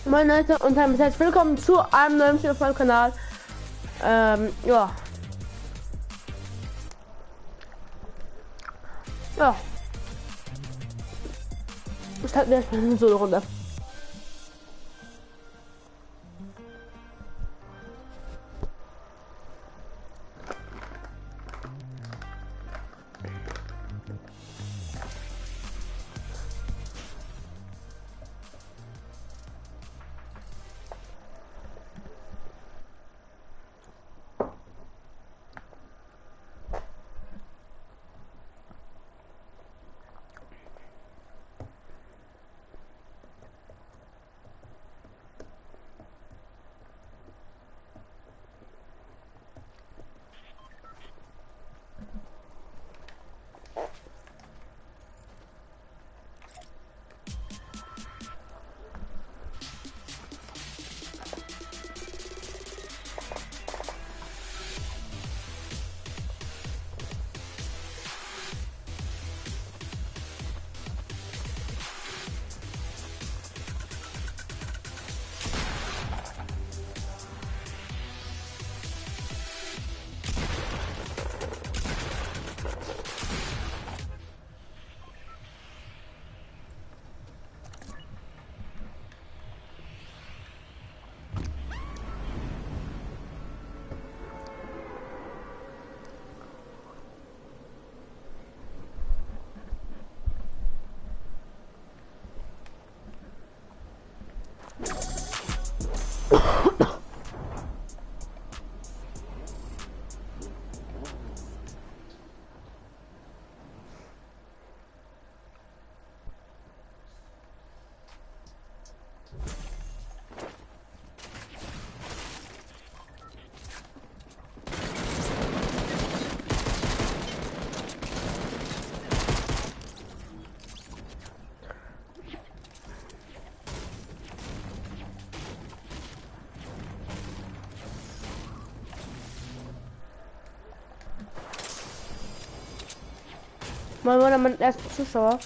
Moin Leute und herzlich willkommen zu einem neuen Video vom Kanal. Ja. Ja. Ich halte mir erstmal so eine Runde. Moin Moin, mein erster Zuschauer.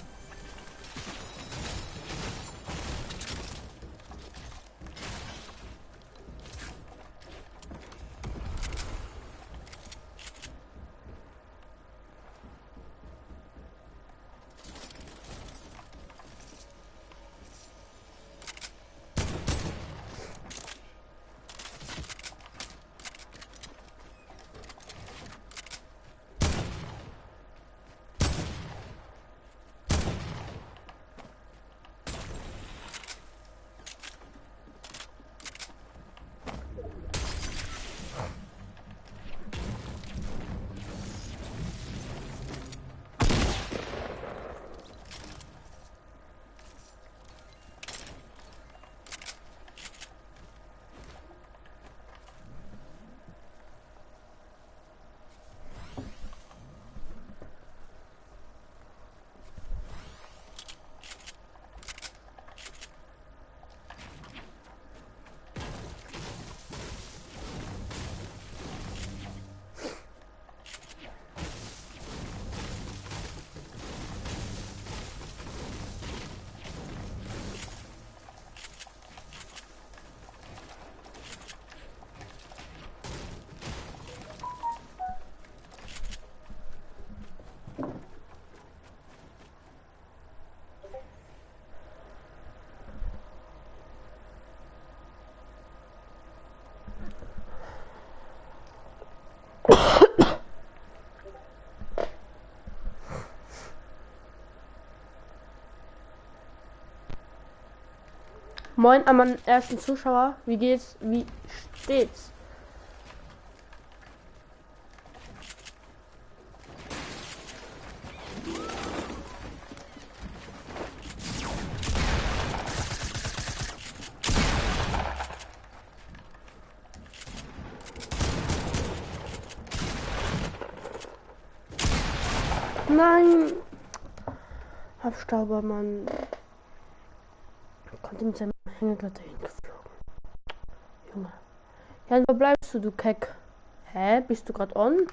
Moin an meinen ersten Zuschauer. Wie geht's? Wie steht's? Nein! Abstauber, Mann. Kommt mit seinem Hängegleiter hingeflogen. Junge. Ja, wo bleibst du, du Keck? Hä? Bist du gerade on?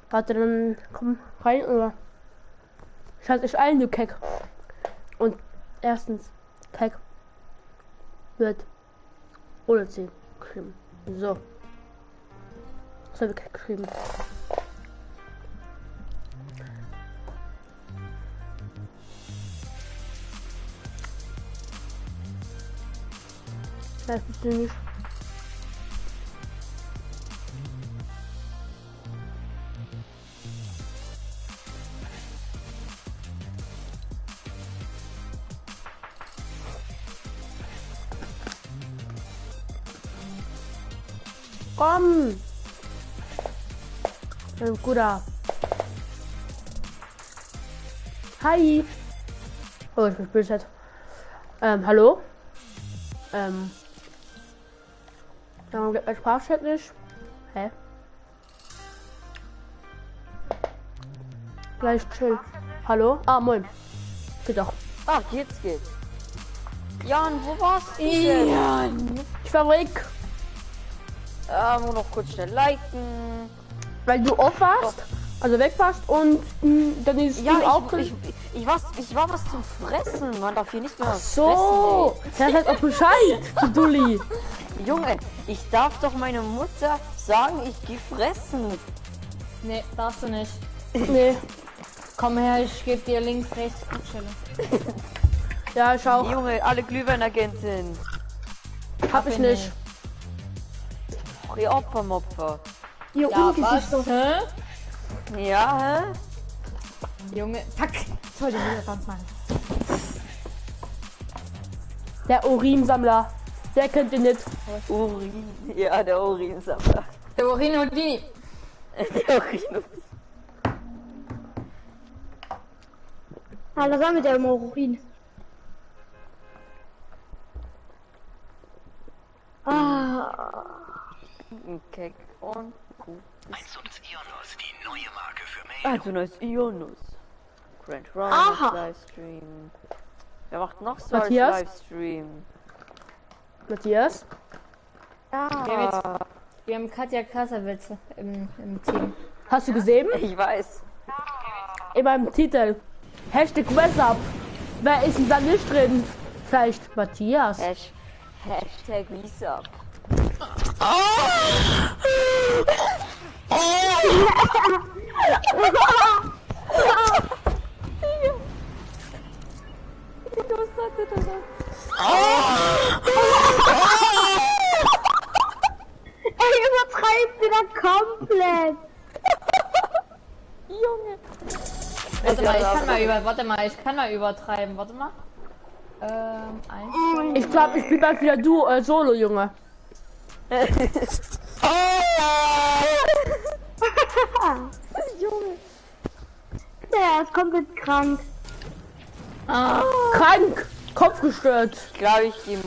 Warte, dann komm rein oder? Schalt dich ein, du Keck. Und erstens, Keck. wird ohne C geschrieben. So. Das habe ich geschrieben. Das ist nicht. Komm! Guter. Hi! Oh, ich bin böse. Hallo? Warum geht mein Sprachchat nicht? Hä? Gleich chill. Hallo? Ah, moin. Geht doch. Ach, jetzt geht's. Jan, wo warst du denn? Jan! Ich war weg. Nur noch kurz schnell liken. Weil du off warst, also weg warst und dann ist Ja, auch ich war was zum Fressen. Man darf hier nicht mehr was so. fressen. Das heißt auch Bescheid, du Dulli. Ey. Junge, ich darf doch meine Mutter sagen, ich geh fressen. Nee, darfst du nicht. Nee. Komm her, ich gebe dir links, rechts Gutscheine. Ja, ich auch. Junge, alle Glühweinagentin. Hab ich nicht. Ach, ihr Opfermopfer. Ja, was? Hä? Ja, hä? Junge, fuck. Ich wollte wieder ganz machen. Der Urinsammler. Der kennt ihn nicht. Urin. Ja, der Urinsammler. Der Urin und die. Der Urin. Was war mit der Urin? Keck und gut. 1 Ionos, die neue Marke für Mail. Also neues Ionus. Grand Aha. Run Livestream. Wer macht noch so als Matthias? Livestream? Matthias? Ja. Wir haben Katja Krasavitze im Team. Hast du gesehen? Ich weiß. In meinem Titel. Hashtag WhatsApp. Wer ist denn da nicht drin? Vielleicht Matthias. Hashtag Lisa. Er übertreibt wieder komplett. Warte mal, ich kann mal übertreiben. Warte mal. Ich glaube, ich bin bald wieder du Solo, Junge. Der ist komplett krank. Krank. Kopfgestört. Glaube ich, die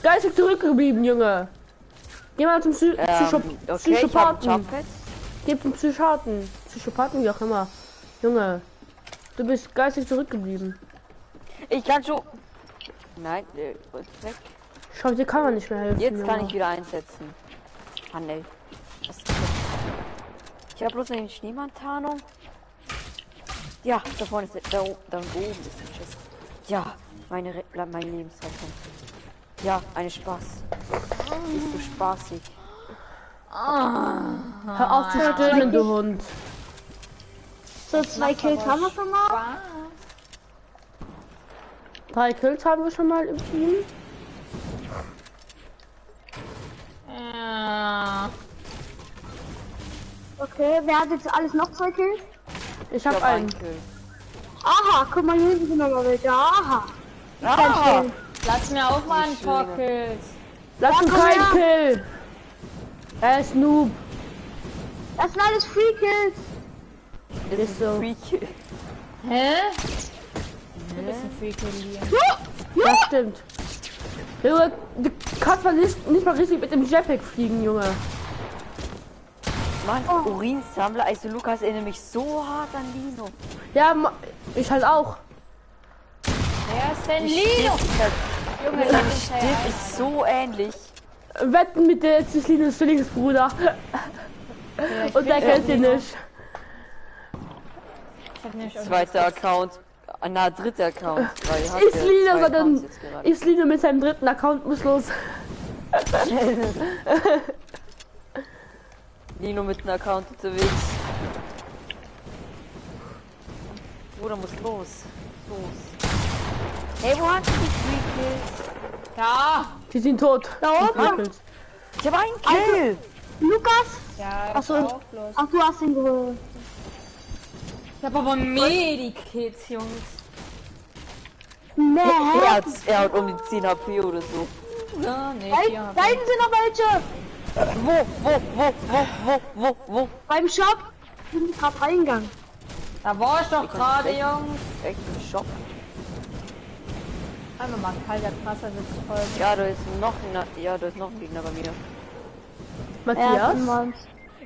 Geistig zurückgeblieben, Junge. Geh mal zum okay, ich hab Psychopathen. Jumpet. Geh zum Psychopathen. Psychopathen, wie auch immer. Junge, du bist geistig zurückgeblieben. Ich kann schon. Nein, der ist weg. Schau, dir kann man nicht mehr helfen. Jetzt kann Junge. ich wieder einsetzen. Ah, ne. Ich habe bloß eine Schneemann-Tarnung. Ja, da vorne ist da oben ist ein Chest. Ja, meine Lebensrettung. Ja, eine Spaß. Bist du spaßig? Hör auf zu stöhnen, du Hund. So, 2 Kills haben wir schon mal. 3 Kills haben wir schon mal im Team. Ja. Okay, wer hat jetzt alles noch 2 Kills? Ich hab einen. Kill. Aha, guck mal, hier hinten sind nochmal welche. Aha. Ah, Lass mir auch mal ein Wie paar schön. Kills. Lass ihn komm keinen her. Kill. Er ist Noob. Das sind alles Free Kills. das Ist ist so. ein Freak. Hä? Du bist ein Freak, Lia. Das stimmt. Junge, du kannst mal nicht mal richtig mit dem Jetpack fliegen, Junge. Mann, Urinsammler. Also Lukas erinnert mich so hart an Lino. Ja, ich halt auch. Wer ist denn Lino? Junge, Seine Lino Stimme ist so ähnlich. Wetten mit der Linus Zwillingsbruder. Und der kennt ihn nicht. Ich hab nämlich auch Zweiter Account. Na, dritter Account. Weil ihr habt Ist ja Lino, zwei sondern Accounts jetzt gerade. ist Lino mit seinem dritten Account muss los. Lino mit einem Account unterwegs. Bruder muss los. Los. Hey, wo hast du die Free Kills? Ja. Die sind tot. Da oben. Ich habe einen Kill! Lukas? Ja, Ach so. auch los. Ach, du hast ihn geholt. Ich hab aber Medikits, Jungs. Nee, Er hat um die 10 HP oder so. Ja, nee, Da hier hab ich. hinten sind noch welche. Wo? Beim Shop. Sind die gerade reingegangen. Da war ich doch gerade, Jungs. Echt ein Shop. Einmal mal kalter Krasser sitzt voll. Ja, da ist noch ein Gegner bei mir. Matthias?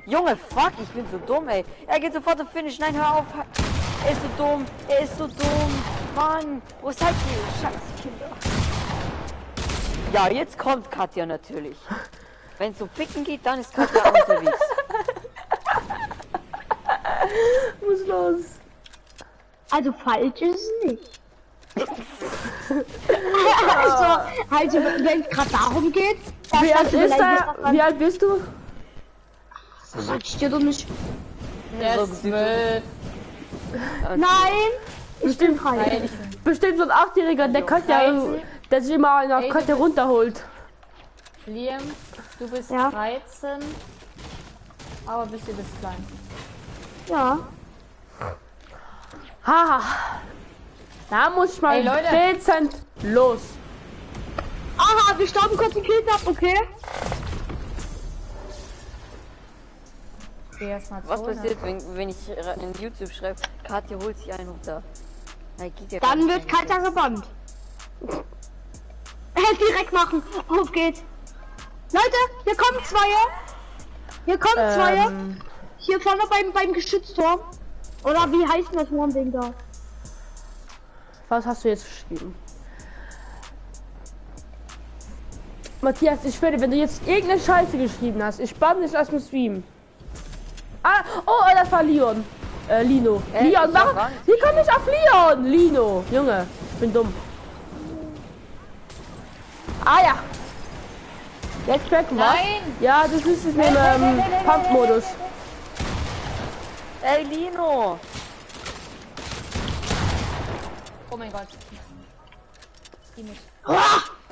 Junge, fuck, ich bin so dumm, ey. Er geht sofort auf Finish. Nein, hör auf. Er ist so dumm. Mann, wo seid ihr? Scheiße, Kinder. Ja, jetzt kommt Katja natürlich. Wenn es um Ficken geht, dann ist Katja unterwegs. Muss los. Also falsch ist es nicht. also wenn es gerade darum geht, Wie alt ist er? Wie alt bist du? Das sag ich dir doch nicht. Der ist 12. Nein, ich bin frei. Bestimmt so ein 8-Jähriger, der Katja, der sich immer nach Katja runterholt. Liam, du bist Ja. 13. Aber bist du bist klein. Ja. Haha. Da muss ich mal Ey, Leute. dezent los. Aha, wir stauben kurz die Kills ab, okay? Geh erst mal Was Zone. passiert, wenn ich in YouTube schreibe, Katja holt sich einen runter? Na, geht ja Dann gar wird nicht. Katja gebannt. Direkt machen. Auf geht's. Leute, hier kommen Zweier. Hier kommen Zweier. Hier vorne beim Geschützturm. Oder wie heißt denn das Wurmding da? Was hast du jetzt geschrieben? Matthias, ich werde, wenn du jetzt irgendeine Scheiße geschrieben hast, ich bann dich aus dem Stream. Ah, oh, das war Leon. Lino. Leon, ich hab warum? gar nicht Wie komme ich auf Leon? Lino. Junge, ich bin dumm. Ah ja. Jetzt weg, was? Nein! Ja, das ist es mit dem Kampfmodus. Ey, Lino! Oh mein Gott.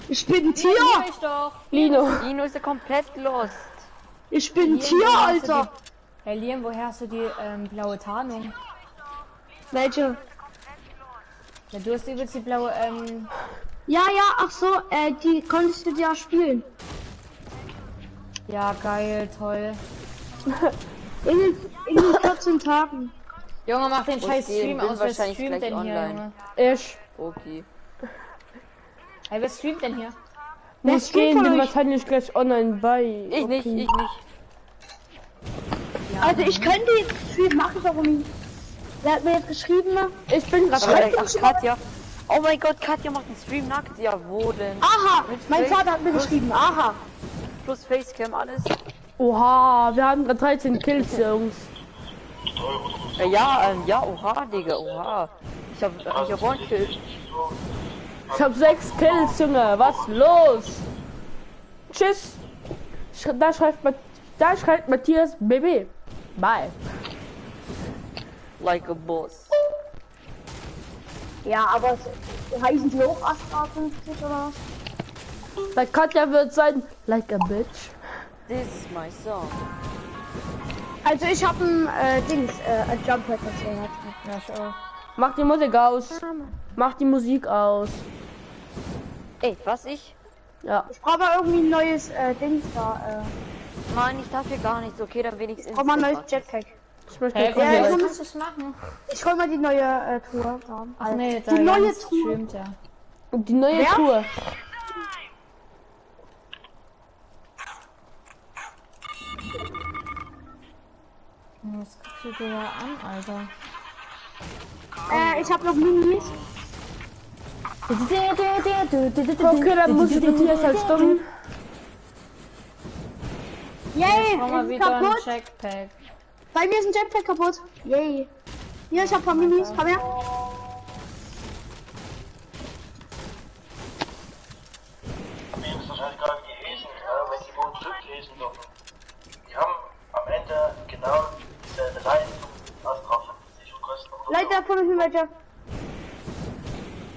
Ich bin ein Tier. Hier ich doch. Lino. Lino ist ja komplett lost. Ich bin ein Liam, Tier, woher hast du Alter. Hey Liam, woher hast du die blaue Tarnung? Welche? Ja, du hast übrigens die blaue, Ja, ach so, die konntest du ja spielen. ja geil, toll. In den 14 Tagen. Junge, mach den scheiß gehen, Stream bin aus. Wer wahrscheinlich streamt gleich denn hier, online. Junge? Ich Okay. Hey, wer streamt denn hier? muss steht gehen, von bin euch? wahrscheinlich gleich online bei. Ich nicht. Also ich könnte jetzt viel machen, warum ich. Wer hat mir jetzt geschrieben? Ich bin gerade Aber Katja. Oh mein Gott, Katja macht einen Stream nackt. Ja, wo denn? Aha, Mit mein Face- Vater hat mir geschrieben. Aha. Plus Facecam, alles. Oha, wir haben gerade 13 Kills, Jungs. Ja, oha, Digga, oha. Ich hab One Kill. Ich hab 6 Kills, Junge. Was los? Tschüss. Da schreibt Matthias BB. Bye. Like a boss. Ja, aber heißen die auch Astra 50 oder? Da Katja wird sein, like a bitch. This is my song. Also ich habe ein Jump Pad dazu. Ja, ich auch. Mach die Musik aus. Mach die Musik aus. Ey, was ich? Ja. Ich brauche mal irgendwie ein neues Dings da. Nein, ich darf hier gar nichts. Okay, dann wenigstens. Ich brauche mal ein neues Jetpack. Ich möchte Hey, jetzt komm, Ja, ja, ich das muss- kannst du's machen. Ich hol mal die neue Tour. haben. Ach nee, die neue Tour. streamt ja. die neue Wer? Tour. Was guckst du dir da an, Alter? Ich habe noch Minis. Okay, dann muss ich Matthias halt stumm. Yay, Mach mal ist wieder ein kaputt. Checkpack. Bei mir ist ein Jetpack kaputt. Yay. Hier, ich hab ein paar Minis. Komm her. Seite.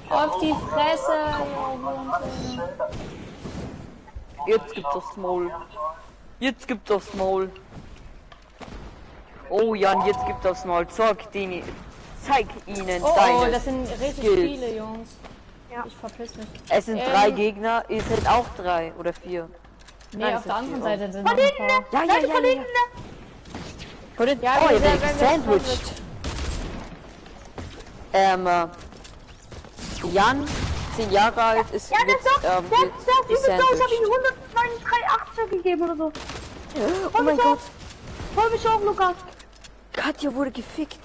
Auf die Fresse! Jetzt gibt's aufs Maul. Jetzt gibt's aufs Maul. Oh Jan, jetzt gibt's aufs Maul. Zeig ihnen Oh, deine. das sind richtig Skills. viele, Jungs. Ja. Ich verpiss mich. Es sind 3 Gegner, ihr seid auch 3 oder 4. Nee, Nein, auf der das anderen ist Seite sind noch ein paar. Ja, ja, ja, ja. Von den, Ja, oh, wir ihr werdet sind gesandwiched. Jan, 10 Jahre alt, ist Ja, das ist doch, das wird ist doch, wie viel Dose habe ich gesandwiched. 183 gegeben oder so. Oh mein Gott, Hol mich auch, Lukas. Katja wurde gefickt.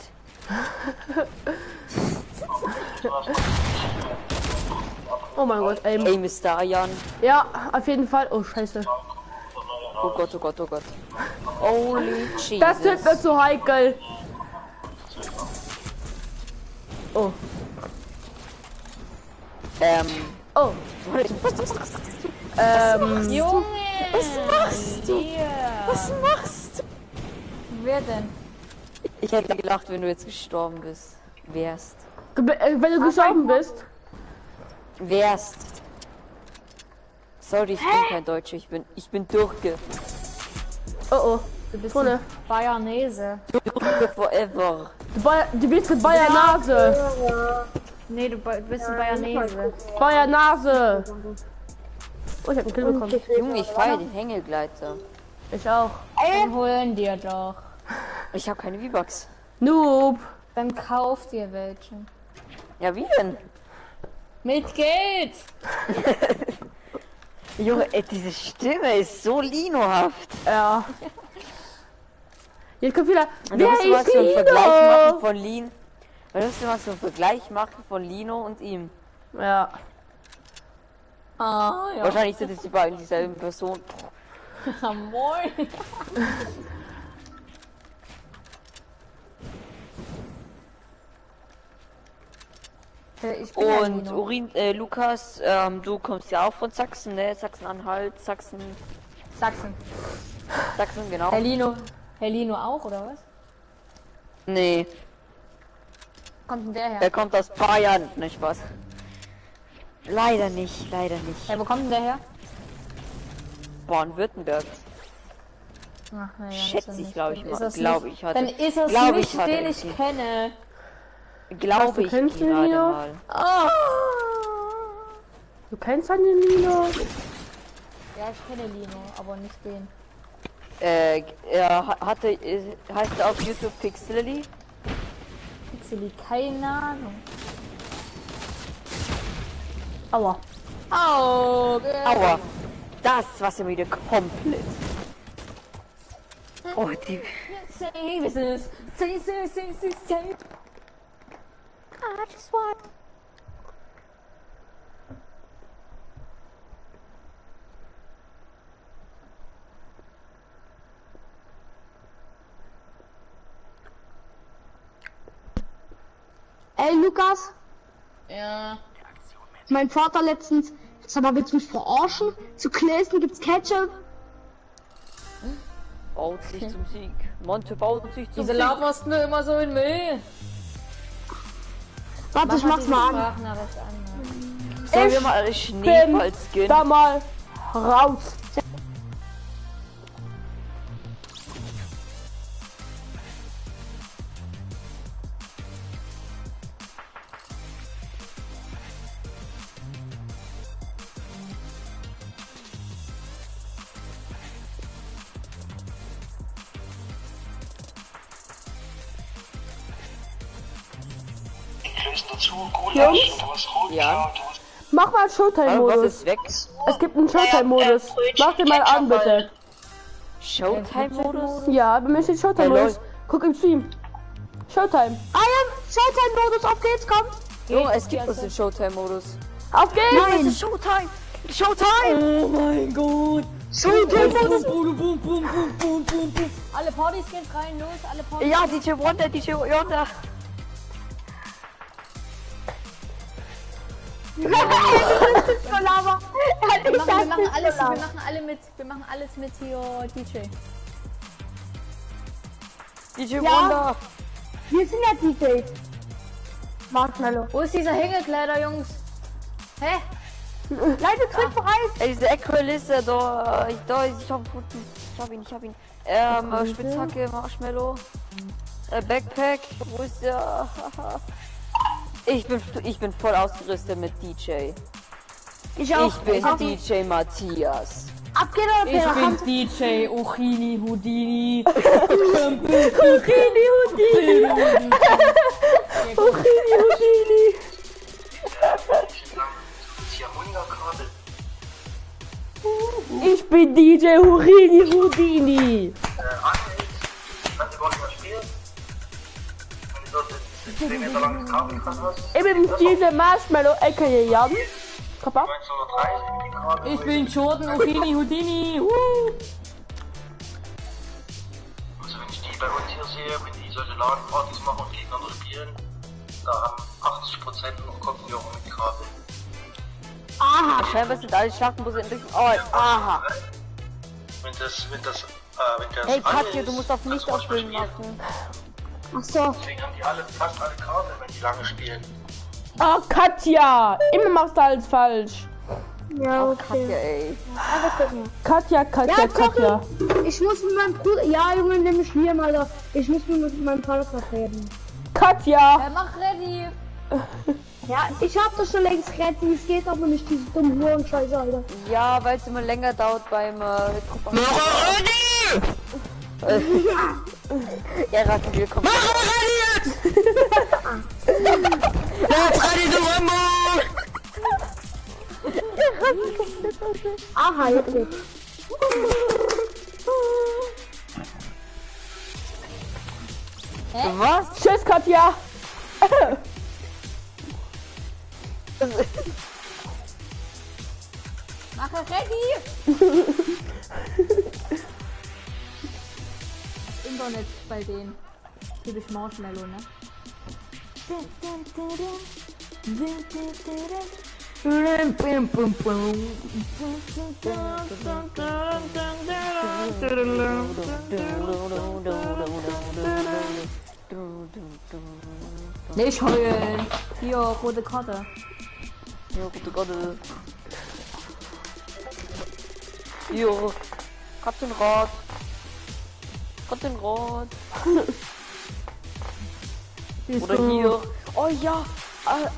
Oh mein Gott, ey. Ey, Mr. Jan. Ja, auf jeden Fall. Oh, scheiße. Oh Gott, oh Gott, oh Gott. Holy Jesus. Das wird mir zu heikel. Oh. Oh. Junge! Was machst du? Hier. Was machst du? Wer denn? Ich hätte gelacht, wenn du jetzt gestorben wärst. Wenn du gestorben bist. Sorry, ich bin kein Deutscher, ich bin Türke. Oh oh. Du bist Tone. ein Bayernese. Türke forever. Du bist mit Bayernase. Nee, du bist ein Bayernese. Bayernase. Oh, ich hab einen Kill bekommen. Junge, ich feiere den Hängegleiter. Ich auch. Dann holen dir doch. Ich habe keine V-Bucks. Noob. Dann kauf dir welche. Ja, wie denn? Mit Geld! Junge, ey, diese Stimme ist so Linohaft. Ja. Jetzt kommt wieder. Und da musst du mal so einen Vergleich machen von Lin. Da musst du mal so einen Vergleich machen von Lino und ihm. Ja. Ah, ja. Wahrscheinlich sind es die beiden dieselben Personen. Moin! Ich bin ja Und Lino. Lukas, du kommst ja auch von Sachsen, ne? Sachsen-Anhalt, Sachsen, Sachsen. genau. Herr Lino auch, oder was? Nee, Kommt denn der her? der kommt aus Bayern. Ne, Spaß. Leider nicht. Hey, wo kommt denn der her? Baden-Württemberg. Ach, naja, Schätze ich, glaube ich mal. Dann Glaube ich, hatte. Dann ist es Glaub nicht, ich, hatte den ich ich ihn. kenne. Glaube du ich kennst ihn, gerade Lino? mal. Oh. Du kennst einen Lino? Ja, ich kenne Lino, aber nicht den. Er heißt er auf YouTube Pixelly? Pixeli, keine Ahnung. Aua. Auge! Aua. Das war ja wieder komplett. Oh, die. Say business. Say. I just want. Ey, Lukas, Ja. mein Vater letztens, sag mal, willst du mich verarschen? Zu Gläsen gibt's Ketchup. Baut sich zum Sieg. Monte baut sich zum Diese Sieg. laberst du immer so in Müll. Warte, ich mach's mal an. Sprachnachricht an. Sollen wir mal Schneefall-Skin? Da mal raus. Jungs, Ja. mach mal Was Showtime-Modus. ist weg? Es gibt einen Showtime-Modus. Mach den mal an, bitte. Showtime-Modus? Ja, bei mir steht Showtime-Modus. Ja, Guck im Stream. Showtime. Showtime-Modus, auf geht's, kommt. Junge, es gibt was den Showtime-Modus. Auf geht's! Nein, es ist Showtime! Showtime! Oh mein Gott! Showtime-Modus. Alle Partyskins rein, los, alle Partys. Ja, DJ Wonder. Lava. Wir machen alles mit hier DJ. DJ Wonder! Wir sind ja DJ. Marshmallow. Wo ist dieser Hängekleider, Jungs? Hä? Leute, tritt bereit. Ey, diese Aqualisse, da ist, ich hab ihn. Spitzhacke, Marshmallow. Backpack, wo ist der? Ich bin voll ausgerüstet mit DJ. Ich auch. Ich bin DJ Matthias. Ab geht er, Ich Peter. bin DJ Uchini Houdini. Houdini, Houdini. Ich bin DJ Houdini, Houdini. Ich bin DJ Marshmallow, aka Jan. Papa? Ich bin Jordan Uchini Houdini. Also wenn ich die bei uns hier sehe, wenn die solche LAN-Partys machen und gegeneinander spielen, da haben 80% noch Kopfhörer mit Kabel. Aha. Scheinbar sind alle Schlachtenbusse in Richtung. Oh, aha. Wenn das Hey alle Katja, du ist, musst auf das nicht muss man ausfüllen spielen. machen. Ach so. Deswegen haben die fast alle Kabel, wenn die lange spielen. Oh, Katja! Immer machst du alles falsch. Ja, Oh, okay. Katja, ey. Einfach gucken. Katja, Ja, Katja. Ich muss mit meinem Bruder. Ja, Junge, nimm mich hier, Alter. Ich muss mit meinem Vater reden. Katja! Mach ready. Ja, ich hab das schon längst retten. Es geht aber nicht, diese dummen Hurenscheiße, Alter. Ja, weil es immer länger dauert beim Gruppe. Ja, Ratte, willkommen. Aha, jetzt geht's. Was? Tschüss, Katja! Mach ready. Internet bei denen. Typisch Marshmallow, ne? Nicht heulen. Hier, rote Karte. Ja, gute Gott. Jo. Katzenrad. Katzenrad. Oder hier. Oh ja,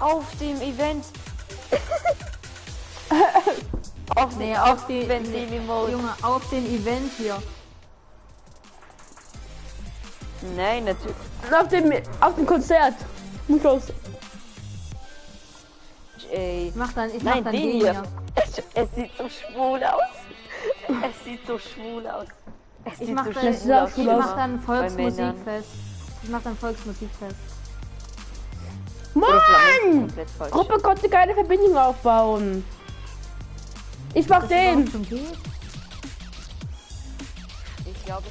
auf dem Event. auf Nee, auf die Event, dem Emote. Junge, auf dem Event hier. Nein, natürlich. Auf dem Konzert. Muss los. Ey. Ich mach dann Nein, den den hier. hier. Es sieht so schwul aus. Es sieht so schwul aus. Es Ich sieht mach so dann, schwul aus. ich mach dann Bei Männern. Volksmusikfest. Ich mach dann Volksmusikfest. Oder ist das Mann! komplett falsch? Gruppe konnte keine Verbindung aufbauen. Ich mach den. Schon geht? Ich glaube,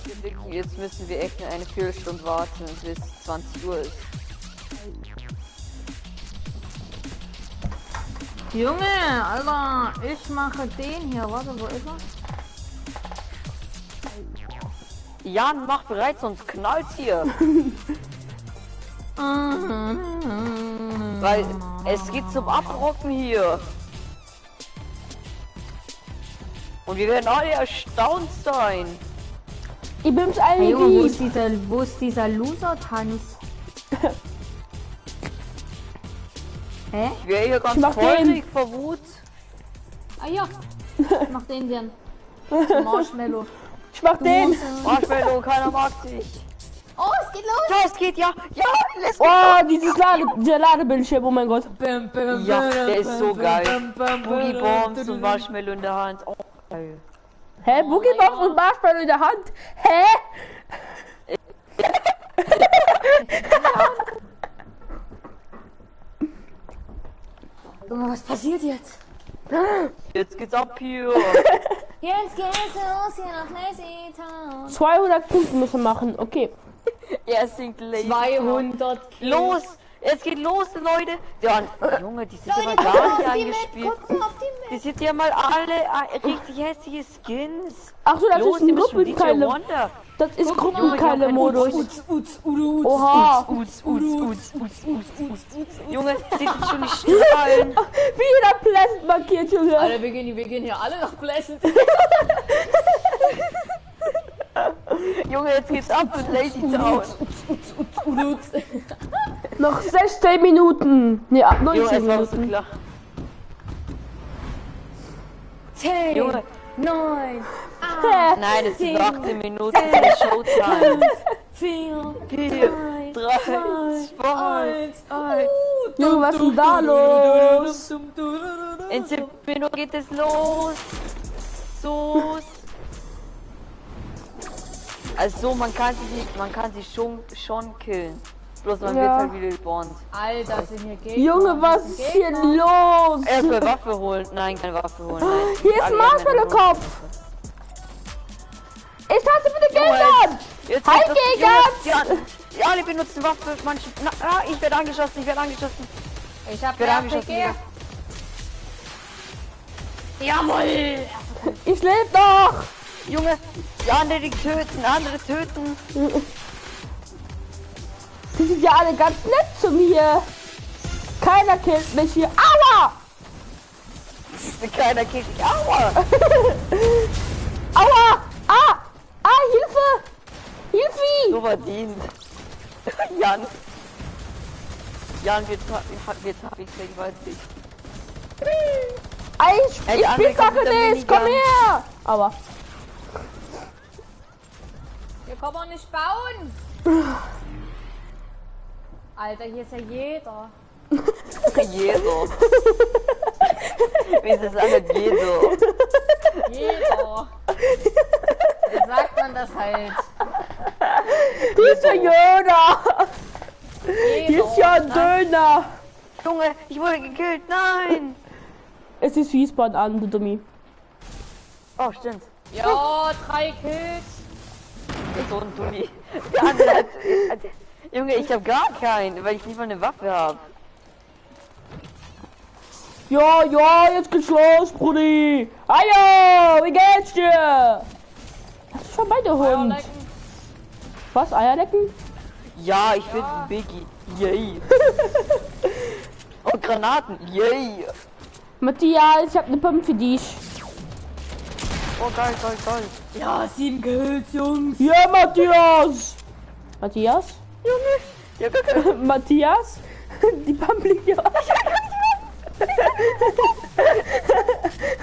jetzt müssen wir echt eine Viertelstunde warten, bis 20 Uhr ist. Junge, Alter, ich mache den hier. Warte, wo ist er? Jan, mach bereit, sonst knallt's hier. Weil es geht zum Abrocken hier. Und wir werden alle erstaunt sein. Ich bin's Hey, Junge, eigentlich. wo ist dieser Loser-Tanz? Hä? Ich wäre hier ganz mach den. feurig vor Wut. Ah ja, ich mach den dann. Marshmallow. Ich mach den. Marshmallow, keiner mag dich. Oh, es geht los! Ja, es geht, ja. Ja, let's go. Oh, dieser Ladebildschirm, oh mein Gott. Ja, der ist so geil. Boogie Bombs und Marshmallow in der Hand. Oh, geil. Hä? Boogie Bombs und Marshmallow in der Hand? Hä? Junge, was passiert jetzt? Jetzt geht's ab hier. Jetzt geht's los hier nach Lazy Town. 200 Punkte müssen wir machen, okay. Er singt Lazy. 200 Los! Es geht los, Leute! Ja, Junge, die sind aber gar nicht eingespielt. Guck mal auf die Das sind ja mal alle richtig hässliche Skins. Ach so, das Los, ist ein die müssen DJ Gruppenkeile. Wonder. Das ist Junge, Gruppenkeile-Modus. Oha. Junge, sieht schon nicht strahlen. Wie jeder Pleasant markiert, Junge. Alter, wir gehen hier alle nach Pleasant. Junge, jetzt geht's ab mit Lazy Town. Noch 16 Minuten. Ne, Junge, 19 es war so Minuten. klar. 10, Junge. 9, Nein, es sind 18 Minuten Showtime. 4, 4, 3, 2, 1. Junge, was ist denn da los? In 10 Minuten geht es los. Also man kann sie schon killen. Bloß man Ja. wird halt wieder gespawnt. Alter, sind hier Gegner. Junge, was ist hier los? Erstmal Waffe holen. Nein, keine Waffe holen. Nein. Hier ist ein Marshmallow-Kopf. Ich hasse bitte Gegner. Jetzt Hi, wird das- Gegner. Junge, die alle benutzen Waffe. Manche. Ich werde angeschossen. Ich hab Wer ja hab ich PG. Jawohl! Ich lebe noch. Junge, die andere töten. Die sind ja alle ganz nett zu mir. Keiner killt mich hier. Aua! Keiner killt dich. Aua! Aua! Hilfe! Hilfe! So verdient. Jan, wir ich weiß nicht. Ich Ey, andere spiel kommt mit der nicht. Komm Minigun. her! Aua. Hier kann man nicht bauen. Alter, hier ist ja jeder. Jeder. Wie ist das alles jeder? Jeder. Wie sagt man das halt? Hier ist ja Jöner. Hier ist ja ein Döner. Junge, ich wurde gekillt. Nein! Es ist Respawn an, du Dummi. Oh, stimmt. Ja, 3 Kills. So ein Dummi. Der andere hat, Junge, ich hab gar keinen, weil ich nicht mal eine Waffe habe. Ja, jetzt geht's los, Brudi. Ajo, wie geht's dir? Das ist schon beide Hund. Lecken. Was, Eierlecken? Ja, ich bin ein Biggie. Yay. Und Granaten. Yay. Matthias, ich hab eine Pumpe für dich. Oh, geil. Ja, 7 Kills, Jungs. Ja, Matthias. Matthias? Ja, guck. Matthias? Die Pumpe liegt hier.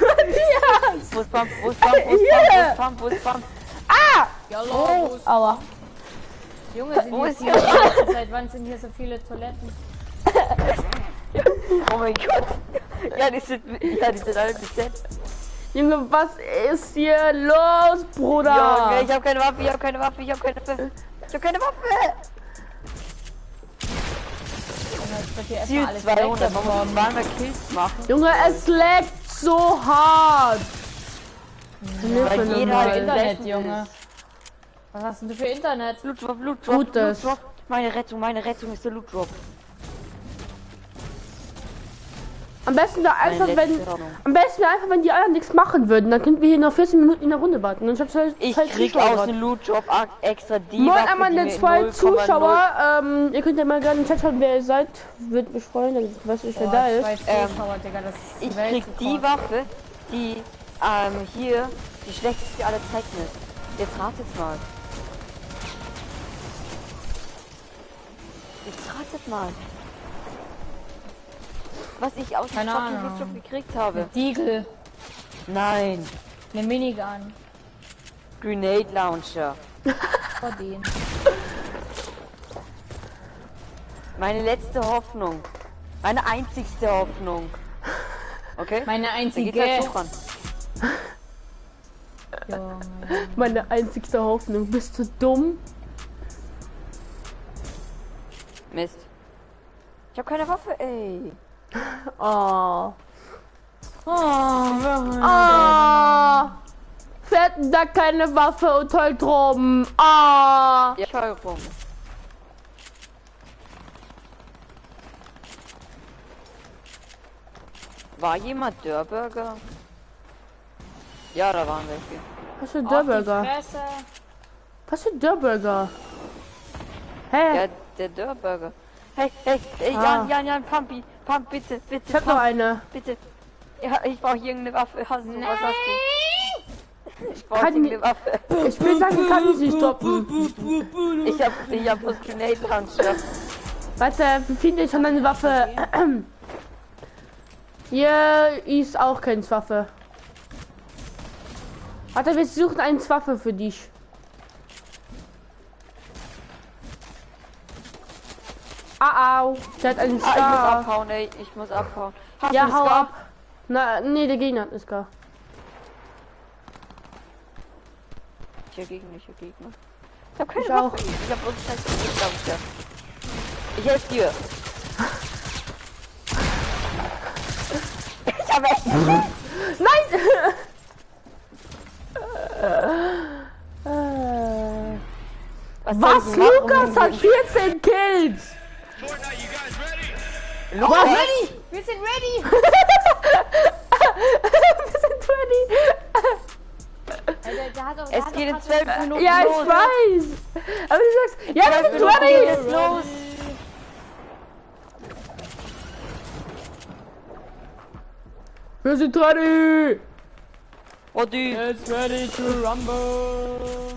Matthias! Wo ist Pump? Ja, los. Aua. Junge, sind Wo hier ist viele hier? Toiletten? Seit wann sind hier so viele Toiletten? Oh mein Gott. Ja, die sind alle besetzt. Junge, was ist hier los, Bruder? Junge, ich hab keine Waffe. Jetzt wird hier Ziel erstmal alles 200, man muss 200 Kills machen. Junge, es laggt so hart. Weil jeder halt Internet, besessen Junge. ist. Was hast denn du für Internet? Loot Drop. Gutes. Loot Drop. Meine Rettung ist der Loot Drop. Am besten da einfach, Meine letzte Hoffnung. wenn die anderen nichts machen würden, dann könnten wir hier noch 14 Minuten in der Runde warten. Und Ich krieg aus dem Loot Drop extra die Moin Waffe, einmal die den mir in 2 0,0 Zuschauer. Ihr könnt ja mal gerne im Chat schauen, wer ihr seid. Würde mich freuen, dann weiß ich, wer da ist. 2 Zuschauer, Digga, das ist Ich krieg Weltrekord. die Waffe, die hier die schlechteste aller Zeiten ist. Jetzt ratet mal. Was ich aus dem Keine fucking Ahnung. Loot Drop gekriegt habe. Deagle, Nein. eine Minigun. Grenade Launcher. Vor den. Meine letzte Hoffnung. Meine einzigste Hoffnung. Okay? Meine Da einzige. geht's halt so ran. Junge. Meine einzigste Hoffnung. Bist du dumm? Mist. Ich hab keine Waffe, ey. Oh. Oh, Wir hätten da keine Waffe und heult rum. Ah. Ja, ich höre rum. War jemand Dörrburger? Ja, da waren welche. Was für Auf die Dörrburger? Fresse. Was für Dörrburger? Hä? Ja, der Dörrburger. Hey, Ah. Jan, Pump, bitte, Ich hab noch Pump, eine. bitte. Ja, ich brauche irgendeine Waffe. Was hast du? Ich brauche Kann- irgendeine Waffe. Ich will sagen, ich kann sie stoppen. Ich hab bloß Grenade Launcher. Warte, finde ich schon eine Waffe. Hier ist auch keine Waffe. Warte, wir suchen eine Waffe für dich. Au, der hat einen Ich muss Scar. abhauen, ey. Ich muss abhauen. Hast Ja, du hau Scar? ab. Na, nee, der Gegner hat einen Scar. Ich Gegner. Ich hab keine Ich Waffe. auch. Ich hab uns scheiße Grenade Launcher. Ich helfe dir. Ich hab echt Nein! Was, Was? soll ich machen, Lukas hat 14 Kills! Lukas? Wir sind ready. Wir sind ready! Der hat doch, Es geht in 12 Minuten Ja, ich los. weiß! Aber du sagst, ja, wir sind Minuten geht ready! es los. Wir sind ready! Oh, die. Let's ready to rumble.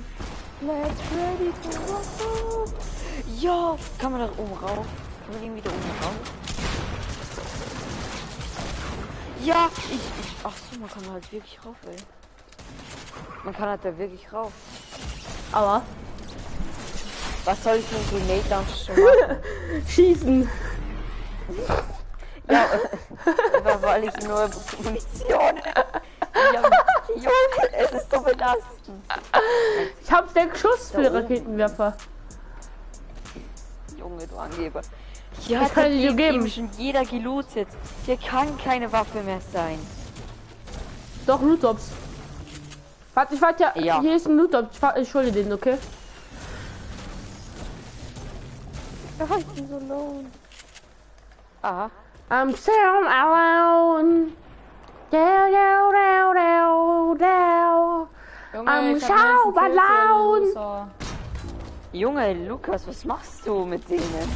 Ja, kann man da oben rauf? Kann man irgendwie da oben rauf? Ja, ach so, man kann halt wirklich rauf, ey. Man kann halt da wirklich rauf. Aber Was soll ich mit dem Grenade Launcher schon machen? schießen! Ja, aber weil ich nur Munition. Junge, es ist so belastend. Ich hab 6 Schuss für Raketenwerfer. Junge, du Angeber. Hier Ich hat kann dir geben. eben schon jeder gelootet. Hier kann keine Waffe mehr sein. Doch, Loottops. Warte, ich warte ja. Ja. Hier ist ein Loottop. Ich schulde den, okay? Ich bin so low. Aha. I'm so alone. Down, down, down, down, down. Junge, ich hab so 19 Kills, alone. ihr Loser. Junge, Lukas, was machst du mit denen?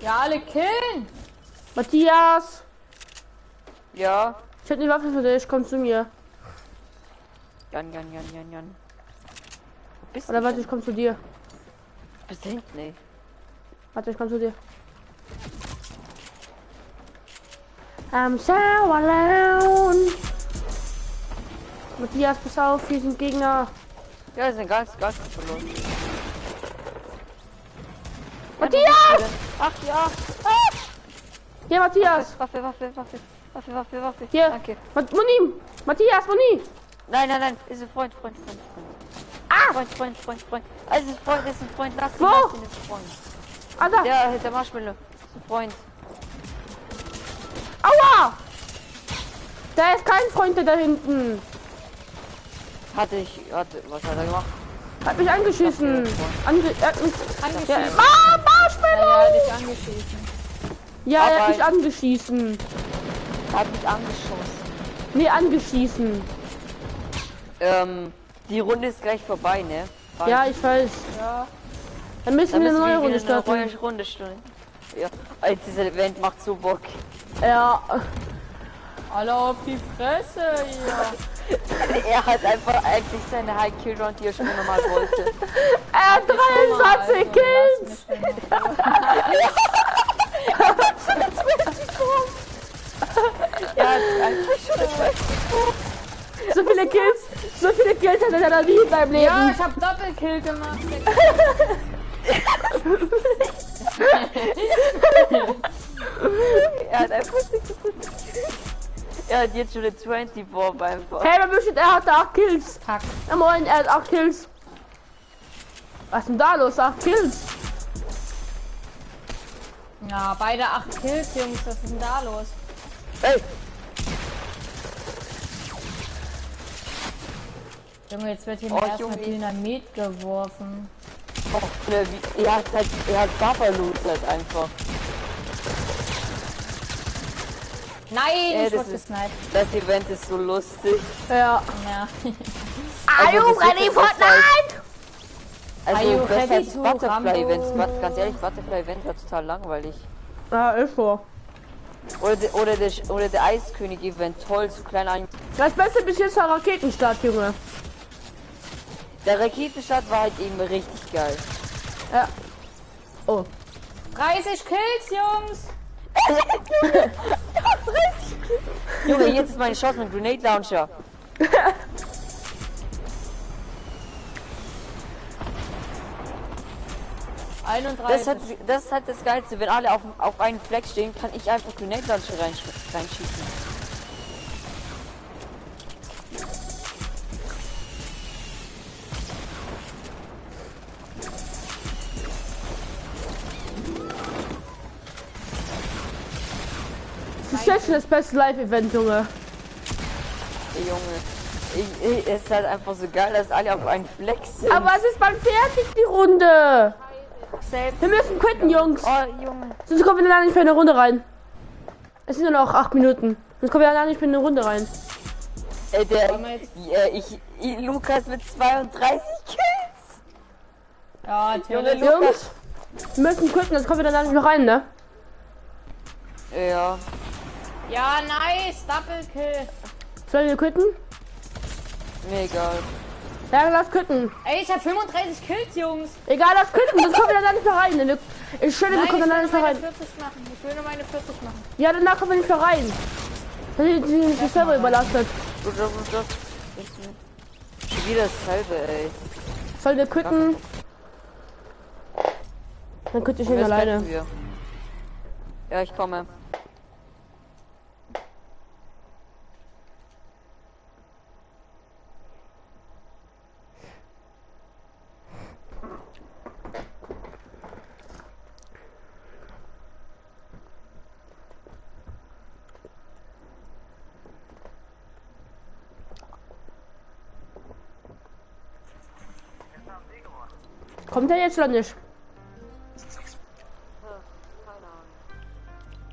Ja, alle killen. Matthias, Ja. ich hab eine Waffe für dich. Komm zu mir. Jan. Wo bist Oder du warte, denn? ich komm zu dir. Bist du hinten, ey? Warte, ich komm zu dir. I'm so alone. Matthias, pass auf, hier sind Gegner. Ja, ist ein ganz verloren. Matthias! Ach ja. Hier, Matthias. Waffe. Hier. Danke. Moni. Matthias, Moni. Nein. Ist ein Freund. Ah! Freund. Also ist ein Freund. Lass ihn, Wo? ist ein Freund. Ah, da. Der Marshmallow. Ist ein Freund. Aua! Da ist kein Freund da hinten. Was hat er gemacht? Hat mich angeschissen. Er hat mich... Ja, Angeschissen. Marshmallow! Ja, dich angeschissen. Ja, er hat Aber- mich angeschießen. Hat mich angeschossen. Nee, angeschießen. Die Runde ist gleich vorbei, ne? Ja, ich weiß. Ja. Dann müssen Dann wir eine müssen neue wir Runde wieder eine starten. neue Runde starten. Ja, Alter, dieses Event macht so Bock. Ja. Alle auf die Fresse hier. Er hat einfach eigentlich seine High Kill Round, die er schon normal wollte. Er hat 23 Kills. Er hat eigentlich schon So viele Kills hat er noch nie in seinem Leben. Ja, ich hab Doppelkill gemacht. Er hat einfach Er hat jetzt schon eine 20 Bomb einfach. Hey, man bestimmt, er hatte 8 Kills. Kack. Ja moin, er hat 8 Kills. Was ist denn da los? 8 Kills. Ja, beide 8 Kills, Jungs. Was ist denn da los? Ey, Junge, jetzt wird hier Oh, mir erstmal Junge. Dynamit geworfen. er hat Buffer lootet einfach. Nein, Ja, ich das wurde ist- gesniped. Das Event ist so lustig. Ja. Ja. Are you das ready ist for halt- night? Are Also you besser ready als to Butterfly-Events. rumble? Ganz ehrlich, Butterfly-Event war total langweilig. Ja, ist so. Oder der Eiskönig-Event, toll, so klein ein. Das Beste bis jetzt war Raketenstart, Junge. Der Raketenstart war halt eben richtig geil. Ja. Oh. 30 Kills, Jungs! Junge, jetzt ist meine Chance mit dem Grenade Launcher. Das ist halt das Geilste, wenn alle auf einen Fleck stehen, kann ich einfach Grenade Launcher reinschießen. Das ist jetzt schon das beste Live-Event, Junge. Ey, Junge, es ist halt einfach so geil, dass alle auf einen Fleck sind. Aber es ist bald fertig, die Runde. selbst. Wir müssen quitten, Jungs. Oh, Junge. Sonst kommen wir dann nicht mehr in eine Runde rein. Es sind nur noch 8 Minuten. Sonst kommen wir dann nicht mehr in eine Runde rein. Lukas mit 32 Kills. Ja, theoretisch. Jungs, wir müssen quitten, sonst kommen wir dann nicht mehr rein, ne? Ja. Ja, nice, Double Kill. Sollen wir quitten? Mir egal. Ja, lass quitten. Ey, ich hab 35 Kills, Jungs. Egal, lass quitten, sonst kommen wir dann nicht mehr rein. Ich schwöre, wir Nein, ich kommen will dann nur nicht mehr meine rein. 40 machen. Ich will nur meine 40 machen. Ja, danach kommen wir nicht mehr rein. Dann sind die Server überlastet. Schon wieder dasselbe, ey. Sollen wir quitten? Dann quitte ich ihn Wer ist alleine. betten wir? Ja, ich komme. Kommt er jetzt oder nicht?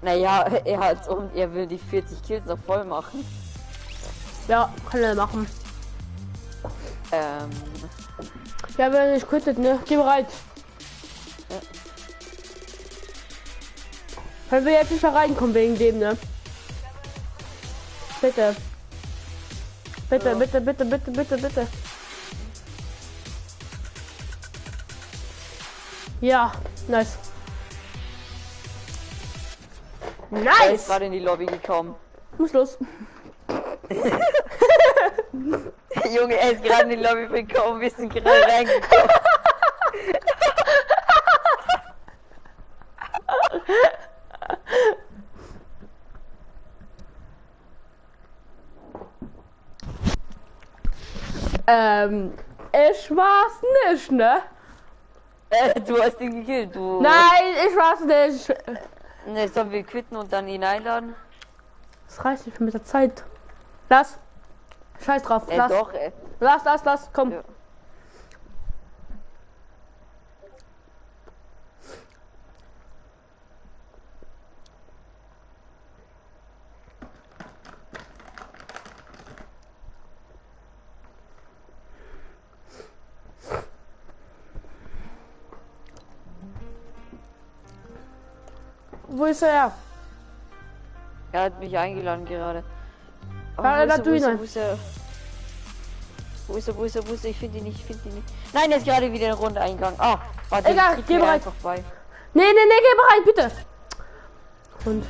Naja, er will die 40 Kills noch voll machen. Ja, kann er machen. Ähm, Ja, wenn er nicht quittet, ne? Geh bereit. Weil wir jetzt nicht mehr reinkommen wegen dem, ne? Bitte. Bitte, Ja. bitte, bitte, bitte, bitte, bitte. Ja, nice. er ist Nice! gerade in die Lobby gekommen. Muss los. Junge, er ist gerade in die Lobby gekommen, wir sind gerade reingekommen. Ich war's nicht, ne? Du hast ihn gekillt, du. Nein, ich war's nicht. Ne, sollen wir quitten und dann ihn einladen? Das reicht nicht mit der Zeit. Lass. Scheiß drauf. Lass. Doch, ey. Lass. Komm. Ja. Wo ist er? Er hat mich eingeladen gerade. Ja, lad du ihn ein. Wo ist er? Ich finde ihn nicht, Nein, er ist gerade wieder in Runde eingegangen. Ah, warte, Egal, ich geh krieg ihn bereit. einfach bei. Nee, geh bereit, bitte. Und.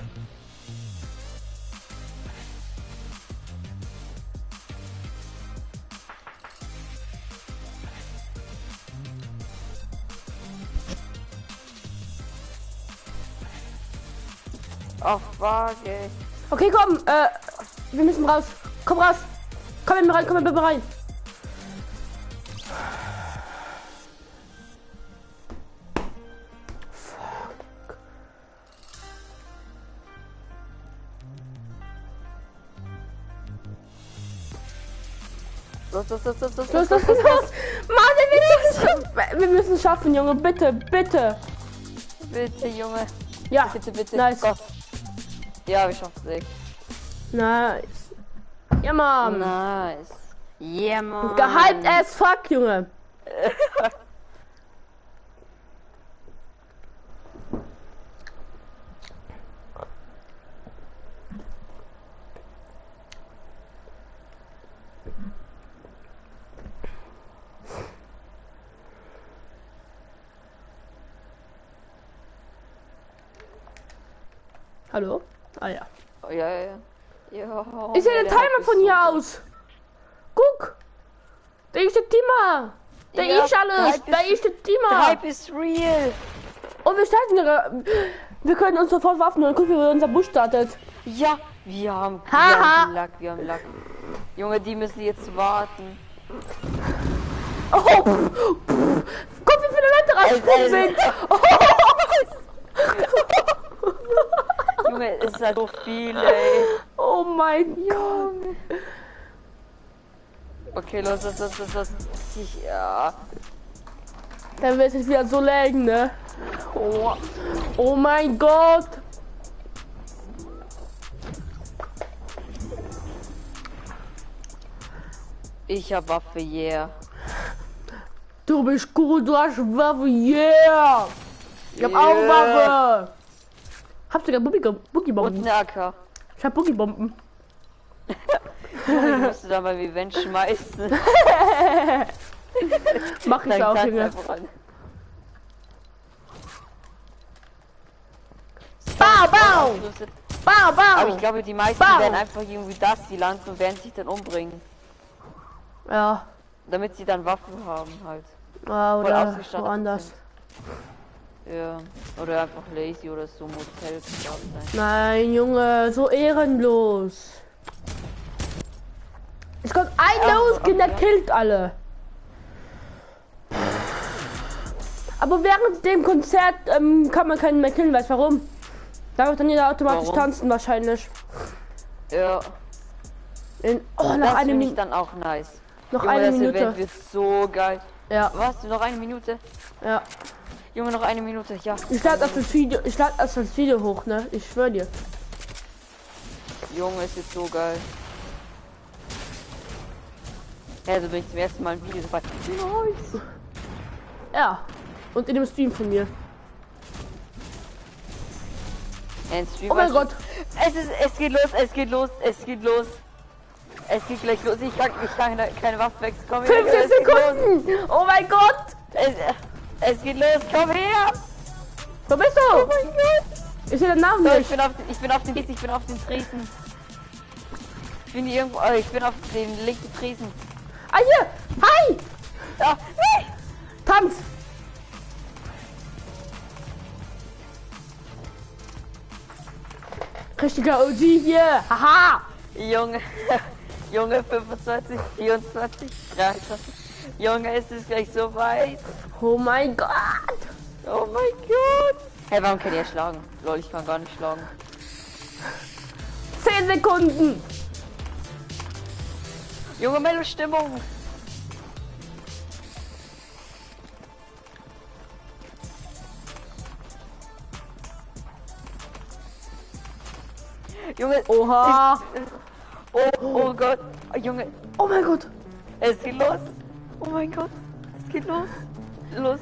Ach, fuck, ey. Okay, komm, wir müssen raus. Komm raus. Komm mit mir rein. Los. Los. Mann, wir müssen es schaffen, Junge. Bitte. Bitte, Junge. Ja, Bitte. nice. Go. Ja, wir schaffen es. Nice. Ja, Mann. Nice. Yeah, man. Gehypt as fuck, Junge. Hallo? Ah ja. Oh, ja, ja, ja. Jo, Ich sehe den der Timer Hype von ist hier so aus. Guck. Da ist der Timer. Da Ja, ist alles. der Da Hype ist der Der Timer. Hype ist real. Und wir starten gerade. Wir können uns sofort waffen und gucken, wie unser Bus startet. Ja, wir haben Haha. Lack, wir haben Lack. Junge, die müssen jetzt warten. Oh, guck, wie viele Leute rausgekommen sind. Junge, es ist halt so viel, ey. Oh mein Gott. Okay, los. Ja. Dann wird es wieder so laggen, ne? Oh mein Gott. Ich hab Waffe, yeah. Du bist gut, du hast Waffe, yeah. Ich hab auch Yeah. Waffe. Hab sogar Und Boogiebomben. eine AK. Ich hab Boogiebomben. Junge, die musst du da mal wie Event schmeißen. Mach ich Dann auch, kannst du Junge. einfach an. Bau, bau. Bau, Aber ich bau. glaube, die meisten Bau. werden einfach irgendwie das, die landen und werden sich dann umbringen. Ja. Damit sie dann Waffen haben halt. Ah, Voll oder ausgestattet woanders. sind. Ja. Oder einfach lazy oder so Motel sein. Nein, Junge, so ehrenlos. Es kommt ein Ja, Loskin, der okay. killt alle. Aber während dem Konzert kann man keinen mehr killen, weißt du warum? Da wird dann jeder automatisch Warum? tanzen wahrscheinlich. Ja. Oh, noch Das eine finde ich Minute. dann auch nice. Noch Junge, eine das Event Minute. wird so geil. Ja, Was? Noch eine Minute? ja. Junge, noch eine Minute. Ja. Ich lade das Video hoch, ne? Ich schwör dir. Junge, ist jetzt so geil. Ja, also bin ich zum ersten Mal ein Video dabei. Nice. Ja. Und in dem Stream von mir. Ein Stream Oh mein Gott. Es geht los. Es geht gleich los. Ich kann keine Waffe wechseln. Komm her. 15 es geht los. Sekunden! Oh mein Gott! Es geht los. Komm her. Wo bist du? Oh mein Gott. Ich sehe den Namen So, nicht. ich bin auf den Tresen. Ich bin hier irgendwo. Oh, ich bin auf den linken Tresen. Ah, hier! Hi! Ja. Tanz! Richtiger OG hier! Haha! Junge. Junge, 25, 24, 23. Junge, es ist gleich so weit. Oh mein Gott! Oh mein Gott. Hey, warum kann ich schlagen? Lol, ich kann gar nicht schlagen. 10 Sekunden! Junge, Mello-Stimmung. Junge, Oha! oh Gott. Oh, Junge, Oh mein Gott! es geht los. Oh mein Gott, es geht los. Los.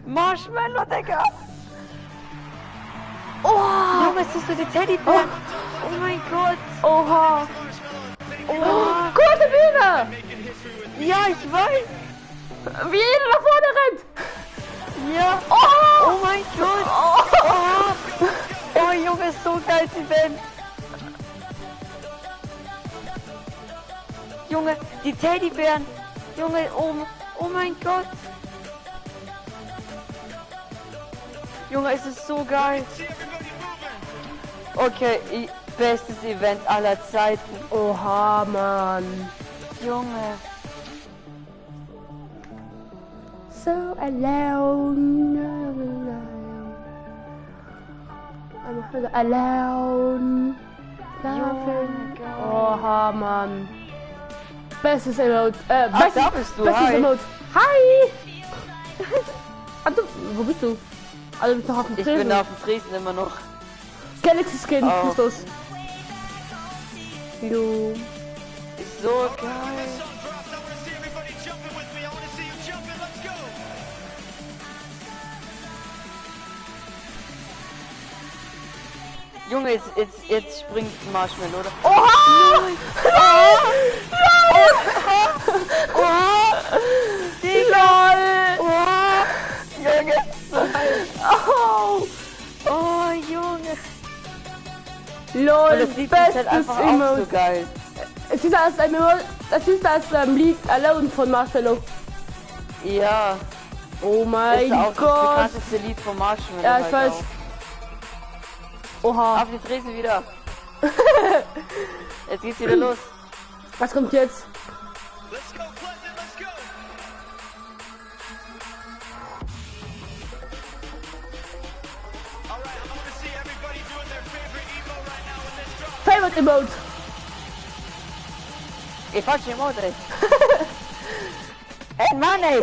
Marshmallow, Digga. Oha! Junge, siehst du die Teddybär? Oh mein Gott. Oha! Oh. Große Bühne! Ja, ich weiß. Wie jeder nach vorne rennt! Ja. Oh! Oh mein Gott. Oh Junge, ist so geil, Event. Junge, die Teddybären. Junge, oh mein Gott. Junge, es ist so geil. Okay, bestes Event aller Zeiten. Oha, Mann! Junge. So alone. I'm alone. Laughing. Oha, Mann. Bestes Emote. Ach, da bist du. Bestes Hi. Emote. Hi! Ah, wo bist du? Also bist noch auf dem Ich Tresen. bin da auf dem Tresen immer noch. Galaxy Skin, Oh. ist los. Jo. Ist so geil. Junge, jetzt springt Marshmallow, oder? Oha! Oha! LOL! Oha! Junge, ist so geil. Oh! Oh, Junge. LOL, Und das Lied ist halt bestes einfach auch Emote. so geil. Es ist als Lied Alone von Marshmallow. Ja, Oh das mein ist auch das Gott. bekannteste Lied von Marshmallow. Ja, ich halt weiß. auch. Oha. Auf die Tresen wieder. Jetzt geht's wieder los. Was kommt jetzt? Let's go, Pleasant, let's go! Alright, I want to see everybody doing their favorite emo right now when this drops. Favorite Emote. Ey, falsche Emote, ey. Ey, Mann, ey.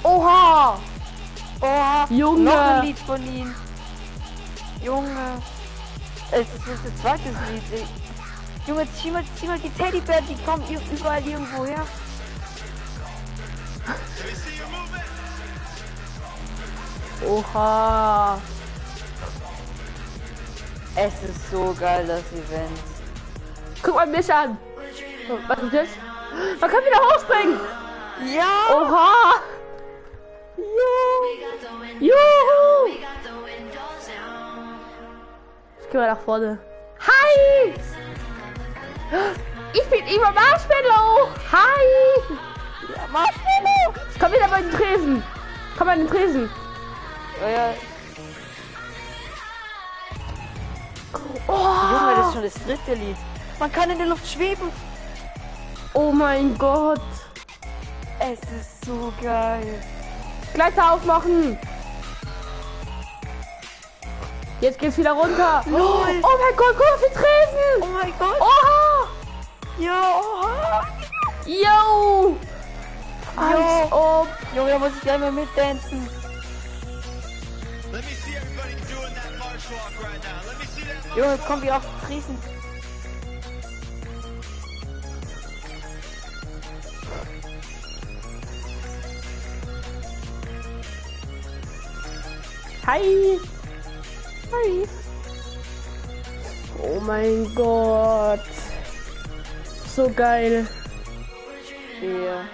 Oha. Oh, Junge. noch ein Lied von ihm. Junge. Es ist das zweite Lied, ey. Junge, zieh mal die Teddybären, die kommen überall irgendwo her. Let me see you move it. Oha. Es ist so geil, das Event. Guck mal mich an. So, was ist das? Man kann wieder hochspringen. Ja! Oha. Juhu. Ich geh mal nach vorne. Hi. Ich bin Eva Marshmallow. Hi. Ja, Marshmallow! Ich komm wieder bei den Tresen. Komm an den Tresen. Ja, ja. Oh. Junge, das ist schon das dritte Lied. Man kann in der Luft schweben. Oh mein Gott. Es ist so geil. Gleiter aufmachen. Jetzt geht's wieder runter. Lol. Oh mein Gott, guck auf den Tresen. Oh mein Gott. Oha. Ja, oha. Yo. Als ob. Junge, da muss ich gleich mal mitdancen. Let me see everybody doing that march walk right now. Let me see that march Junge, komm wieder auf den Tresen. Hi. Hi. Oh mein Gott. So geil. Ja.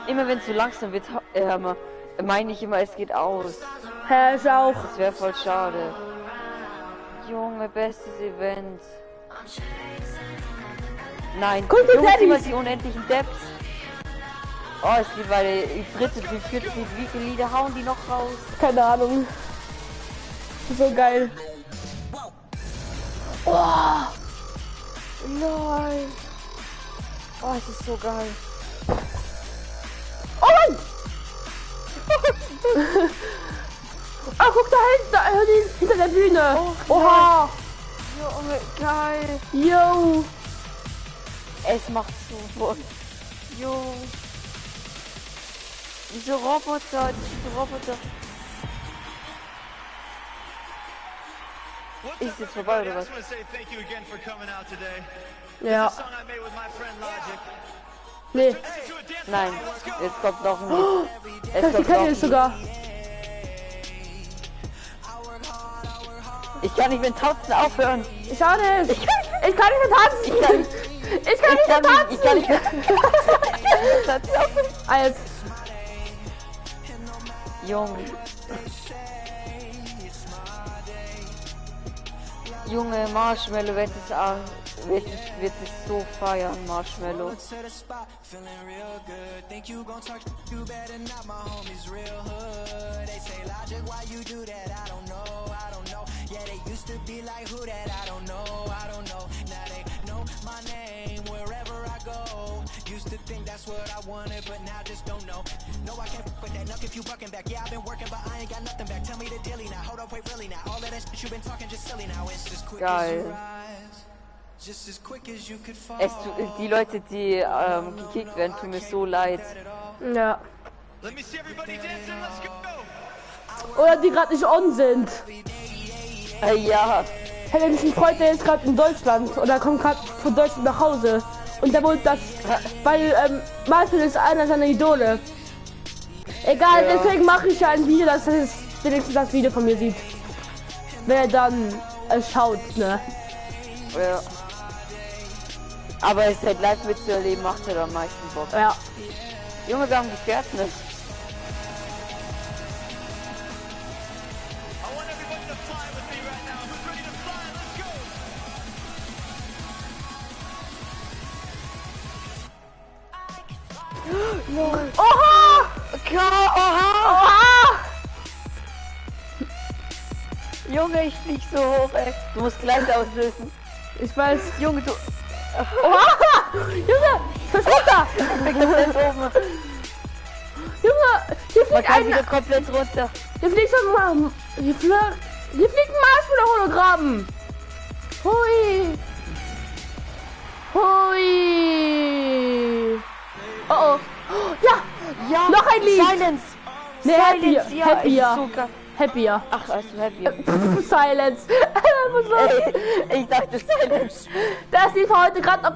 Immer wenn es so langsam wird, meine ich immer, es geht aus. Herr ist auch. Das wäre voll schade. Junge, bestes Event. Nein, Guck dir Junge, Teddys. sieh mal die unendlichen Depths. Oh, es geht weiter. Die dritte, die vierte, wie viele Lieder hauen die noch raus? Keine Ahnung. So geil. Oh. Nein. Oh, es ist so geil. Oh Mann. Oh, guck da hinten. Da, hinter der Bühne. Oh, Oha. Junge, geil. Yo. Es macht so Bock. Jo. Diese Roboter, diese Roboter. What's Ist up, jetzt vorbei, everybody? oder I was? just want to say thank you again for coming out today. Ja. It's a song I made with my friend Logic. Nee. Listen to a dance Nein, party, let's go. jetzt kommt noch ein Lied. Es Das kommt kenne noch ich ein sogar. Lied. Ich kann nicht mit Tanzen aufhören. Ich auch nicht. Ich kann nicht mehr tanzen. Ich kann nicht mehr tanzen. Ich kann nicht mehr tanzen aufhören. Als. Junge. Junge, Marshmallow wird es so feiern, Marshmallow. To the spot, feeling real good. Think you gon' talk, you better not. My homies real hood. They say Logic, why you do that? I don't know, I don't know. Yeah, they used to be like who that? I don't know, I don't know. Now they know my name wherever I go. Used to think that's what I wanted, but now just don't know. No, I can't f with that. Nuck if you bucking back. Yeah, I've been working, but I ain't got nothing back. Tell me the dilly now. Hold up, wait, really now. All of that shit you been talking just silly now. It's just quick as you Geil. rise. Just as quick as you could fall. Die Leute, die gekickt werden, tun mir so leid. Ja. Let me see everybody dancing. Let's go. Oder die gerade nicht on sind. Ja. Ich habe nämlich einen Freund, der ist gerade in Deutschland und er kommt gerade von Deutschland nach Hause. Und der wollte das, weil Marcel ist einer seiner Idole. Egal, Ja. deswegen mache ich ja ein Video, dass es wenigstens das Video von mir sieht. Wer dann schaut, ne? Ja. Aber es halt live mitzuerleben macht halt am meisten Bock. Ja. Junge, wir haben Gefährten. I want everybody to fly with me right now. Who's ready to fly? Let's go. Oha! Oha! Oha! Junge, ich flieg so hoch, ey. Du musst gleich auslösen. Ich weiß. Junge, du... Oha! Junge! Was ist da? Komplett oben. Junge! Hier Man fliegt kann ein... wieder komplett runter. Hier fliegt so ein... Hier fliegt ein Marshmallow-Hologramm! Hui! Hui! Oh oh! Ja! Ja, Noch ein Lied! Silence! Ne, Happier! Silence, ja, Happier! ist so geil. Happier! Ach, also happy. Silence! Was ist los? Ich dachte Silence. Das Lied war heute gerade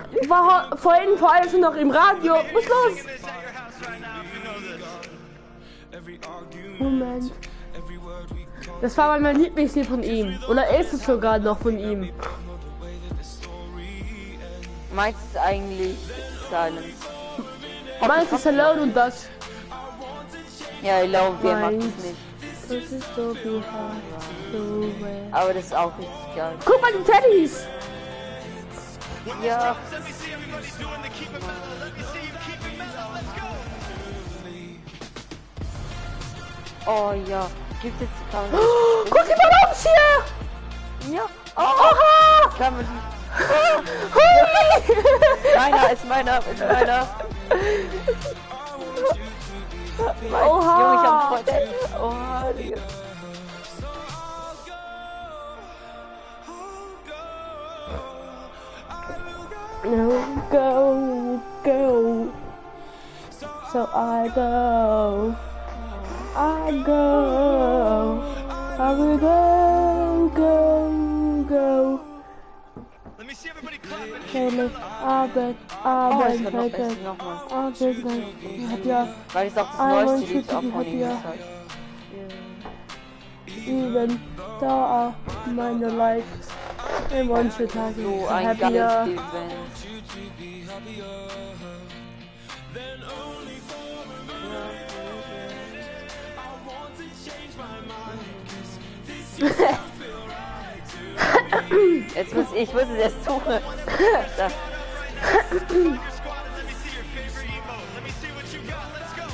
vorhin vor allem schon noch im Radio. Was ist los? It's at your house right now if you know this. Moment. Das war mal mein Lieblingslied von ihm. Oder ist es sogar noch von ihm? Meins ist eigentlich Silence. Meins ist Alone und das. Ja, ich glaube, wer mag Meins. das nicht. Das ist so behind the way. Aber das ist auch richtig geil. Guck mal, die Teddys! Ja, Let me see everybody doing the keep it metal. Let me see you keep it metal. Let's go. oh ja. Gibt es kann man Oh, guck die Ballons hier! Ja. Oha! Kann man Hui! meiner ist meiner. Oha! Junge, ich hab einen Freund. Oha, Digga. Go, go. So I go. I will go. Let me see everybody clapping. Schäme, Arbeit, Oh, es wird noch besser. Nochmal. Ja, Weil es auch das I want neueste you Lied to auch be von ihm happier. ist halt. even da meine Life. I want you to be So ein happier. geiles Event. Jetzt muss ich muss es erst suchen. Da.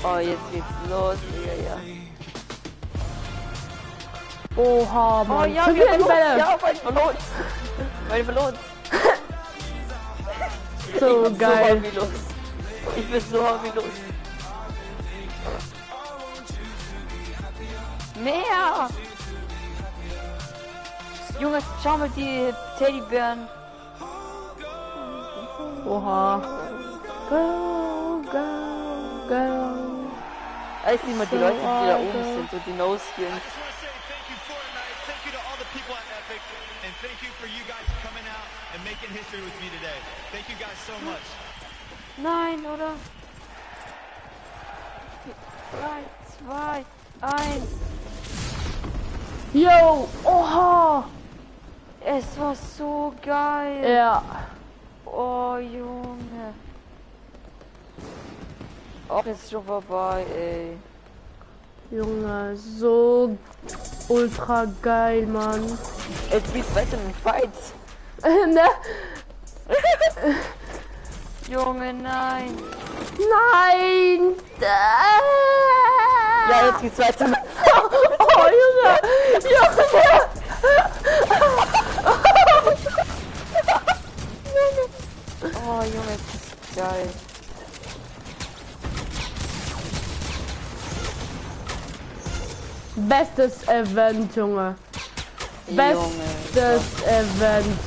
Oh, jetzt geht's los, Digga, ja. Oha, Oh Mann. ja, Schon wir wieder die Bälle. ja, meine Ballons. Meine Ballons. So Ich bin geil. so hobbylos. Ich bin so hobbylos. Mehr! Junge, schau mal die Teddybären. Oha. Go, go, go. Ich sehe mal die Leute, die da oben sind, so die No-Skins. I just want to say thank you, Fortnite. Thank you to all the people at Epic. And thank you for you guys coming out and making history with me today. Thank you guys so much. Nein, oder? 3, 2, 1. Yo, oha. Es war so geil. Ja. Oh, Junge. Och, ist schon vorbei, ey. Junge, so ultra geil, Mann. Jetzt geht's weiter mit Fights. Ne? Junge, nein. Nein! Ja, jetzt geht's weiter mit Oh, Junge! Junge! Oh, Junge, das ist geil. Bestes Event, Junge. Bestes Event.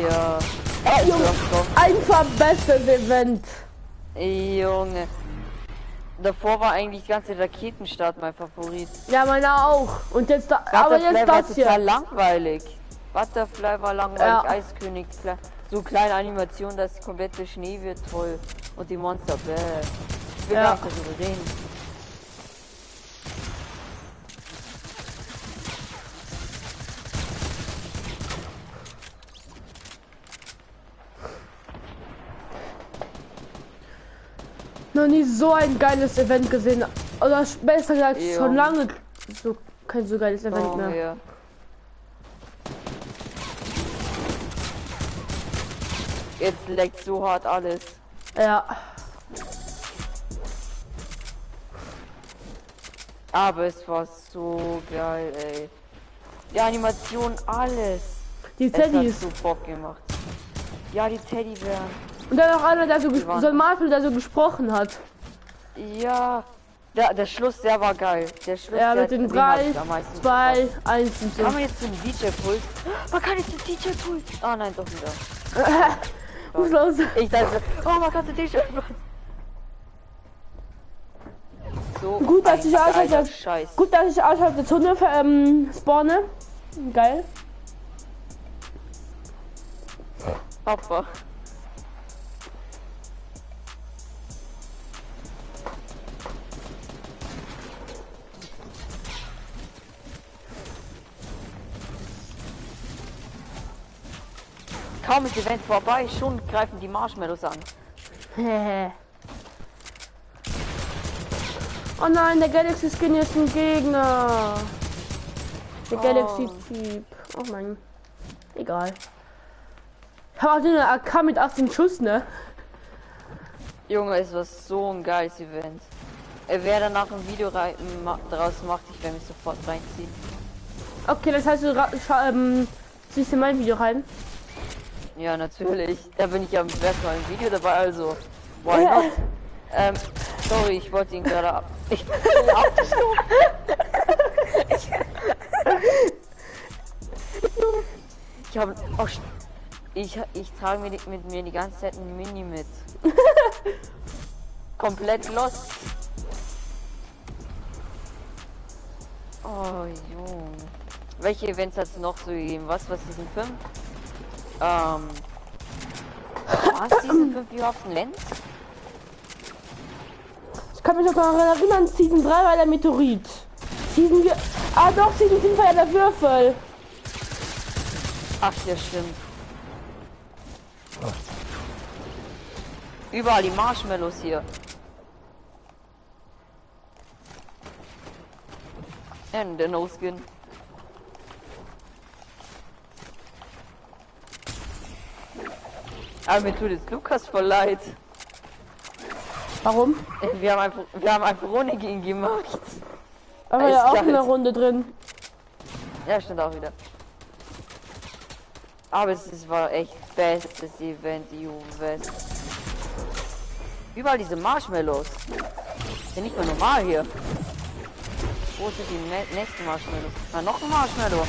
Ja. Junge, Doch, einfach bestes Event. Junge. Davor war eigentlich die ganze Raketenstart mein Favorit. Ja, meiner auch. Und jetzt da, aber Butterfly jetzt war das total hier. langweilig. Butterfly war langweilig, Ja. Eiskönig, so kleine Animation, dass komplette Schnee wird, toll. Und die Monster, bäh. Ich will Ja. einfach souverän. Noch nie so ein geiles Event gesehen. Oder besser gesagt, Ja. schon lange so kein so geiles Event Oh, mehr. ja. Jetzt leckt so hart alles. Ja. Aber es war so geil, ey. Die Animation, alles. Die Es hat Teddys. so Bock gemacht. Ja, die Teddybären. Und dann noch einer, der so, waren- so ein Marvel, der so gesprochen hat. Ja. Der Schluss, der war geil. Der Schluss, Ja, der mit den den hab 3, ich am meisten 2, 1 und so. Kann man jetzt den DJ-Pult? Man kann jetzt den DJ-Pult. Ah nein, doch wieder. Was ist los? Ich dachte, oh, man kann den DJ-Pult. So Gut, dass ein ich außerhalb geiler der- Scheiß. Gut, dass ich außerhalb der Zone spawne. Geil. Papa. Kaum ist das Event vorbei, schon greifen die Marshmallows an. Oh nein, der Galaxy Skin ist ein Gegner. Der Galaxy Typ. Oh mein. Egal. Ich habe auch so eine AK mit 18 Schuss, ne? Junge, es war so ein geiles Event. Wer danach ein Video draus macht, ich werde mich sofort reinziehen. Okay, das heißt, du ziehst in mein Video rein. Ja, natürlich. Da bin ich ja am ersten Mal im Video dabei, also. Why not? Sorry, ich wollte ihn gerade ab. Ich bin aufgestoßen. Ich habe. Oh, ich trage mit mir die ganze Zeit ein Mini mit. Komplett lost. Oh, Junge. Welche Events hat es noch so gegeben? Was Season 5? War Season 5 überhaupt ein Event? Ich kann mich noch daran erinnern, Season 3 war der Meteorit. Season 4. Ah doch, Season 5 war ja der Würfel. Ach, ja, stimmt. Überall die Marshmallows hier. Und der No-Skin. Aber mir tut jetzt Lukas voll leid. Warum? Wir haben einfach Runde gegen ihn gemacht. Aber ja auch Eiskalt. eine Runde drin. Ja, stimmt auch wieder. Aber es war echt bestes Event, West. Überall diese Marshmallows. Sind nicht mehr normal hier. Wo sind die nächsten Marshmallows? Na, noch ein Marshmallow.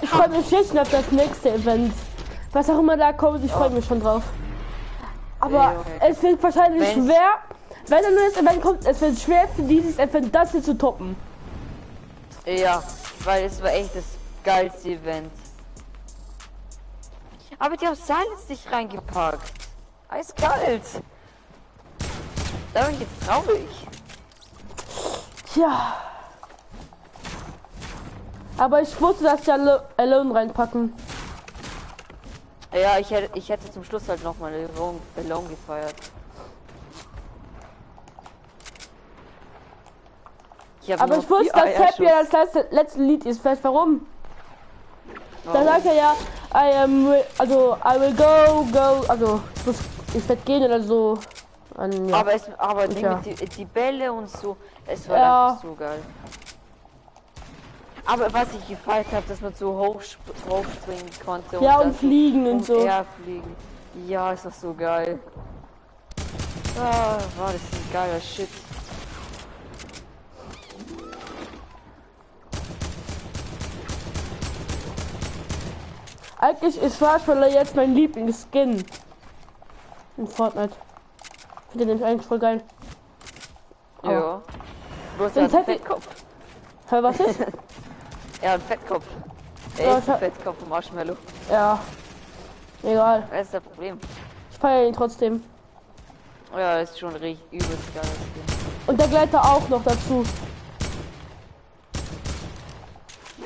Ich freue mich jetzt auf das nächste Event. Was auch immer da kommt, ich freue mich schon drauf. Aber Okay. es wird wahrscheinlich Wenn's- schwer, wenn ein neues Event kommt, es wird schwer für dieses Event das hier zu toppen. Ja, weil es war echt das geilste Event. Aber die haben Silence nicht reingepackt. Eiskalt. Da bin ich jetzt traurig. Tja. Aber ich wusste, dass sie Alone reinpacken. Ja, ich hätte zum Schluss halt noch mal Alone gefeiert. Aber ich wusste, dass Happy ja das letzte Lied ist. Weißt du warum? Da sagt er ja, I will go, also ich muss ins Bett gehen oder so. Ja. Aber Ja. die Bälle und so, es war Ja. einfach so geil. Aber was ich gefeiert habe, dass man so hochspringen konnte. Ja, dann und fliegen und so. Ja, fliegen. Ja, ist das so geil. Ah, war das ein geiler Shit. Eigentlich ist Marshmallow jetzt mein Lieblingsskin in Fortnite. finde den eigentlich voll geil. Ja. Du hast ja Sonst einen hätte ich- Fettkopf. Hör, was ist? Er hat einen Fettkopf. Ja, Er ist ich ein hab- Fettkopf vom Marshmallow. Ja. Egal. Das ist das Problem. Ich feiere ihn trotzdem. Ja, das ist schon richtig übelst geil. das Ding. Und der Gleiter auch noch dazu.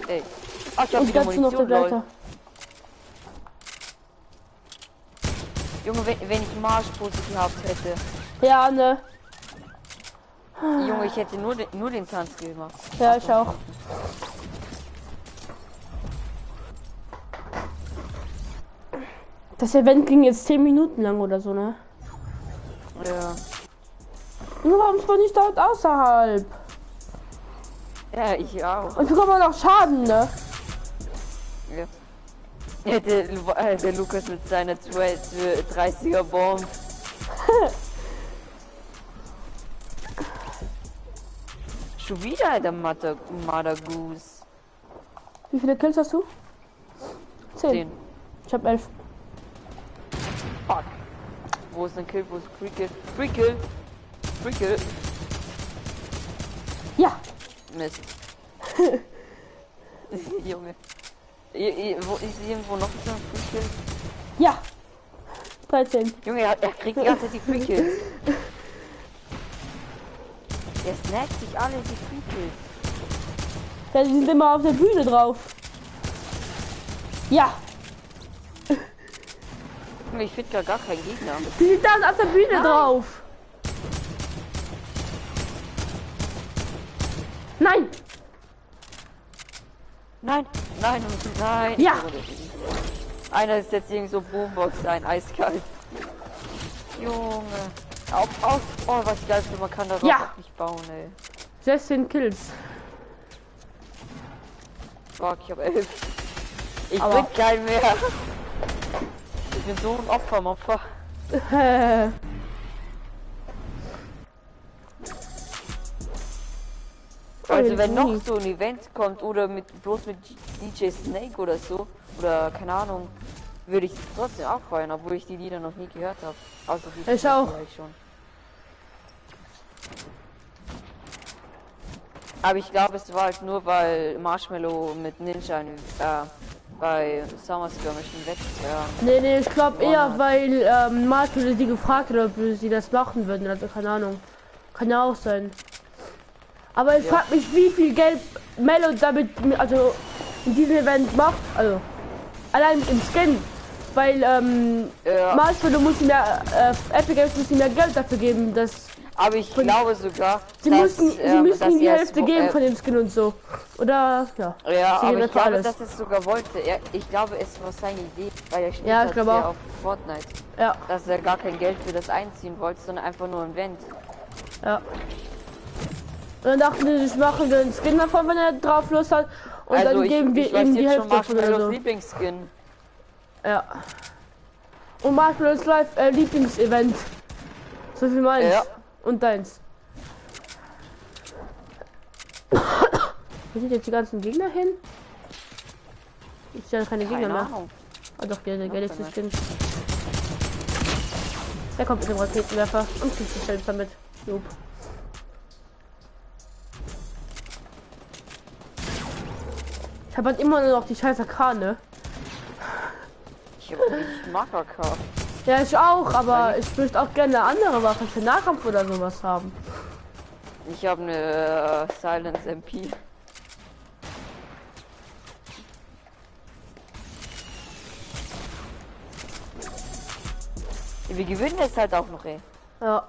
Ey. Ach, ich hab Und wieder dazu noch der Munition, lol. Gleiter. Junge, wenn ich Marschpose gehabt hätte. Ja, ne. Junge, ich hätte nur den Tanz gemacht. Ja, ich auch. Das Event ging jetzt 10 Minuten lang oder so, ne? Ja. Nur warum ist man nicht dort außerhalb? Ja, ich auch. Und bekommen wir noch Schaden, ne? Ja. Ja, der Lukas mit seiner 30er Bomb. Schon wieder der Madagus. Wie viele Kills hast du? 10. 10. Ich hab 11. Fuck. Wo ist ein Kill? Wo ist Free Kill? Free Kill! Free Kill! Ja. Mist. Junge. Wo ist irgendwo noch so ein Free Kill? Ja. 13. Junge, er kriegt die ganze Zeit die Free Kills. Er snackt sich alle die Free Kills. Ja, die sind immer auf der Bühne drauf. Ja. Junge, ich finde gar keinen Gegner. Die sind dann auf der Bühne drauf. Nein. Nein, nein, nein. Ja. Einer ist jetzt irgend so Boombox ein, eiskalt. Junge. Auf. Oh, was geil ist, man kann darauf Ja. auch nicht bauen, ey. 16 Kills. Fuck, ich hab 11. Ich Aber- bin kein mehr. Ich bin so ein Opfer. Also wenn noch so ein Event kommt oder bloß mit DJ Snake oder so, oder keine Ahnung, würde ich trotzdem auch feiern, obwohl ich die Lieder noch nie gehört habe. Außer die Ich auch. vielleicht schon. Aber ich glaube, es war halt nur, weil Marshmallow mit Ninja bei Summer Skirmish weg. Nee, ich glaube eher, weil Martin sie gefragt hat, ob sie das machen würden. Also keine Ahnung. Kann ja auch sein. Aber ich frage mich, wie viel Geld Mello damit, also in diesem Event macht. Also allein im Skin. Weil Marshmallow muss ihm ja, Epic Games muss ihm ja Geld dafür geben, dass Aber ich glaube sogar, sie müssen ihm die Hälfte geben von dem Skin und so. Oder ja. Ja, Sie aber geben ich glaube, alles. dass es sogar wollte. Ich glaube, es war seine Idee, weil er spielt Ja, ich halt glaube sehr auch. auf Fortnite. Ja, Dass er gar kein Geld für das einziehen wollte, sondern einfach nur ein Event. ja. Und dann dachten die, das machen wir einen Skin davon, wenn er drauf Lust hat. Und Also dann geben wir ich weiß ihm die jetzt Hälfte schon davon oder Marshmallows so. Lieblingsskin. Ja. Und Marshmallows Live Lieblingsevent. So viel meins. Ja. Und deins. Wo sind jetzt die ganzen Gegner hin? Ich sehe keine Gegner Keine mehr. Ahnung. Ah doch, der Galaxy keine. Skin. Der kommt mit dem Raketenwerfer und kriegt sich selbst damit. Jupp. Ich habe halt immer nur noch die scheiß AK, ne? Ich mag AK. Ja, ich auch, aber ich möchte auch gerne andere Waffen für Nahkampf oder sowas haben. Ich habe eine Silence MP. Wir gewinnen es halt auch noch, ey. Ja.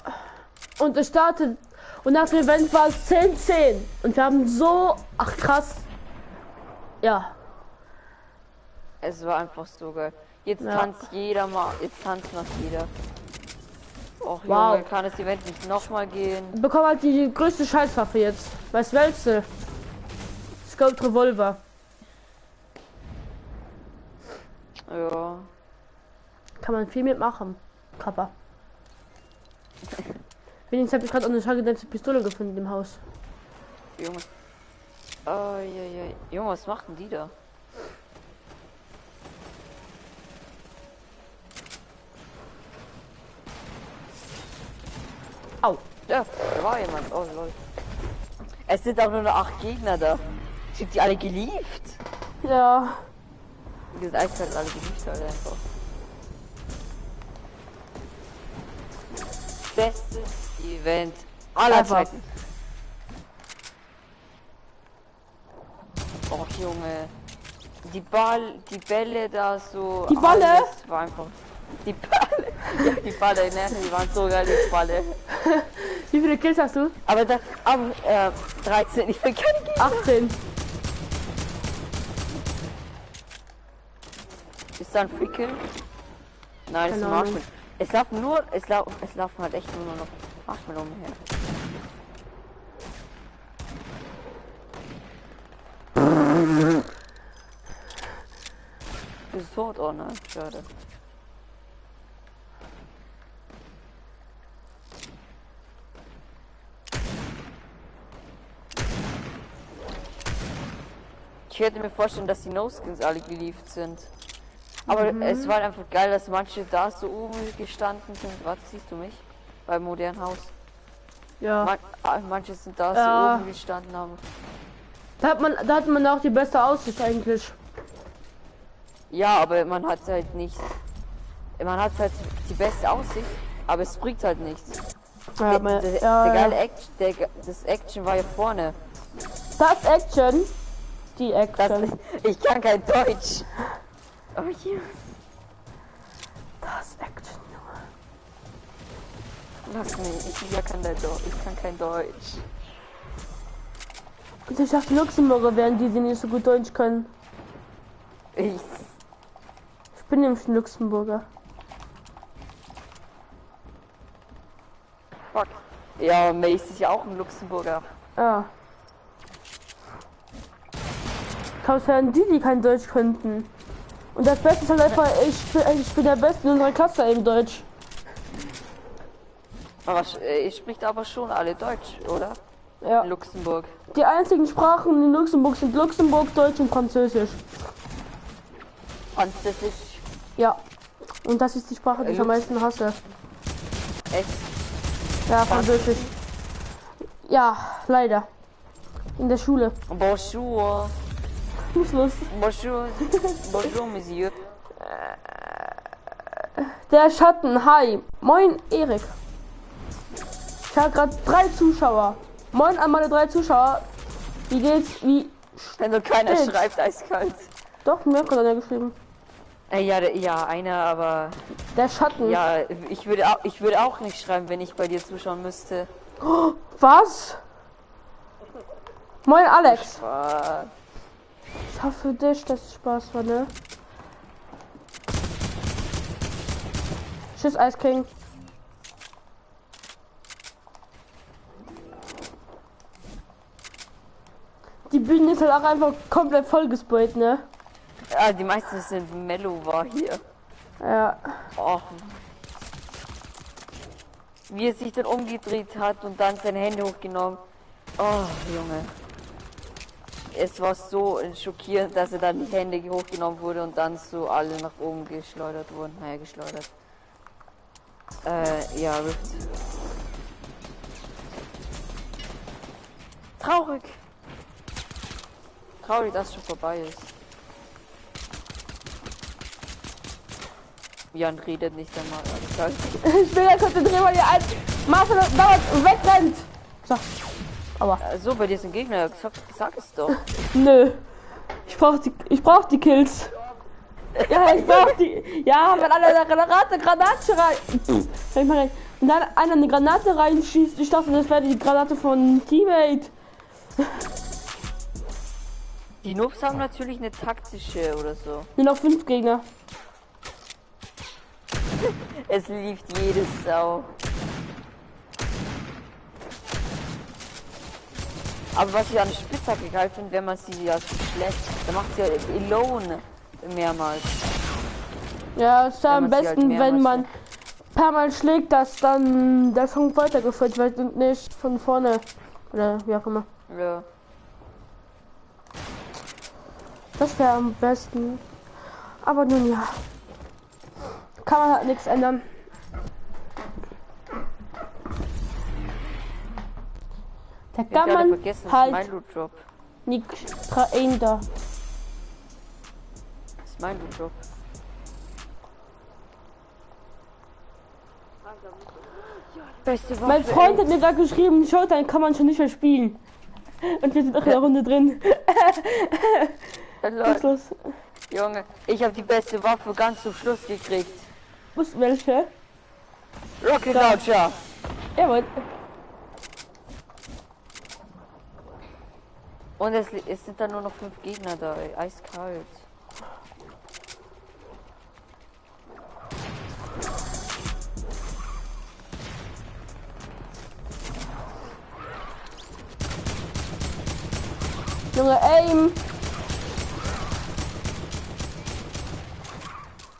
Und es startet. Und nach dem Event war es 10-10. Und wir haben so. Ach krass. Ja. Es war einfach so geil. Jetzt Ja. tanzt jeder mal, jetzt tanzt noch jeder. Och Wow. Junge, kann das Event nicht nochmal gehen? Wir bekommen halt die größte Scheißwaffe jetzt. Weißt du welche? Scout Revolver. Ja. Kann man viel mitmachen. Kappa. Wenigstens habe ich gerade eine schallgedämpfte Pistole gefunden im Haus. Junge. Oh, ja. Junge, was machten die da? Ja, da war jemand. Oh lol. Es sind auch nur noch 8 Gegner da. Sind die alle geliebt? Ja. Die sind eiskalt alle geliebt halt einfach. Bestes Event aller Einfach. Zeiten. Och Junge. Die Bälle da so. Die Balle? alles war einfach. Die Balle. Ja, die Balle, ne? Die waren so geil, die Balle. Wie viele Kills hast du? Aber 13, ich will keine Gegner. 18. Ist da ein Free Kill? Nein, das ist ein Keine Ahnung. Marksman. Es laufen halt echt nur noch Marksman umher. Ist tot, oh nein, schade. Ich hätte mir vorstellen, dass die No-Skins alle geliebt sind. Aber es war einfach geil, dass manche da so oben gestanden sind. Warte, siehst du mich? Beim modernen Haus. Ja. Manche sind da Ja. so oben gestanden haben. Da hat man auch die beste Aussicht eigentlich. Ja, aber man hat halt nicht. Man hat halt die beste Aussicht, aber es bringt halt nichts. Ja, Der geile Action, das Action war ja vorne. Das Action. Die Action. Ich kann kein Deutsch. Oh hier. Das Action, Junge. Lass mich, ich kann kein Deutsch. Und ich dachte, Luxemburger wären die nicht so gut Deutsch können. Ich. Ich bin nämlich ein Luxemburger. Fuck. Ja, Mace ist ja auch ein Luxemburger. Ja. Kaum wären die kein Deutsch könnten. Und das Beste ist halt einfach, ich bin der Beste in unserer Klasse im Deutsch. Aber ich spricht aber schon alle Deutsch, oder? Ja. In Luxemburg. Die einzigen Sprachen in Luxemburg sind Luxemburg, Deutsch und Französisch. Französisch. Ja. Und das ist die Sprache, die ich am meisten hasse. Echt? Ja, Französisch. Ja, leider. In der Schule. Bonjour. Muss los. Bonjour. Bonjour, Monsieur. Der Schatten, hi. Moin, Erik. Ich habe gerade 3 Zuschauer. Moin an meine 3 Zuschauer. Wie geht's? Wie? Wenn nur keiner Steht's? schreibt, eiskalt. Doch, mir hat einer geschrieben. Ja, einer, aber Der Schatten. ja, ich würde auch nicht schreiben, wenn ich bei dir zuschauen müsste. Was? Moin, Alex. Ah, Ich hoffe für dich, dass es Spaß war, ne? Tschüss, Ice King. Die Bühne ist halt auch einfach komplett vollgespoilt, ne? ja, die meisten sind Mellow war hier. Ja. Och. Wie er sich dann umgedreht hat und dann seine Hände hochgenommen. Oh, Junge. Es war so schockierend, dass er dann die Hände hochgenommen wurde und dann so alle nach oben geschleudert wurden. Naja, geschleudert. Ja, Rift. Traurig. Traurig, dass es schon vorbei ist. Jan redet nicht einmal. Also, Ich bin ja konzentriert, weil ihr ein Marcel dauert wegrennt. So. Aber. so, bei diesem Gegner, sag es doch. Nö. Ich brauch die Kills. Ja, ich brauch die. Ja, wenn einer eine Granate rein. Und dann einer eine Granate reinschießt. Ich dachte, das wäre die Granate von Teammate. Die Noobs haben natürlich eine taktische oder so. Nur noch 5 Gegner. Es lief jedes Sau. Aber was ich an der Spitzhacke geil finde, wenn man sie ja schlägt, dann macht sie ja alone mehrmals. Ja, es ist ja am Wenn man sie halt besten, wenn mehrmals man per Mal schlägt, dass dann der Song weitergeführt wird und nicht von vorne. Oder wie auch immer. Ja. Das wäre am besten. Aber nun ja. Kann man halt nichts ändern. kann man vergessen, halt das ist mein Loot Drop. nichts trainieren da. Das ist mein Loot Drop. Beste Waffe. Mein Freund hat mir gerade geschrieben, Showtime kann man schon nicht mehr spielen. Und wir sind auch in der Runde drin. Was ist los? Junge, ich habe die beste Waffe ganz zum Schluss gekriegt. Welche? Rocket Launcher. Jawohl. Und es sind dann nur noch 5 Gegner da, ey. Eiskalt. Junge, Aim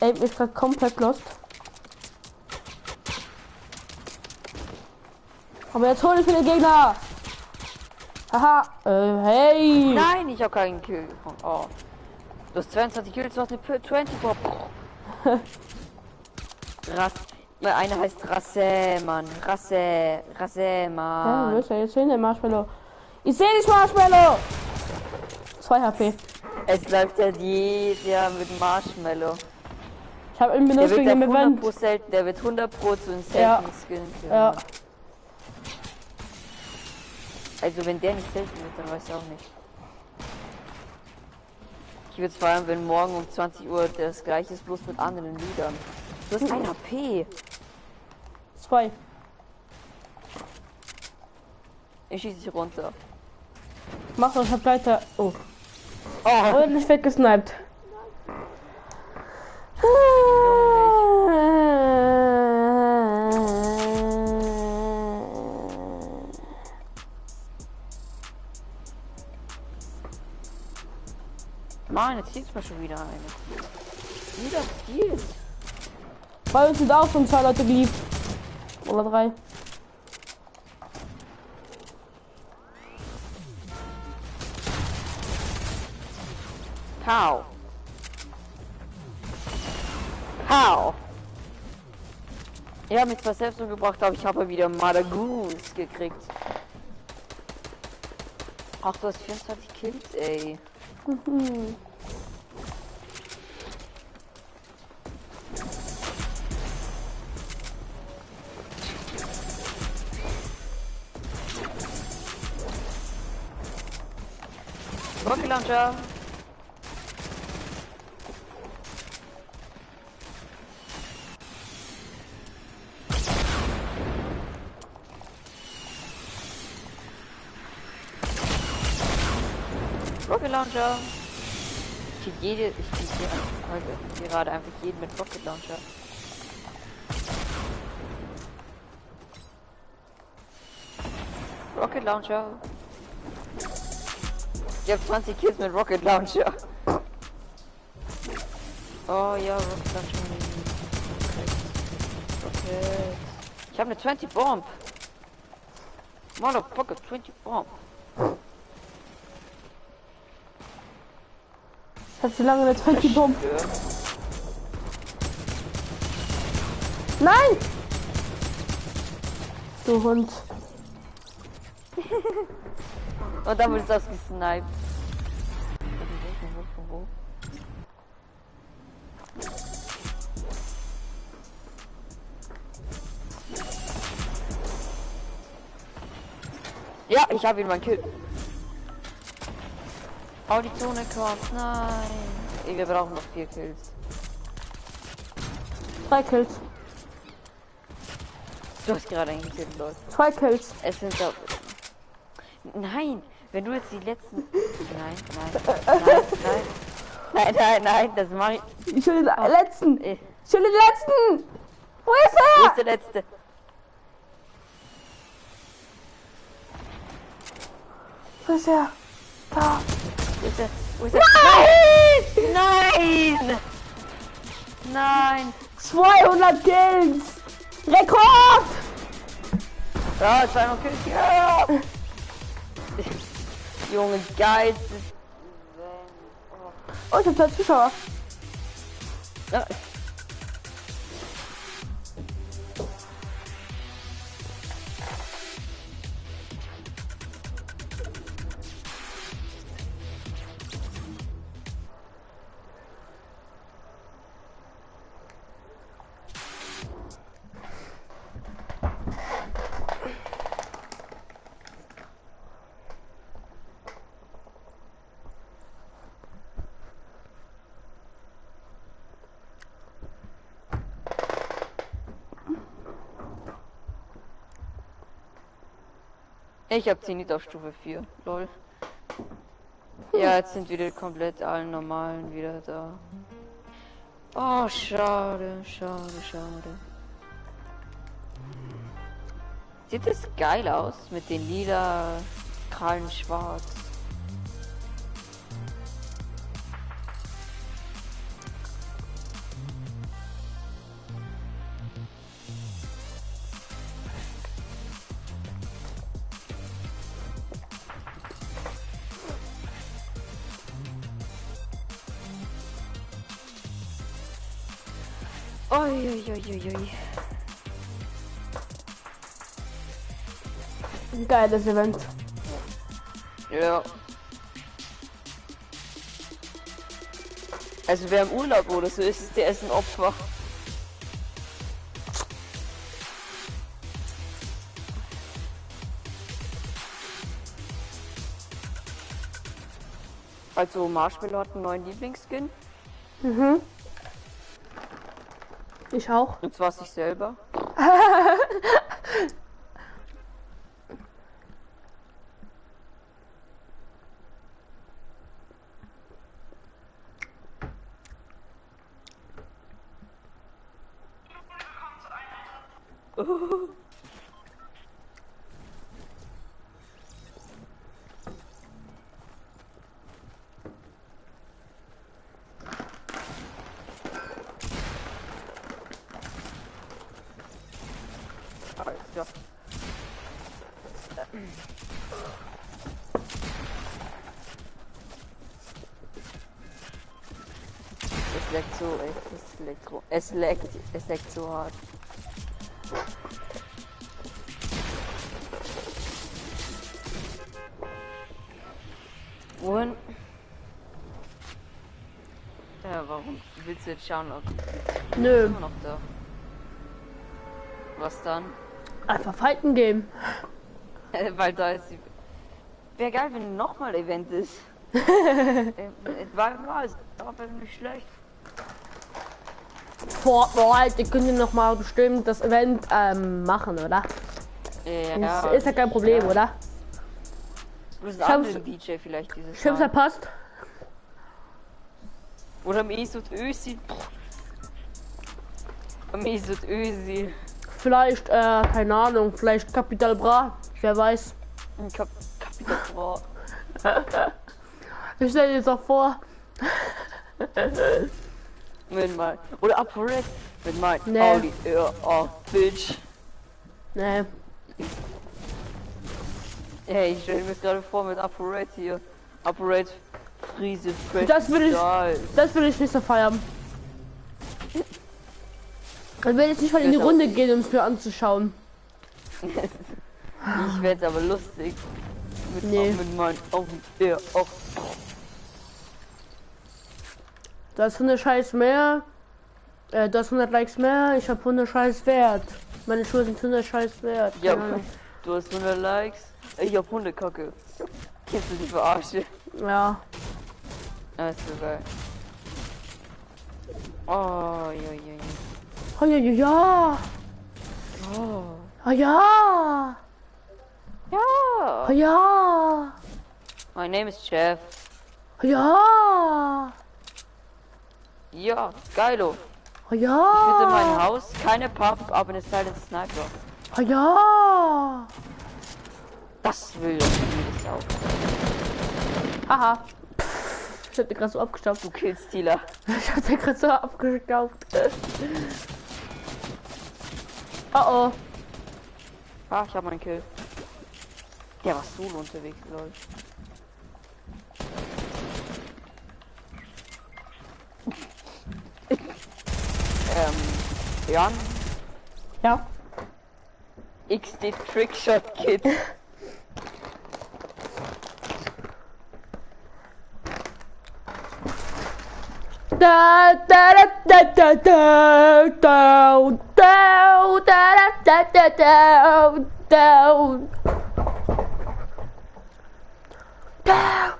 ist gerade komplett lost. Aber jetzt hol ich mir den Gegner. Haha, hey. Nein, ich habe keinen Kill. Oh. Du hast 22 Kills, du hast eine 20 Bob. Eine heißt Rasse, Mann. Rasse, Ja, Mann. wo ist er jetzt hin, der Marshmallow? Ich sehe dich, Marshmallow! 2 HP. Es läuft ja jeder mit Marshmallow. Ich habe ihn benutzt wegen dem Event. Der wird 100% zu den Ja. seltenen Skillen. Ja. Also wenn der nicht selten wird, dann weiß ich auch nicht. Ich würde es feiern, wenn morgen um 20 Uhr das gleiche ist, bloß mit anderen Liedern. Du hast 1 HP. 2. Ich schieße dich runter. Mach doch, ich hab weiter. Oh. Oh, Ordentlich weggesniped. Mann, jetzt zieht's mir schon wieder eine. Wieder Stil. Bei uns sind auch schon 2 Leute geliebt. Oder 3. How? How? Ich habe mich zwar selbst umgebracht, aber ich habe wieder Madagoos gekriegt. Ach, du hast 24 Kills, ey. Rocket Launcher. Rocket Launcher. Ich gehe gerade einfach jeden mit Rocket Launcher. Rocket Launcher. Ich habe 20 Kills mit Rocket Launcher. Oh ja, Rocket Launcher. Rocket. Ich habe eine 20 Bomb. Motherfucker, 20 Bomb. Ich hab so lange eine 20 Bomb. Nein! Du Hund. Und dann wird es ausgesniped. Wo? Ja, ich habe ihn mal Kill. Oh, die Zone kommt. Nein. Ey, wir brauchen noch 4 Kills. 3 Kills. Du hast gerade einen Kill, Leute. 2 Kills. Es sind doch. Nein, wenn du jetzt die letzten. Nein, das mache ich. Ich will den letzten. Ich- Ich will den letzten. Wo ist Wo er? ist der letzte? Wo ist er? Da. Wo ist der? Wo ist der? Nein! Nein! 200 Kills. Rekord. Ja, 200 Kills. Ja! Junge, geil. Oh, ich hab 2 Zuschauer. Ja. Ich hab sie nicht auf Stufe 4. Lol. Ja, jetzt sind wieder komplett allen normalen wieder da. Oh, schade, schade, schade. Sieht das geil aus mit den lila Krallen schwarz. Uiuiuiui. Geiles Event. Ja. Also wer im Urlaub oder so ist, der ist ein Opfer. Also Marshmallow hat einen neuen Lieblingsskin. Mhm. Ich auch. Und zwar sich selber. Alter. Es leckt so, ey. Es leckt so hart. Und ja, warum willst du jetzt schauen, ob Nö. immer noch da? Was dann? Einfach fighten gehen. Weil da ist sie. Wäre geil, wenn nochmal Event ist. War es aber nicht schlecht. Fortnite, die können noch mal bestimmt das Event machen, oder? Ja, Ist ja kein Problem, ja. oder? Du bist ein anderer DJ vielleicht dieses Schimpf Mal. verpasst. Oder Mesut Özil. Mesut Özil. Vielleicht, keine Ahnung, vielleicht Capital Bra. Wer weiß. Capital Bra. Ich stell dir jetzt auch vor. Wenn mal. Oder ApoRed. Mit mein Nee. Audi. Oh, Bitch. Nee. Hey, ich stelle mir gerade vor mit ApoRed hier. ApoRed Friese Fresh Das will ich- Style. Das will ich nicht so feiern. Ich will jetzt nicht mal in die Das auch Runde nicht. gehen, um es mir anzuschauen. Ich werd's aber lustig. Nee. Mit meinen Augen. Ja, auch. Da ist 100 Scheiß mehr. Da ist 100 Likes mehr. Ich habe 100 Scheiß wert. Meine Schuhe sind 100 Scheiß wert. Ja, Keine Ahnung. du hast 100 Likes. Ich hab Hundekacke. Kennst du die Verarsche? Ja. Das ist so geil. Oh, ja, ja, ja. Oh ja, ja, ja. Oh. Oh ja. Ja. Oh ja. My name is Jeff. Oh ja. Ja, geilo. Oh Bitte mein ja. Haus, keine Pump, aber eine Silent Sniper. Oh ja. Das will das Spiel auch. Aha. Ich hab dir gerade so abgestaubt. Du Killstealer. Ich hab dir gerade so abgestaubt. Oh oh. Ah, ich hab meinen Kill. Der war solo unterwegs, Leute. Jan, Ja. XD Trickshot Kit. Da da da da da da da da da da da da da.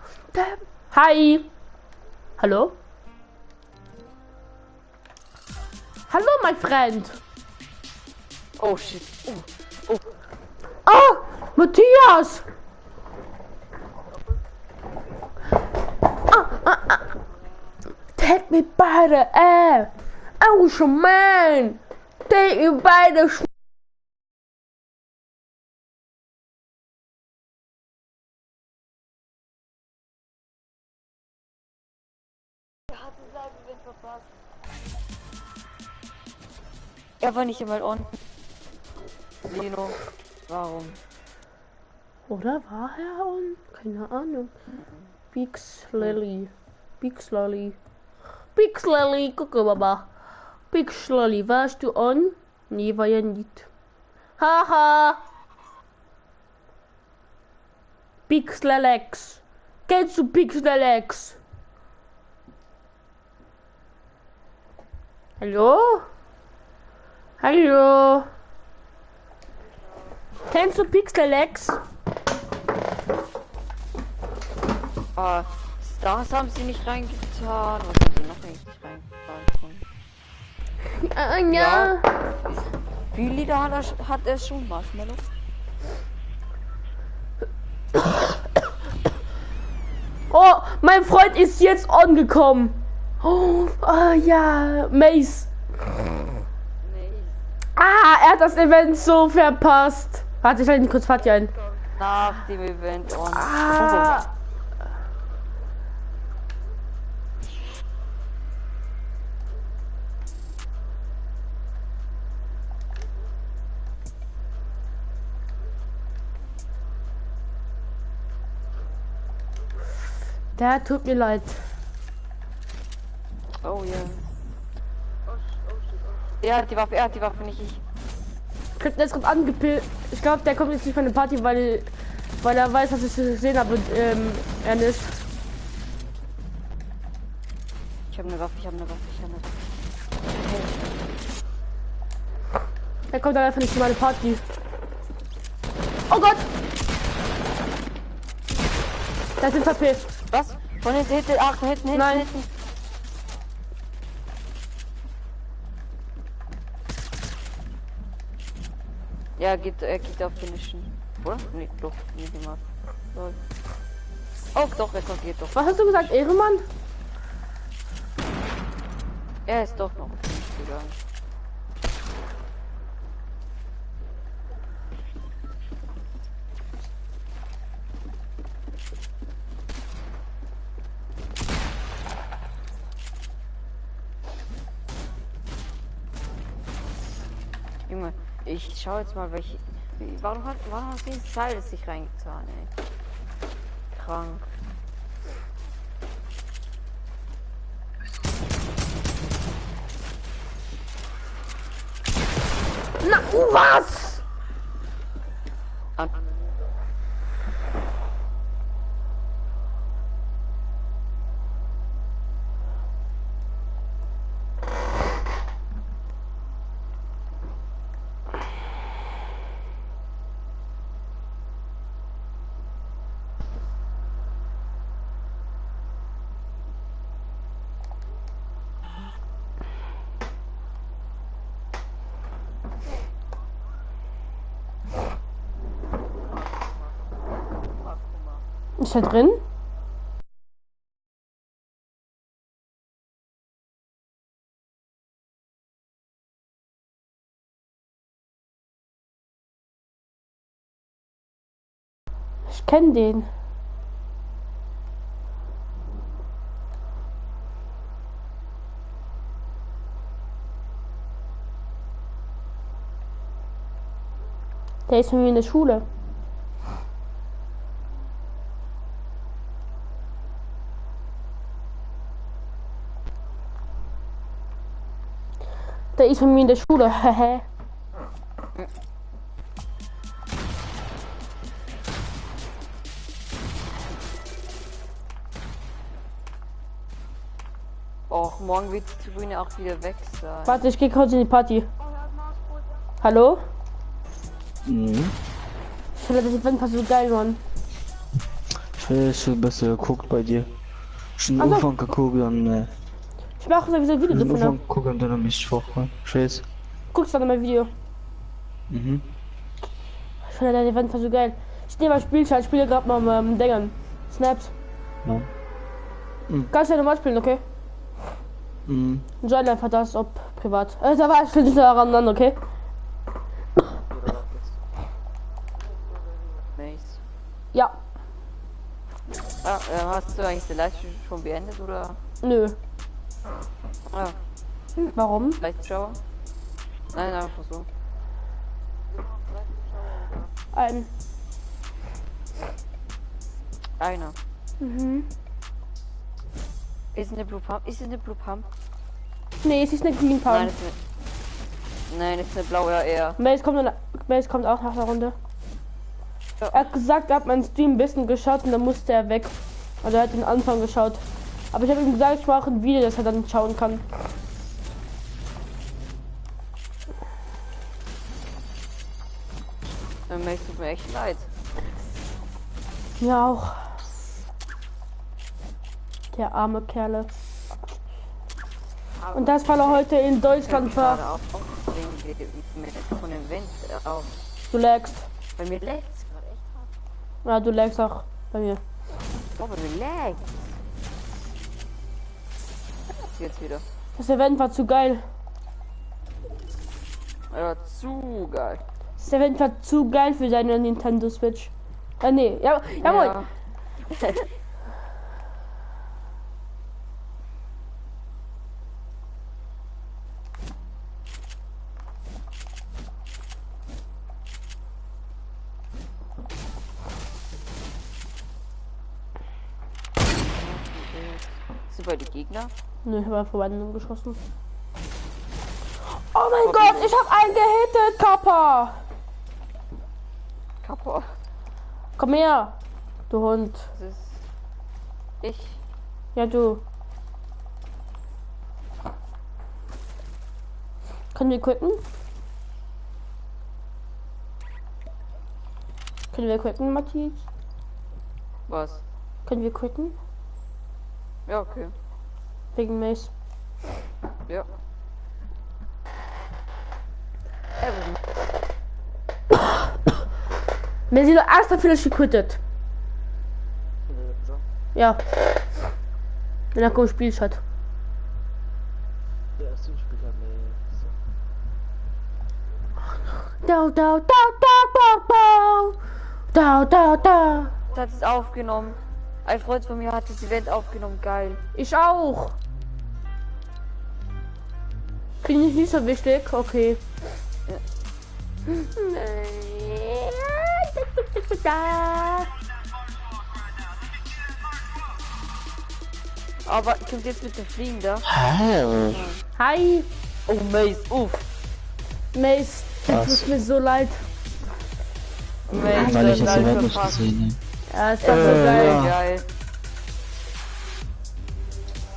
Hi. Hallo? Hallo, my friend. Oh shit. Oh, Oh, Matthias! Take me by the air! Ocean man! Take me by the Er war nicht einmal on. Lino, warum? Oder war er on? Keine Ahnung. Pixlelly. Pixlelly. Pixlelly, guck mal. Pixlelly, warst du on? Nee, war ja nicht. Haha. Pixlelex. Kennst du Pixlelex? Hallo? Hallo? Kennst du Pixelex? Stars haben sie nicht reingetan. Was haben sie noch nicht reingetan? Ja. Wie Lieder hat er schon? Marshmallow? Oh, mein Freund ist jetzt angekommen. Oh, ja, Mace. Er hat das Event so verpasst. Warte, ich halte ihn kurz Fatih ein. Nach dem Event on. Der tut mir leid. Oh ja. Er hat die Waffe, nicht ich. Der ist gerade angepillt. Ich glaube, der kommt jetzt nicht von der Party, weil er weiß, dass ich gesehen habe. Er nicht. Ich habe eine Waffe. Er kommt dann einfach nicht zu meiner Party. Oh Gott! Da sind HP. Was? Von hinten, ach, hinten. Nein. Ja, er geht auf Finishen. Oder? Nee, doch, nicht gemacht. Oh, doch, er geht doch. Was hast du gesagt, Ehrenmann? Er ist doch noch auf Finish gegangen. Junge, ich schau jetzt mal, welche. Warum hat dieses Teil sich reingetan, ey? Krank. Na, was? Ist er drin? Ich kenne den. Der ist mit mir in der Schule. Der ist mit mir in der Schule. Hehe. Och, morgen wird die Tribüne auch wieder weg sein. Warte, ich gehe kurz in die Party. Hallo? Mhm. Ich finde das Event fast so geil, Mann. Ich will besser geguckt bei dir. Schon Also, Anfang geguckt und ich mache sowieso Video davon. Anfang geguckt und dann mich vor. Scheiße. Guckst du dann mein Video? Mhm. Ich finde das Event so geil. Ich nehme mal Spielschein, ich spiele gerade mal mit Dingern. Snaps. Ja. Kannst du ja normal spielen, okay? Mhm. Join einfach das, ob privat. Da war ich nicht daran an, okay? Nice. Ja. Hast du eigentlich den Livestream schon beendet oder? Nö. Ja, Warum? Live-Schauer? Nein, einfach so. Einer. Mhm. Ist eine Blue Pump? Ist es eine Blue Pump? Nee, es ist eine Green Pump. Nein, ist eine blaue eher. Mace kommt auch nach der Runde. Ja. Er hat gesagt, er hat meinen Stream ein bisschen geschaut und dann musste er weg. Also er hat den Anfang geschaut. Aber ich habe ihm gesagt, ich mache ein Video, das er dann schauen kann. Mir tut mir echt leid. Mir auch. Der arme Kerle. Und das, weil er heute in Deutschland war. Gerade auch von dem Wind auch. Du lagst. Bei mir laggt es gerade echt hart. Ja, du lagst auch bei mir. Oh, bei mir laggt. Jetzt wieder. Das Event war zu geil. Ja, zu geil. Das Event war zu geil für seine Nintendo Switch. Nee, ja, jawohl. Ja. Sind bei die Gegner? Ne, ich habe vorbei geschossen. Oh mein Gott, ich habe einen gehittet, Kappa. Kappa. Komm her, du Hund. Das ist ich. Ja, du. Können wir quitten? Können wir quitten, Matthias? Was? Können wir quitten? Ja, okay. Wegen Mace. Ja. Wir sind erst dafür gequittet. Ja. Wenn er kein Spiel hat. Da. Das hat es aufgenommen. Ein Freund von mir hat das Event aufgenommen. Geil. Ich auch. Bin ich nicht so wichtig? Okay. Aber kommt jetzt mit dem Fliegen da? Hi. Oh, Mace. Uff. Mace, das tut mir so leid. Mace, Weil ich das geil Event nicht verpasst. gesehen Ja, ist doch so geil. ja. Geil.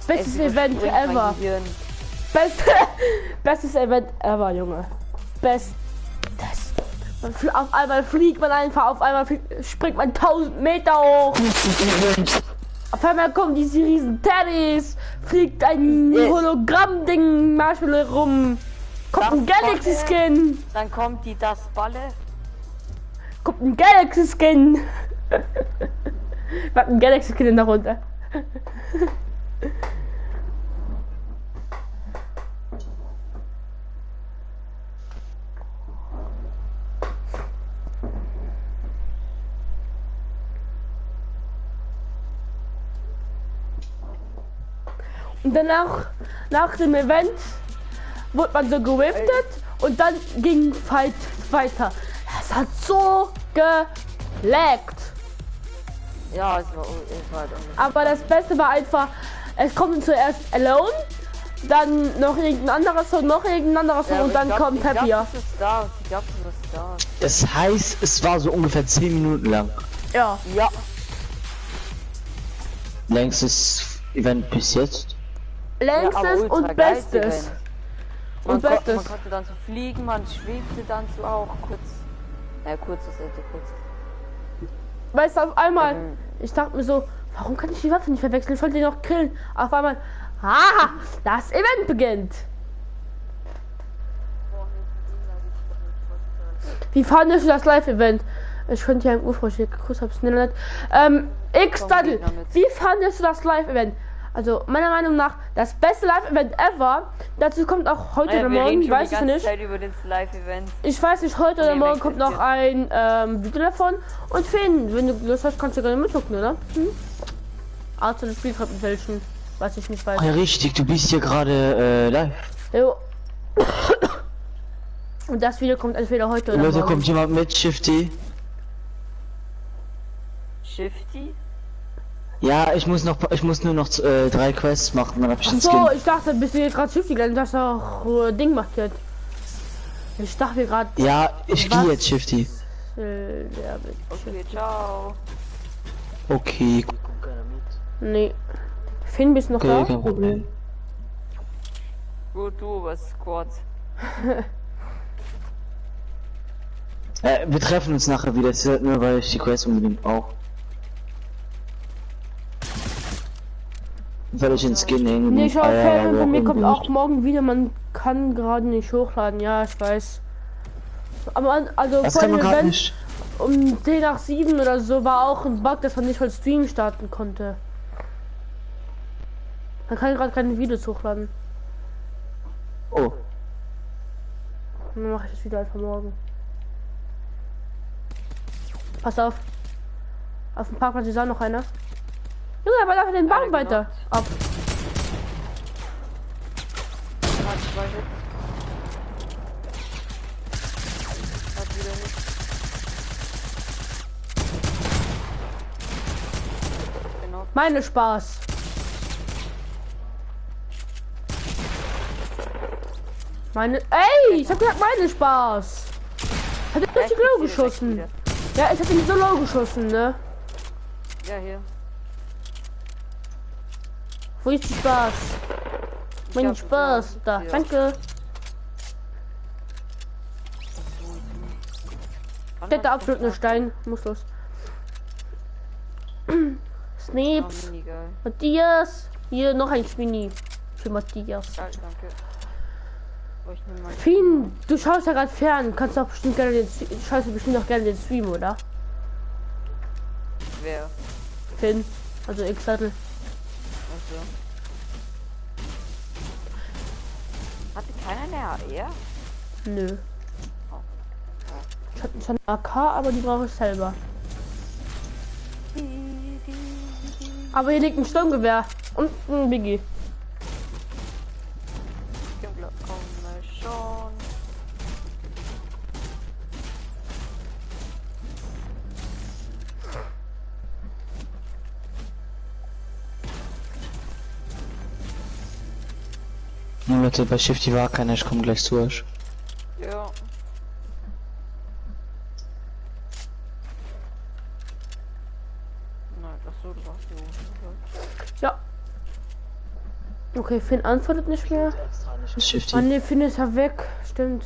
Bestes Es Event überspringt mein ever. Gehirn. Bestes Event ever, Junge. Bestes. Auf einmal fliegt man einfach, auf einmal springt man 1000 Meter hoch. Auf einmal kommen diese riesen Teddys, fliegt ein Hologramm-Ding Marshmallow rum. Kommt ein Galaxy-Skin. Dann kommt die das Balle. Kommt ein Galaxy-Skin. Was ein Galaxy-Skin in der Runde. Und danach, nach dem Event, wurde man so gewiftet und dann ging Fight weiter. Es hat so gelaggt. Ja, es war halt Aber das Beste war einfach, es kommt zuerst Alone, dann noch irgendein anderer Song, noch irgendein anderer Song und dann kommt Happier. Ich glaub, das ist da. Das heißt, es war so ungefähr 10 Minuten lang. Ja. Ja. Längstes Event bis jetzt. Längstes ultra und geiles Bestes. Event. Und Man Bestes. konnte dann so fliegen, man schwebte dann so auch kurz. Kurz ist kurz. Weißt du, auf einmal, ich dachte mir so, warum kann ich die Waffe nicht verwechseln? Ich wollte ihn noch killen. Auf einmal, das Event beginnt. Wie fandest du das Live-Event? Ich könnte ja im ursprünglichen Kurs hab's nicht. X-Daddle, wie fandest du das Live-Event? Also meiner Meinung nach das beste Live-Event ever. Dazu kommt auch heute oder morgen, ich weiß es nicht. Über das Live-Event. Ich weiß nicht, heute oder morgen kommt noch ein Video davon. Und Finn, wenn du Lust hast, kannst du gerne mitgucken, oder? Arzt des Spielgrad mit welchen, was ich nicht weiß. Ja, richtig, du bist hier gerade live. Jo. Und das Video kommt entweder heute oder Leute, morgen. kommt jemand mit, Shifty? Shifty? Ja, ich muss nur noch 3 Quests machen, dann hab ich den Skin. So, ich dachte, bist du hier gerade Shifty, dann das auch Ding macht jetzt. Ich dachte mir gerade. Ja, ich gehe jetzt Shifty. Okay, ciao. Okay. Nee. Finn, bist du noch da? Kein Problem. Gut, du, was Squad. Wir treffen uns nachher wieder, das ist halt nur, weil ich die Quest unbedingt brauche. Weil ich den Skin hängen. Nee, schau, von mir kommt auch morgen wieder, man kann gerade nicht hochladen, ja, ich weiß. Aber also das vor kann dem man gerade Event nicht. um 10 nach 7 oder so war auch ein Bug, dass man nicht voll Stream starten konnte. Man kann gerade keine Videos hochladen. Oh. Dann mache ich das wieder einfach morgen. Pass auf. Auf dem Parkplatz ist auch noch einer. Junge, aber einfach den Baum weiter. Ab. Meine Spaß. Meine. Ey, ich hab gesagt, meine Spaß. Hat er richtig low geschossen? Ja, ich hatte nicht so low geschossen, ne? Ja, hier. Wo ist die Spaß? Mein Spaß. Da, danke. Steht da absolut nur Stein. Muss los. Snaps. Matthias. Hier noch ein Mini. Für Matthias. Ja, danke. Finn, du schaust ja gerade fern. Kannst auch bestimmt gerne den schaust du bestimmt auch gerne den Stream, oder? Wer? Finn. Also X-Sattel. Also. Hatte keiner eine AR? Nö. Ich hatte schon eine AK, aber die brauche ich selber. Aber hier liegt ein Sturmgewehr und ein Biggie. Schon. Leute, bei Shifty war keiner, ich komme gleich zu euch. Ja. Nein, achso, du warst hier. Ja. Okay, Finn antwortet nicht mehr. Shifty. Oh ne, Finn ist ja weg. Stimmt.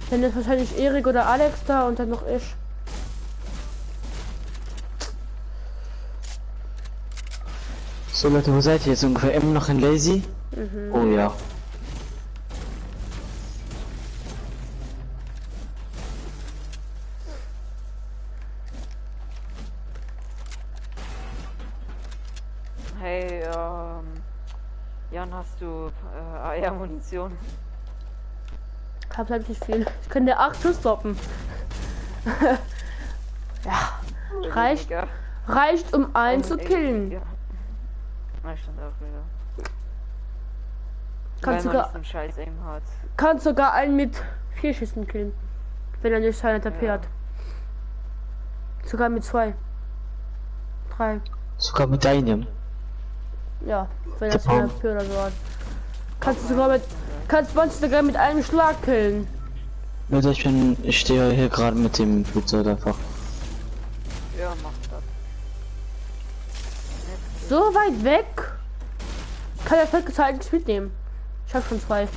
Dann ist wahrscheinlich Erik oder Alex da und dann noch ich. So Leute, wo seid ihr jetzt ungefähr? Immer noch in Lazy? Mhm. Oh ja. Hey, Jan, hast du AR-Munition? Hab halt nicht viel. Ich könnte 8 Schuss droppen. Ja. Reicht. Weniger. Reicht, um einen zu killen. Ja. Na, stand auch wieder. Kannst Weil man sogar, nicht so einen scheiß Aim hat. kannst sogar einen mit 4 Schüssen killen. Wenn er nicht seine TP hat. Sogar mit 2. 3. Sogar mit deinem. Ja, wenn er seine TP oder so hat. Kannst du sogar mit. Kannst manche sogar mit einem Schlag killen. Leute, ich stehe hier gerade mit dem Flugzeug einfach. Ja, mach das. So weit weg? Kann der Fett eigentlich mitnehmen. Ich hab schon 2.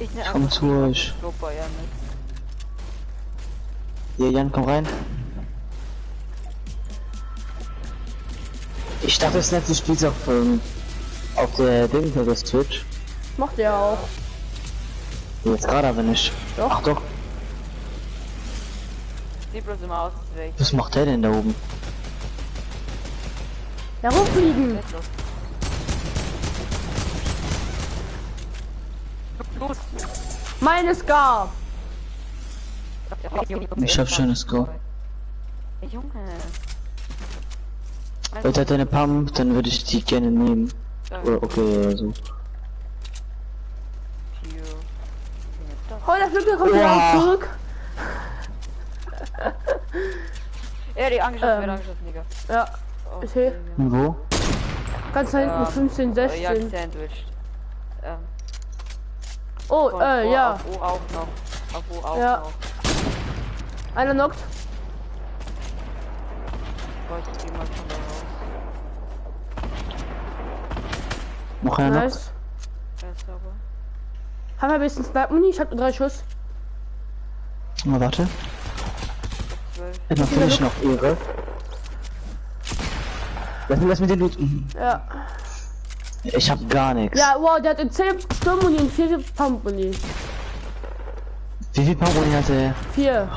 Ich ne Komm zu euch. Ja, Jan, komm rein. Ich dachte, das letzte Spiel ist auf auf der Ding, das Twitch. Macht er auch. Jetzt gerade aber nicht. Doch. Ach doch. Sieht bloß immer aus, als wäre ich. Was macht der denn da oben? Ja, hochfliegen. Los! Meine Scar. Ich hab schönes Score. Junge. Leute, hat eine Pump, dann würde ich die gerne nehmen. Oder okay, also. Oh, der Flügel kommt wieder Wow. zurück. Ja, die angeschossen, Digga. Ja, ich sehe. Wo? Ganz da hinten, 15, Ja, 16. gesandwiched. Oh, ja. Auf O auch noch. Auf O auch Ja. noch. Einer knockt. Wollte ich mal von da raus. Noch einer? Nice. Ja, ist sauber. Haben wir ein bisschen Sniper-Muni? Ich hab nur 3 Schuss. Na, warte. 12. Natürlich noch Ehre. Lass mir den Loot. Ja. Ich hab gar nichts. Ja, wow, der hat in 10 Sturm-Muni und 4 Pump-Muni. Wie viel Power hatte er? 4.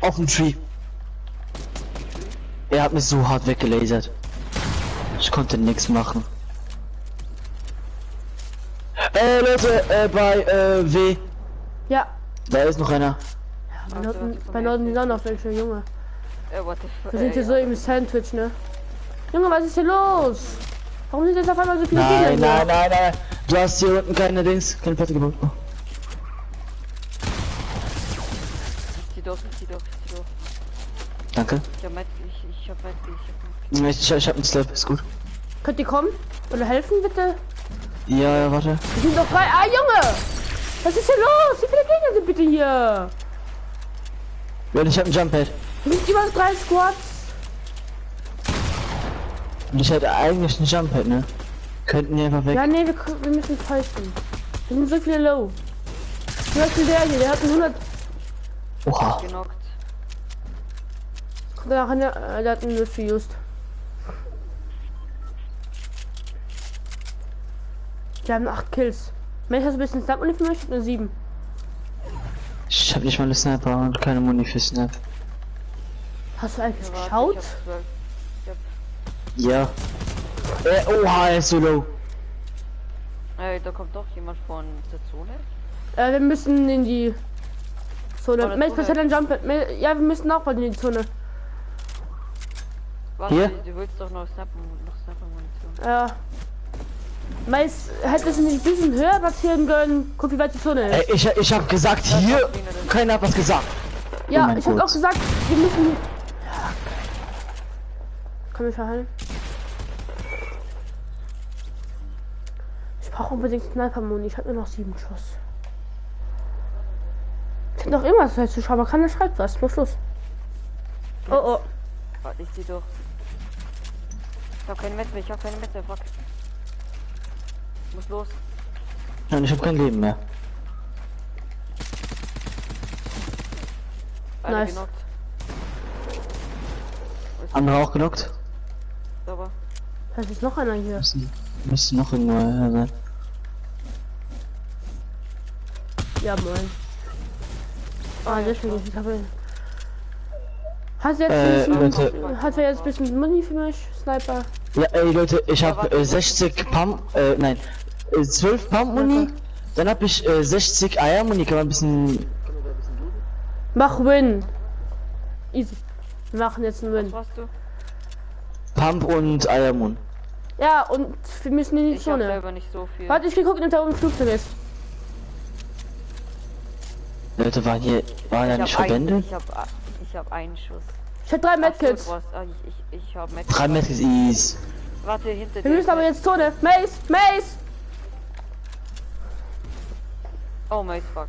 Auf dem Tree. Er hat mich so hart weggelasert. Ich konnte nichts machen. Leute, bei W. Ja. Da ist noch einer. Bei Norden die Sonne auf welche Junge. What the fuck? Wir sind hier so im Sandwich, ne? Junge, was ist hier los? Warum sind jetzt auf einmal so viele Nein, Gegner nein, hier? nein, nein. Du hast hier unten keine Dings, keine Platte gebaut. Oh. Zieh durch. Danke. Ich hab Met. Ich hab einen Slap, ist gut. Könnt ihr kommen? Oder helfen, bitte? Ja, warte. Wir sind doch 3. Ah, Junge! Was ist hier los? Wie viele Gegner sind bitte hier? Und ich hab einen Jump Pad. Hier sind über 3 Squads. Und ich hätte eigentlich einen Jump Pad, ne? Könnten die einfach weg. Ja, nee, wir müssen fighten. Wir sind so viele low. Wie heißt denn der hier? Der hat einen 100. Oha. Genockt. Der hat einen refused. Wir haben 8 Kills. Mensch, hast du ein bisschen Snap-Muni für mich? Ich hab nur 7. Ich hab nicht mal eine Sniper und keine Muni für Snap. Hast du eigentlich geschaut? Ja. Oha, er ist so low. Ey, da kommt doch jemand von der Zone. Wir müssen in die Zone. der Mensch, Zone. was hat ein Jump? Ja, wir müssen auch bald in die Zone. Warte, Hier? du willst doch noch Sniper-Munition. Ja. Mais hätte es ein bisschen höher platzieren können. Guck, wie weit die Zone ist. Ich hab gesagt, hier. Keiner hat was gesagt. Ja, mein ich hab Gott. auch gesagt, wir müssen. Ja. Komm, wir verhalten. Ich brauche unbedingt Sniper-Muni. Ich habe nur noch 7 Schuss. Ich hab noch irgendwas zu schauen, aber keiner schreibt was. Muss los. Oh oh. Warte, ich zieh durch. Ich hab keine Metze, fuck. Muss los. Nein, ich hab kein Leben mehr. Einer Nice. genockt. Andere auch genockt. Sauber. Da ist noch einer hier. Müsste noch irgendwo sein. Ja, moin. Ah, deswegen, ich habe. Hast du jetzt Leute. hat er jetzt ein bisschen Muni für mich, Sniper? Ja, ey Leute, ich hab 60 Pump, nein, 12 Pump Muni. Dann hab ich 60 Eier Muni. Kann man ein bisschen. Mach Win. Easy. Wir machen jetzt einen Win. Was du? Pump und Eier Muni. Ja, und wir müssen in die Ich hab Zone. selber nicht so viel. Warte, ich will gucken, ob da oben ein Flugzeug ist. Leute, war ja nicht Verbände? Ich hab einen Schuss. Ich hab 3 Ach so, Medkits. du hast- ich hab Medkits. 3 Meter ist easy. Warte, hinter dir. Wir müssen aber jetzt Zone. Mace! Mace! Oh, Mace, fuck.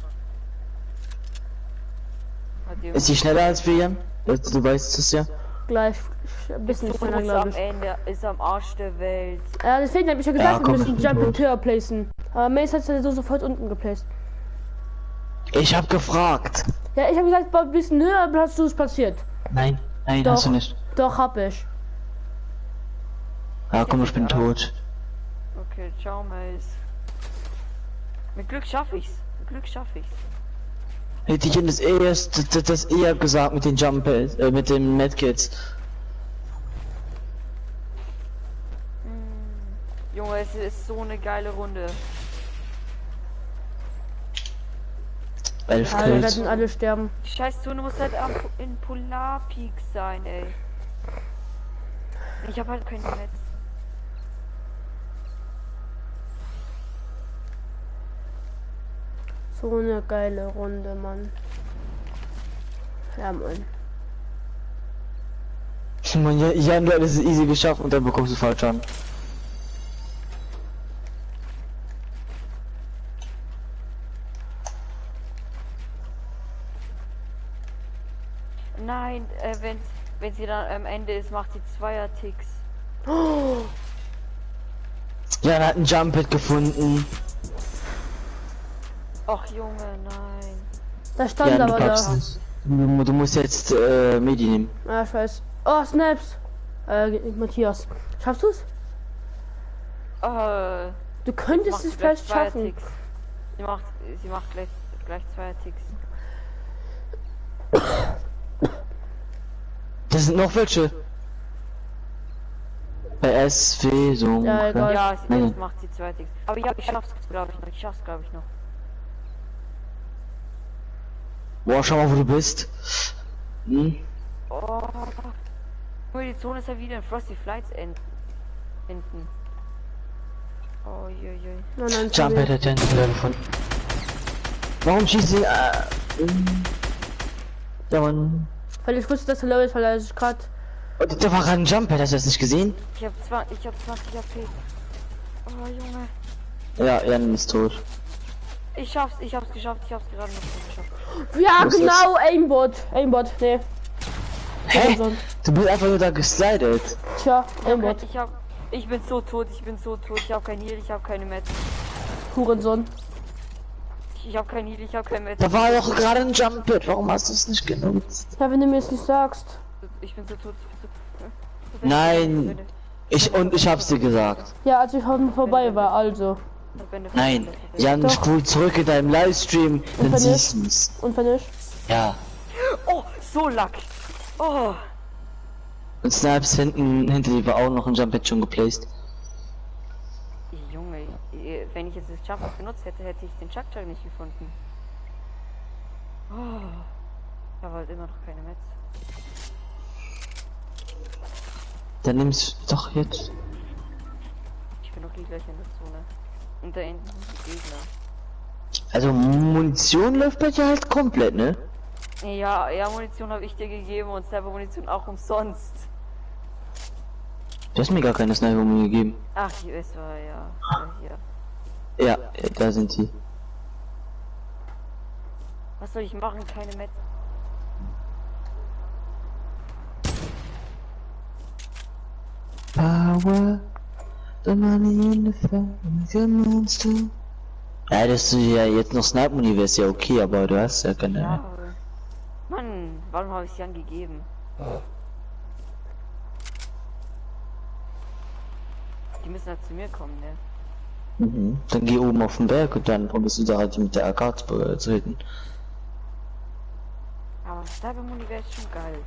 Hat die- Ist sie schneller als wir, Jan? Du weißt es ja. Gleich. Ein bisschen Du schneller, musst glaube am ich. Ende, ist am Arsch der Welt. Ja, deswegen habe ich ja gesagt, Ja, wir komm, müssen ich Jump bin und Tür placen. Aber Mace hat es so sofort unten geplaced. Ich hab gefragt. Ja, ich habe gesagt, ein bisschen höher, aber hast du es platziert. Nein, Doch. hast du nicht. Doch, hab ich. Ah, komm, ich bin tot. Okay, ciao, Mace. Mit Glück schaffe ich's. Mit Glück schaffe ich's. Hätte ich Ihnen das eher gesagt mit den Jumpers, mit den Medkits. Junge, es ist so eine geile Runde. 11 Alle Kills. werden alle sterben. Die scheiß Zone muss halt in Polarpeak sein, ey. Ich hab halt kein Netz. So eine geile Runde, Mann. Ja, Mann. Man, ja, du hast es easy geschafft und dann bekommst du falsch an. Nein, wenn sie dann am Ende ist, macht sie Zweier-Ticks. Ja, er hat ein Jump-Pad gefunden. Ach Junge, nein. Da stand Ja, aber du da. packst es. Du musst jetzt Medi nehmen. Ah, ich weiß. Oh, Snaps. Matthias. Schaffst du's? Du könntest es vielleicht schaffen. Ticks. Sie macht gleich Zweier-Ticks. Das sind noch welche. Bei SW so. Ja, egal. Ja, jetzt macht sie Zweier-Ticks. Aber ja, ich schaff's glaube ich noch. Boah, schau mal, wo du bist. Hm? Oh. Die Zone ist ja wieder in Frosty Flights enden. Oh, je. Nein, nein, Jump-Pad hat er wieder gefunden. Warum schießt sie? Ja, Mann. weil ich wusste, dass er low ist, weil er sich gerade. Oh, da war gerade ein Jump-Pad, hast du das nicht gesehen? Ich hab 20 HP. Oh, Junge. Ja, Jan ist tot. Ich hab's geschafft. Ich hab's gerade noch geschafft. Ja, Wo ist genau, Aimbot, nee. Hä? Hurensohn. Du bist einfach nur da geslidet. Tja, Aimbot. Ich bin so tot. Ich hab kein Heal, ich hab keine Metz. Hurensohn. Ich hab kein Heal, ich hab kein Metz. Da war doch gerade ein Jump-Pad, warum hast du es nicht genutzt? Ja, wenn du mir es nicht sagst. Ich bin so tot. Nein. Ich hab's dir gesagt. Ja, als ich heute vorbei war, also. Nein. Jan, spul zurück in deinem Livestream, dann wenn siehst du's. Und wenn nicht? Ja. Oh, so lack. Oh. Und Snaps hinter dir war auch noch ein Jump-Pad schon geplaced. Junge, wenn ich jetzt das Jump benutzt hätte, hätte ich den Chuck nicht gefunden. Oh. Ich habe halt immer noch keine Metz. Dann nimm's doch jetzt. Ich bin doch gleich in der Zone. Und da hinten sind die Gegner. Also Munition läuft bei dir halt komplett, ne? Ja, Munition habe ich dir gegeben und Sniper-Munition auch umsonst. Du hast mir gar keine Sniper-Munition gegeben. Ach, hier ist er, ja. Hier. Ja, da sind sie. Was soll ich machen? Keine Metz. Power, the money in the family, monster. Ja, dass du ja jetzt noch Sniper-Muni wärst ja okay, aber du hast ja keine. Ja, Mann, warum habe ich sie angegeben? Die müssen halt zu mir kommen, ne? Mhm. Dann geh oben auf den Berg und dann probierst du da halt mit der AK zu hitten. Aber Sniper-Muni wäre schon geil.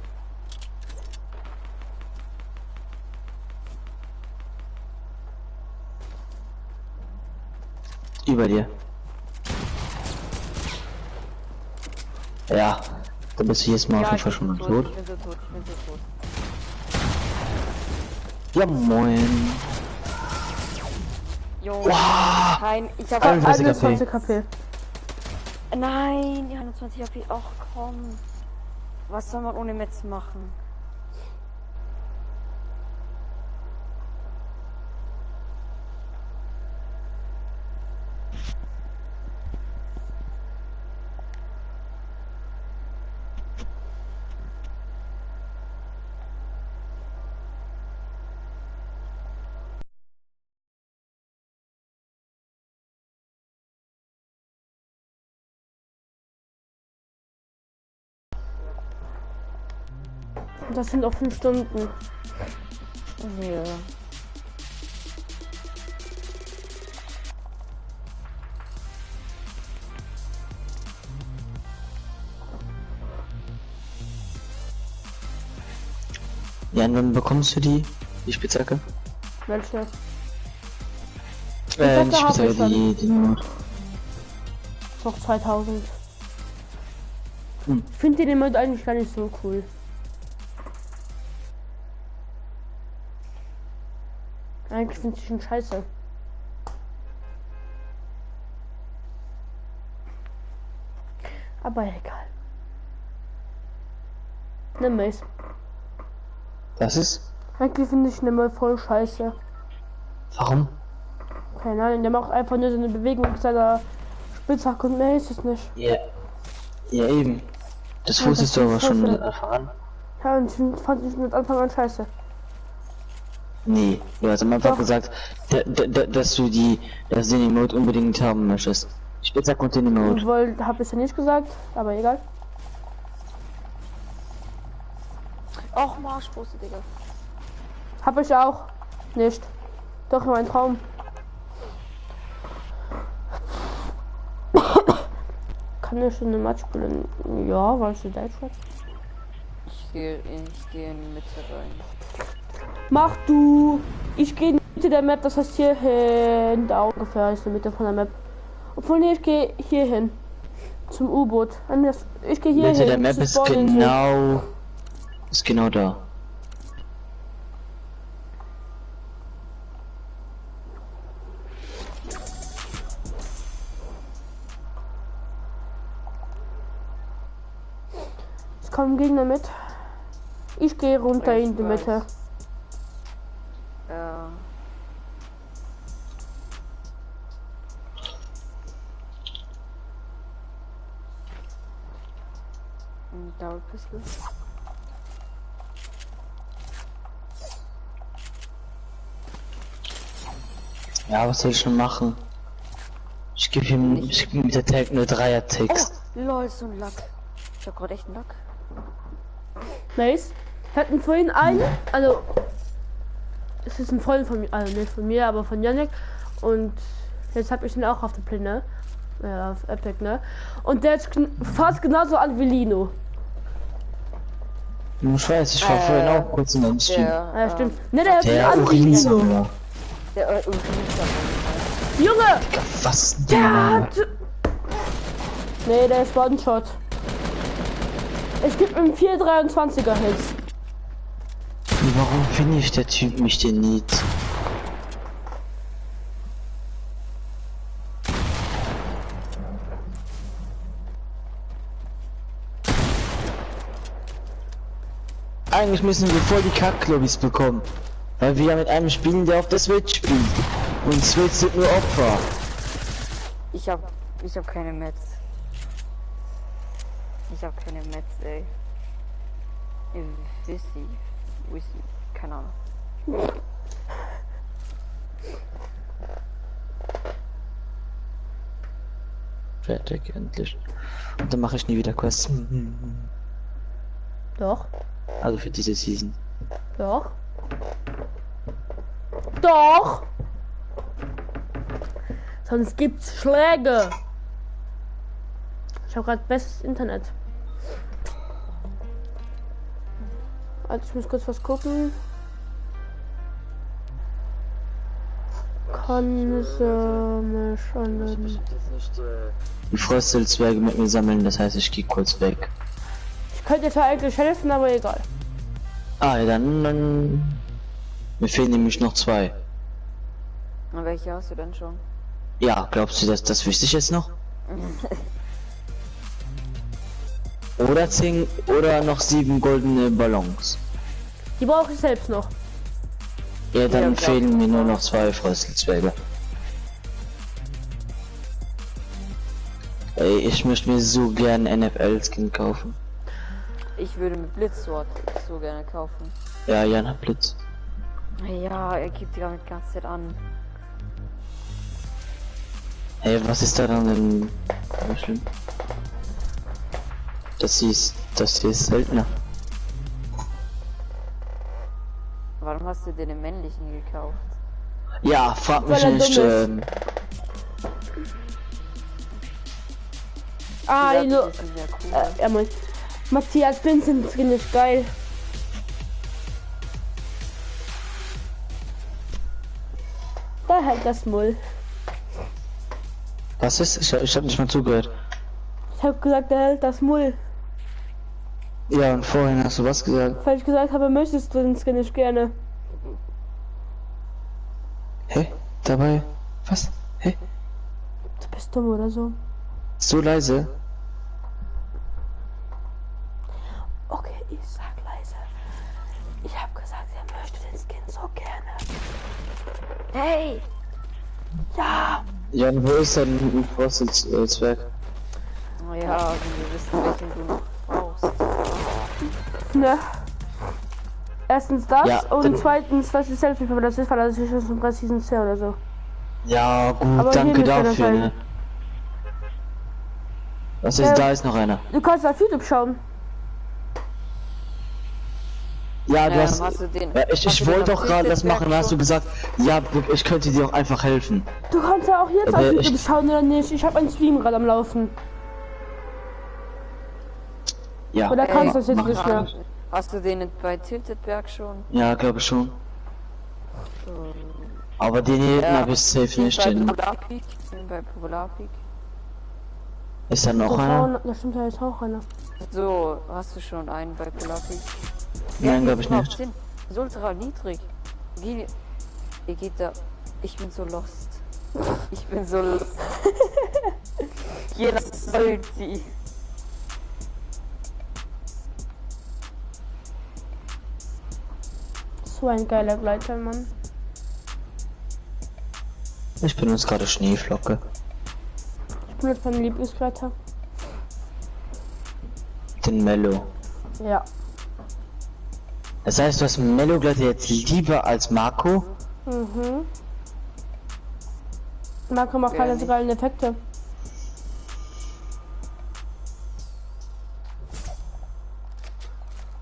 Über dir. Ja, da bist du jetzt mal auf jeden Fall schon mal tot. Ich bin so tot. Ja, moin. Jo, Wow. kein. Ich hab 21 KP. Nein, 21 HP. Ach komm. Was soll man ohne Metz machen? Das sind auch 5 Stunden. Ja. Ja, und wann bekommst du die Spitzhacke? Welche? Die Spitzhacke, die Not. Noch 2000. Hm. Ich finde den Emote eigentlich gar nicht so cool. Eigentlich finde ich ihn scheiße. Aber egal. Nimm es. Das ist? Eigentlich finde ich ihn immer voll scheiße. Warum? Keine Ahnung, der macht einfach nur so eine Bewegung mit seiner Spitzhacke und mehr ist es nicht. Ja. Ja, eben. Das Ja, wusstest das du aber ist schon scheiße. von Anfang an. Ja, und ich fand ich von Anfang an scheiße. Nee, du hast am Anfang Doch. gesagt, dass du den Emote unbedingt haben möchtest. Spitzhacke und den Emote. Hab ich ja nicht gesagt, aber egal. Och, Marschbusse, Digga. Hab ich auch nicht. Doch nur ein Traum. Kann ich schon eine Match spielen? Ja, weil du Deutsch hast. Ich gehe in die Mitte rein. Mach du! Ich gehe in die Mitte der Map, das heißt hier hin. Da ungefähr ist die Mitte von der Map. Obwohl, nee, ich gehe hier hin. Zum U-Boot. Ich gehe hier Mitte hin. der Map zur ist Spawninsel. genau da. Es kommen Gegner mit. Ich gehe runter in die Mitte. Ja. Double Pistol. Ja, was soll ich schon machen? Ich gebe ihm mit der Tag nur 3er-Ticks. Oh, lol, so ein Lack. Ich hab gerade echt einen Lack. Nice. Wir hatten vorhin einen, also es ist ein Freund von mir, also nicht von mir, aber von Janik. Und jetzt habe ich ihn auch auf der Pläne. Auf Epic, ne? Und der ist fast genauso an wie Lino. Ich weiß, ich war vorhin auch kurz in einem Stream. Ja, stimmt. Ne, der Der hört sich an wie Lino. Urinsohn. Der Urinsohn. Junge! Was denn? Der hat... Ne, der ist One-Shot. Ich gebe ihm 423er Hits. Warum finisht der Typ mich denn nicht? Eigentlich müssen wir voll die Kack-Lobbys bekommen. Weil wir ja mit einem spielen, der auf der Switch spielt. Und Switch sind nur Opfer. Ich hab keine Mets. Ich hab keine Mets, ey. Wissi. Keine Ahnung. Fertig, endlich. Und dann mache ich nie wieder Quests. Doch. Also für diese Season. Doch. Doch! Sonst gibt's Schläge. Ich habe gerade bestes Internet. Also ich muss kurz was gucken. Kann sie mich an Die Fröstelzwerge mit mir sammeln, das heißt ich gehe kurz weg. Ich könnte dir eigentlich helfen, aber egal. Ah, ja, dann... Mir fehlen nämlich noch 2. Und welche hast du denn schon? Ja, glaubst du, dass das wichtig ist noch? Oder 10 oder noch 7 goldene Ballons. Die brauche ich selbst noch. Ja, dann Ja, fehlen mir nur noch 2 Fröstelzwerge. Ey, ich möchte mir so gern NFL-Skin kaufen. Ich würde mit Blitzsword so gerne kaufen. Ja, Jan hat Blitz. Ja, er gibt die damit ganz Zeit an. Hey, was ist da dann denn so schlimm? Das hier ist seltener. Warum hast du dir den männlichen gekauft? Ja, frag mich Weil er nicht. dumm ist. Ah, Die Lino. sind ja cool. Ja, Mann. Matthias Vincent Skin ist geil. hält das Mull. Was ist? Ich hab nicht mal zugehört. Ich habe gesagt, er hält das Mull. Ja, und vorhin hast du was gesagt? Weil ich gesagt habe, möchtest du den Skin nicht gerne. Hä? Dabei? Was? Hä? Du bist dumm oder so. So leise? Okay, ich sag leise. Ich habe gesagt, er möchte den Skin so gerne. Hey! Ja! Ja, und wo ist denn ein Frostel-Zwerg? Oh ja, wir wissen, welchen du noch brauchst. Ne. Erstens das Ja, und zweitens, was ist Selfie, wenn das ist, weil das ist schon 30 Season 10 oder so. Ja, gut, Aber danke hier müsste das dafür, sein. ne? Was ist, da ist noch einer. Du kannst auf YouTube schauen. Ja, du hast... hast du den, Ja, ich wollte doch gerade das machen, da hast du schon? gesagt, ja, ich könnte dir auch einfach helfen. Du kannst ja auch jetzt auf Aber YouTube schauen oder nicht. Ich habe einen Stream gerade am Laufen. Ja. Oder kannst du das jetzt mach nicht mehr? Hast du den bei Tiltedberg schon? Ja, glaube schon. Aber den hier hinten habe ich safe nicht Bei hin. Polarpeak? Bei Polarpeak? Ist da noch einer? Da stimmt ja jetzt auch einer. So, hast du schon einen bei Polarpeak? Nein, glaube ich nicht. So ultra niedrig. Ihr geht da. Ich bin so lost. Ich bin so lost. Jeder soll sie. So ein geiler Gleiter, Mann. Ich benutze gerade Schneeflocke. Ich benutze meinen Lieblingsgleiter. Den Mello. Ja. Das heißt, du hast Mello-Gleiter jetzt lieber als Marco? Mhm. Marco macht keine so geilen Effekte.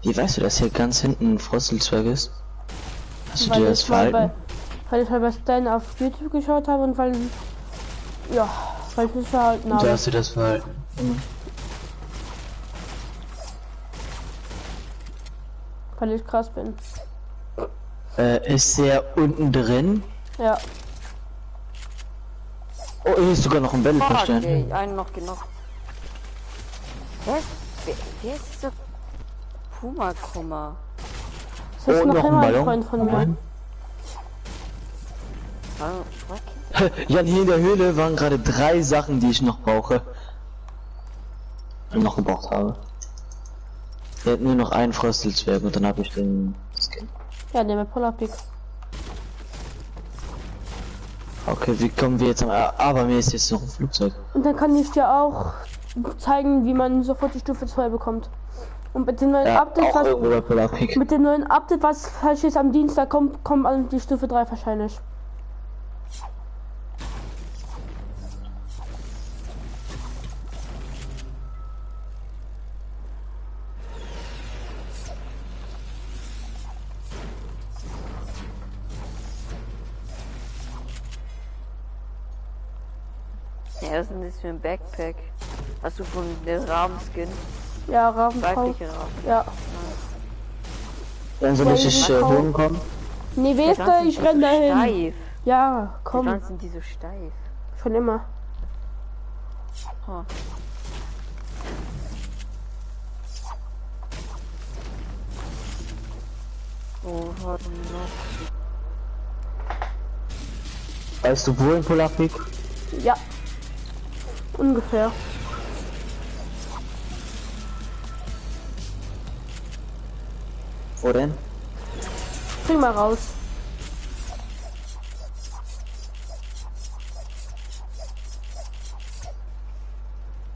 Wie weißt du, dass hier ganz hinten ein Frostelzwerg ist? Hast du dir das verhalten? Weil ich halt bei Stan auf YouTube geschaut habe und weil... Ja, weil ich mich verhalten Und habe. da hast du das verhalten. Weil ich krass bin. Ist der unten drin? Ja. Oh, hier ist sogar noch ein Battle-Verstehen. Okay, einen noch genockt. Wer ist dieser Puma-Krummer? Das ist Oh, noch noch ein immer ein Ballon. Freund von mir. Ja, hier in der Höhle waren gerade 3 Sachen, die ich noch brauche. Noch gebraucht habe. Wir hatten nur noch einen Frostelzwerg und dann habe ich den Skin. Ja, nehme Polarpeak. Okay, wie kommen wir jetzt am... Aber mir ist jetzt noch ein Flugzeug. Und dann kann ich dir auch zeigen, wie man sofort die Stufe 2 bekommt. Und mit dem neuen Ja, Update, auch irgendwo bei Polarpeak. mit dem neuen Update, was falsch ist am Dienstag kommt an die Stufe 3 wahrscheinlich. Ja, was ist denn das für ein Backpack? Hast du von der Rahmenskin? Ja, Ravenfrau. Weibliche Rahmen. Ja. Dann soll ich holen kommen? Nee, weißt du, ich renn dahin. Steif. Ja, komm. Wann sind die so steif? Schon immer. Huh. Oh, warte noch. Weißt du wo in Polarpeak? Ja. Ungefähr. Wo denn? Bring mal raus.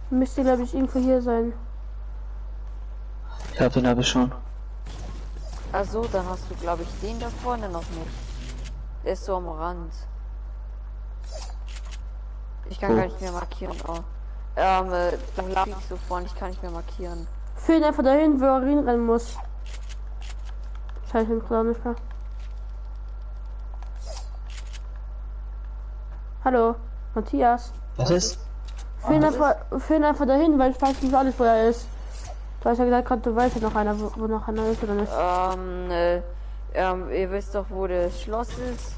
Müsste, glaube ich, irgendwo hier sein. Ich glaube, den habe ich schon. Achso, dann hast du, glaube ich, den da vorne noch nicht. Der ist so am Rand. Ich kann Oh. gar nicht mehr markieren. Oh. Dann lag ich so vorne, ich kann nicht mehr markieren. Führ ihn einfach dahin, wo er rennen muss. Scheiße, ich glaube nicht mehr. Hallo, Matthias. Was ist? Führ ihn einfach dahin, weil ich weiß nicht alles, wo er ist. Du hast ja gesagt, gerade du weißt ja noch einer, wo noch einer ist oder nicht. Ihr wisst doch, wo das Schloss ist.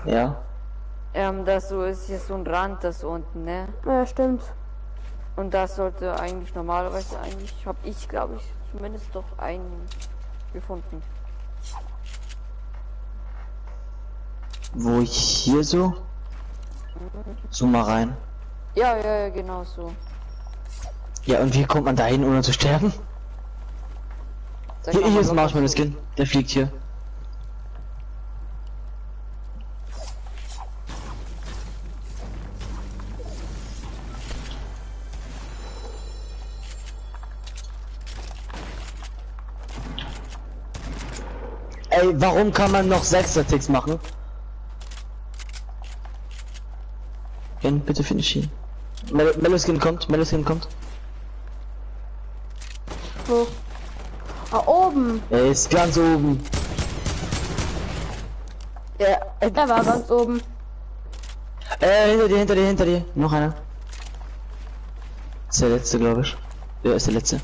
Ja. Das so ist hier so ein Rand, das unten, ne? Ja, stimmt. Und das sollte eigentlich normalerweise habe ich glaube ich zumindest doch einen gefunden. Wo ich hier so? Zoom mal rein. Ja, genau so. Ja, und wie kommt man da hin, ohne zu sterben? Da Hier, kann hier man ist ein locker Marshmallow-Skin. Der fliegt hier. Ey, warum kann man noch 6er-Ticks machen? Gehen, bitte finish ihn. Mellowskin kommt, Mellowskin kommt. Wo? Ah, oben. Er ist ganz oben. Ja, Er war ganz oben. Hinter dir. Noch einer. Ist der letzte, glaube ich. Ja, ist der letzte.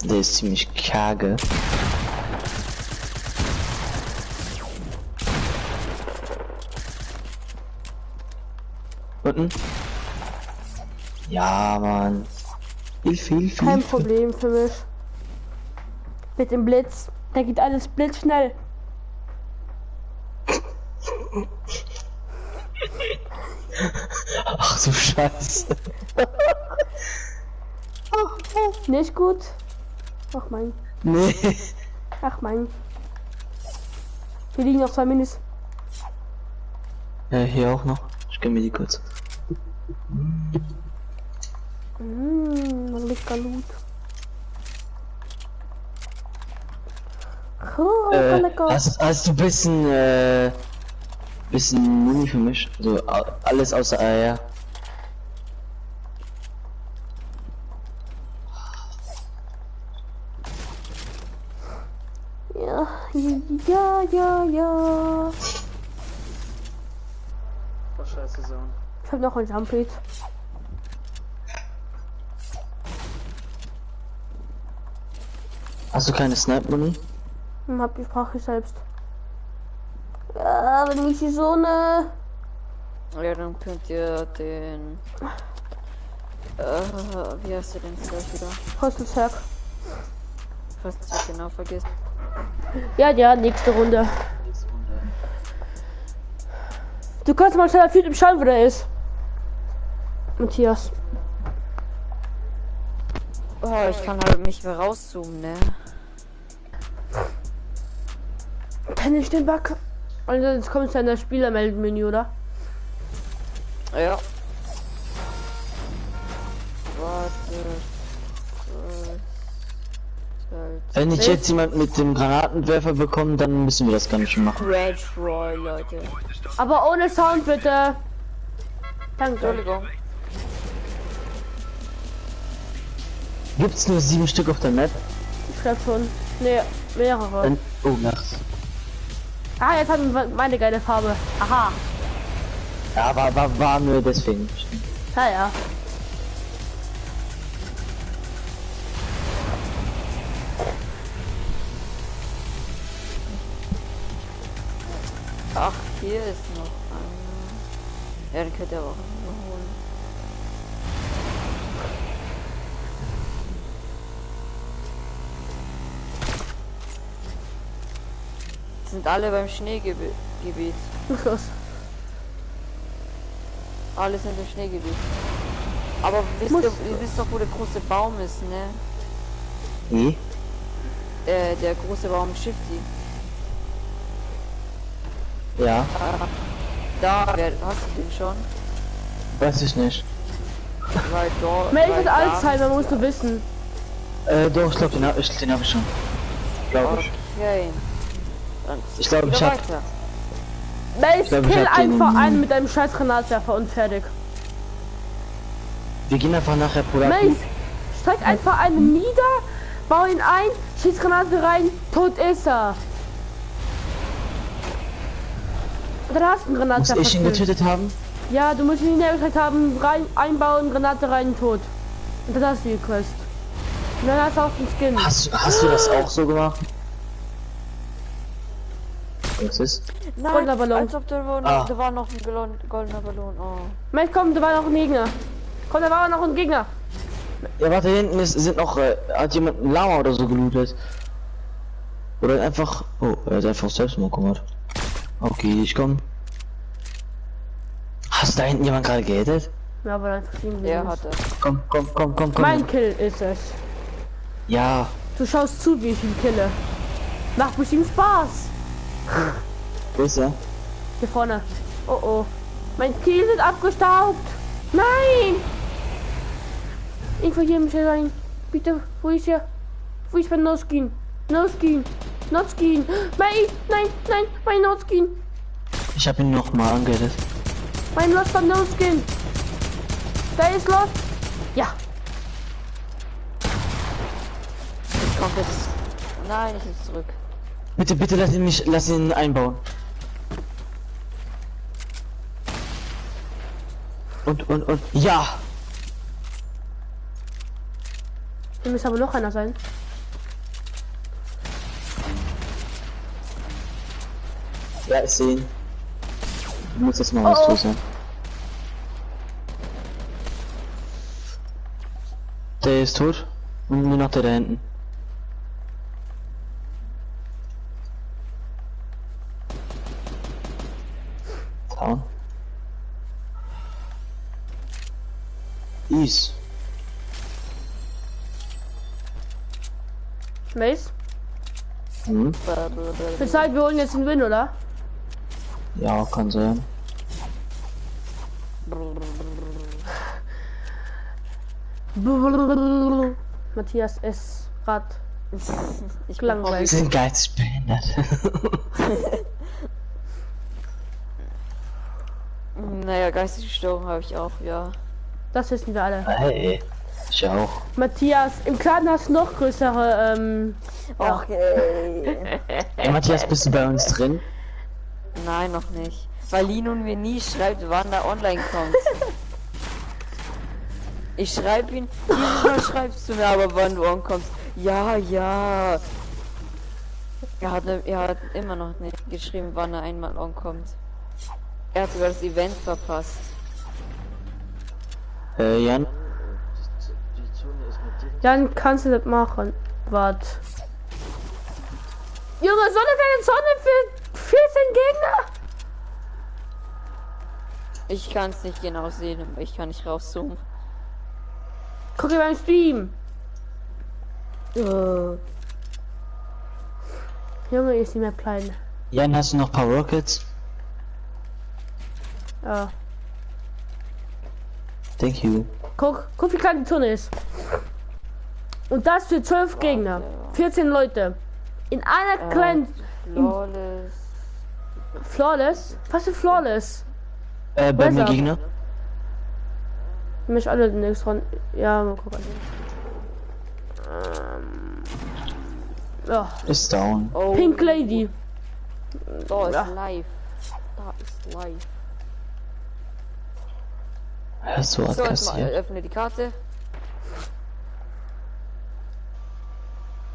Der ist ziemlich karge. Unten? Ja, Mann. Hilfe. Kein Problem für mich. Mit dem Blitz. Da geht alles blitzschnell. Ach so Scheiße. Nicht gut. Ach mein. Nee. Ach mein. Hier liegen noch 2 Minis. Ja, hier auch noch. Ich gönn mir die kurz. Lecker Loot. Oh, lecker. Hast du bisschen Muni für mich? Also alles außer Eier. Ja. Oh, scheiße, so. Ich hab noch ein Jumplead. Hast du keine Snipe-Muni? Brauche ich selbst. Ja, wenn mich die Sonne. ja, dann könnt ihr den wie heißt der denn gleich wieder? Hostelzerg. Fast genau vergessen. Ja, nächste Runde. Du kannst mal schneller Typ schauen, wo der ist. Matthias. Oh, ich kann halt mich mehr rauszoomen, ne? Kenn ich den Bug? Also jetzt kommt ja in das Spielermelden-Menü, oder? Ja. Warte. Wenn ich jetzt jemand mit dem Granatenwerfer bekomme, dann müssen wir das gar nicht machen. Rage Roy, Leute. Aber ohne Sound bitte. Danke. Entschuldigung. Gibt's nur 7 Stück auf der Map? Ich glaube schon. Ne, mehrere. Oh, nachts. Ah, jetzt haben wir meine geile Farbe. Aha. Ja, war nur deswegen. Ja. Ach, hier ist noch einer. Ja, den könnt ihr auch noch holen. Sind alle beim Schneegebiet. Los. Alle sind im Schneegebiet. Aber ihr wisst doch, wo der große Baum ist, ne? Wie? Der große Baum Shifty. Ja. Da, hast du den schon? Weiß ich nicht. Weil dort. Meld mit Alzheimer, musst du wissen. Doch, ich glaube, den hab ich schon. Glaube ich. Okay. Dann Ich glaube, ich hab. weiter. Meld, glaub, ich kill hab den- einfach einen mit einem scheiß Granatwerfer und fertig. Wir gehen einfach nachher Bruder. Meld, streck einfach einen nieder, bau ihn ein, schieß Granate rein, tot ist er. Oder hast du einen Muss Granatwerfer? ich ihn getötet haben? Ja, du musst ihn in der Zeit haben, rein, einbauen, Granate rein, tot. Und dann hast du die Quest. Und dann hast du auch den Skin. Hast du das auch so gemacht? Was ist? Nein, Goldener Ballon. als ob da war noch ein goldener Ballon. Oh. Mensch, komm, da war noch ein Gegner. Komm, da war noch ein Gegner. Ja, warte, hier hinten sind noch, hat jemand ein Lama oder so gelootet. Oder einfach, oh, er hat einfach Selbstmord gemacht. Okay, ich komm. Hast da hinten jemand gerade gehittet? Ja, aber dann verstehen wir Der nicht. hatte. Komm. Mein Kill ist es. Ja, Du schaust zu, wie ich ihn kille. Macht bestimmt Spaß. wo ist er? Hier vorne. Oh oh. Mein Kill sind abgestaubt. Nein! Ich will hier mich rein. Bitte, wo ist er? Wo ist mein No-Skin? No-Skin. Not-Skin. Nein, mein No-Skin. Ich hab ihn noch mal angehittet. Mein Loster No-Skin. Da ist Lost. Ja. Kommt jetzt. Nein, ich muss zurück. Bitte lass ihn einbauen. Und, ja! Hier muss aber noch einer sein. Ja, ich sehe ihn. Ich muss jetzt mal was tun. Der ist tot. Und nur noch der da hinten. Down. Ease. Mace? Hm? Für Zeit, wir holen jetzt einen Win, oder? Ja, kann sein. Matthias S. Rad. Ich Langweilig. Sie sind geistig behindert. Naja, geistige Störung habe ich auch, ja. Das wissen wir alle. Hey, ich auch. Matthias, im Clan hast du noch größere, Okay. Hey, Matthias, bist du bei uns drin? Nein, noch nicht. Weil Lino mir nie schreibt, wann er online kommt. Ich schreibe ihn, jedes Mal schreibst du mir aber, wann du ankommst. Ja. Er hat immer noch nicht geschrieben, wann er einmal ankommt. Er hat sogar das Event verpasst. Jan? Dann kannst du das machen. Warte. Junge, so eine kleine Sonne für 14 Gegner? Ich kann es nicht genau sehen, aber ich kann nicht rauszoomen. Guck dir beim Stream. Junge, ist nicht mehr klein. Jan, hast du noch ein paar Rockets? Ja. Thank you. Guck, wie klein die Zone ist. Und das für 12 Gegner. 14 Leute. In einer kleinen... Flawless. Flawless? Was für Flawless? Bei mir Weser. Gegner? Mich alle den nächsten. Ja, mal gucken. Ja. Ist down. Oh, Pink Lady. da ist Ja. live. Da ist live. Hast du was So, jetzt mal kassiert? öffne die Karte.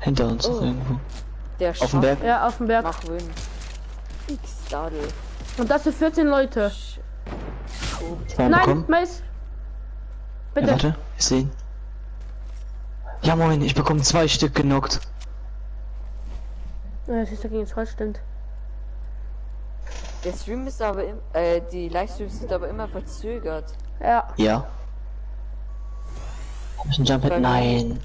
Hinter uns noch irgendwo. Der Auf dem Berg? Ja, auf dem Berg. Mach Win. X-Dadel. Und das für 14 Leute. Nein, Nein, bekommen? Mace. Ja, Bitte. warte, ich sehe ihn. Ja moin, ich bekomme 2 Stück genockt. Ja, das ist dagegen jetzt falsch, stimmt. Der Stream ist aber die Livestreams sind aber immer verzögert. Ja. Ja. Hab ich einen Jump Hit? Nein.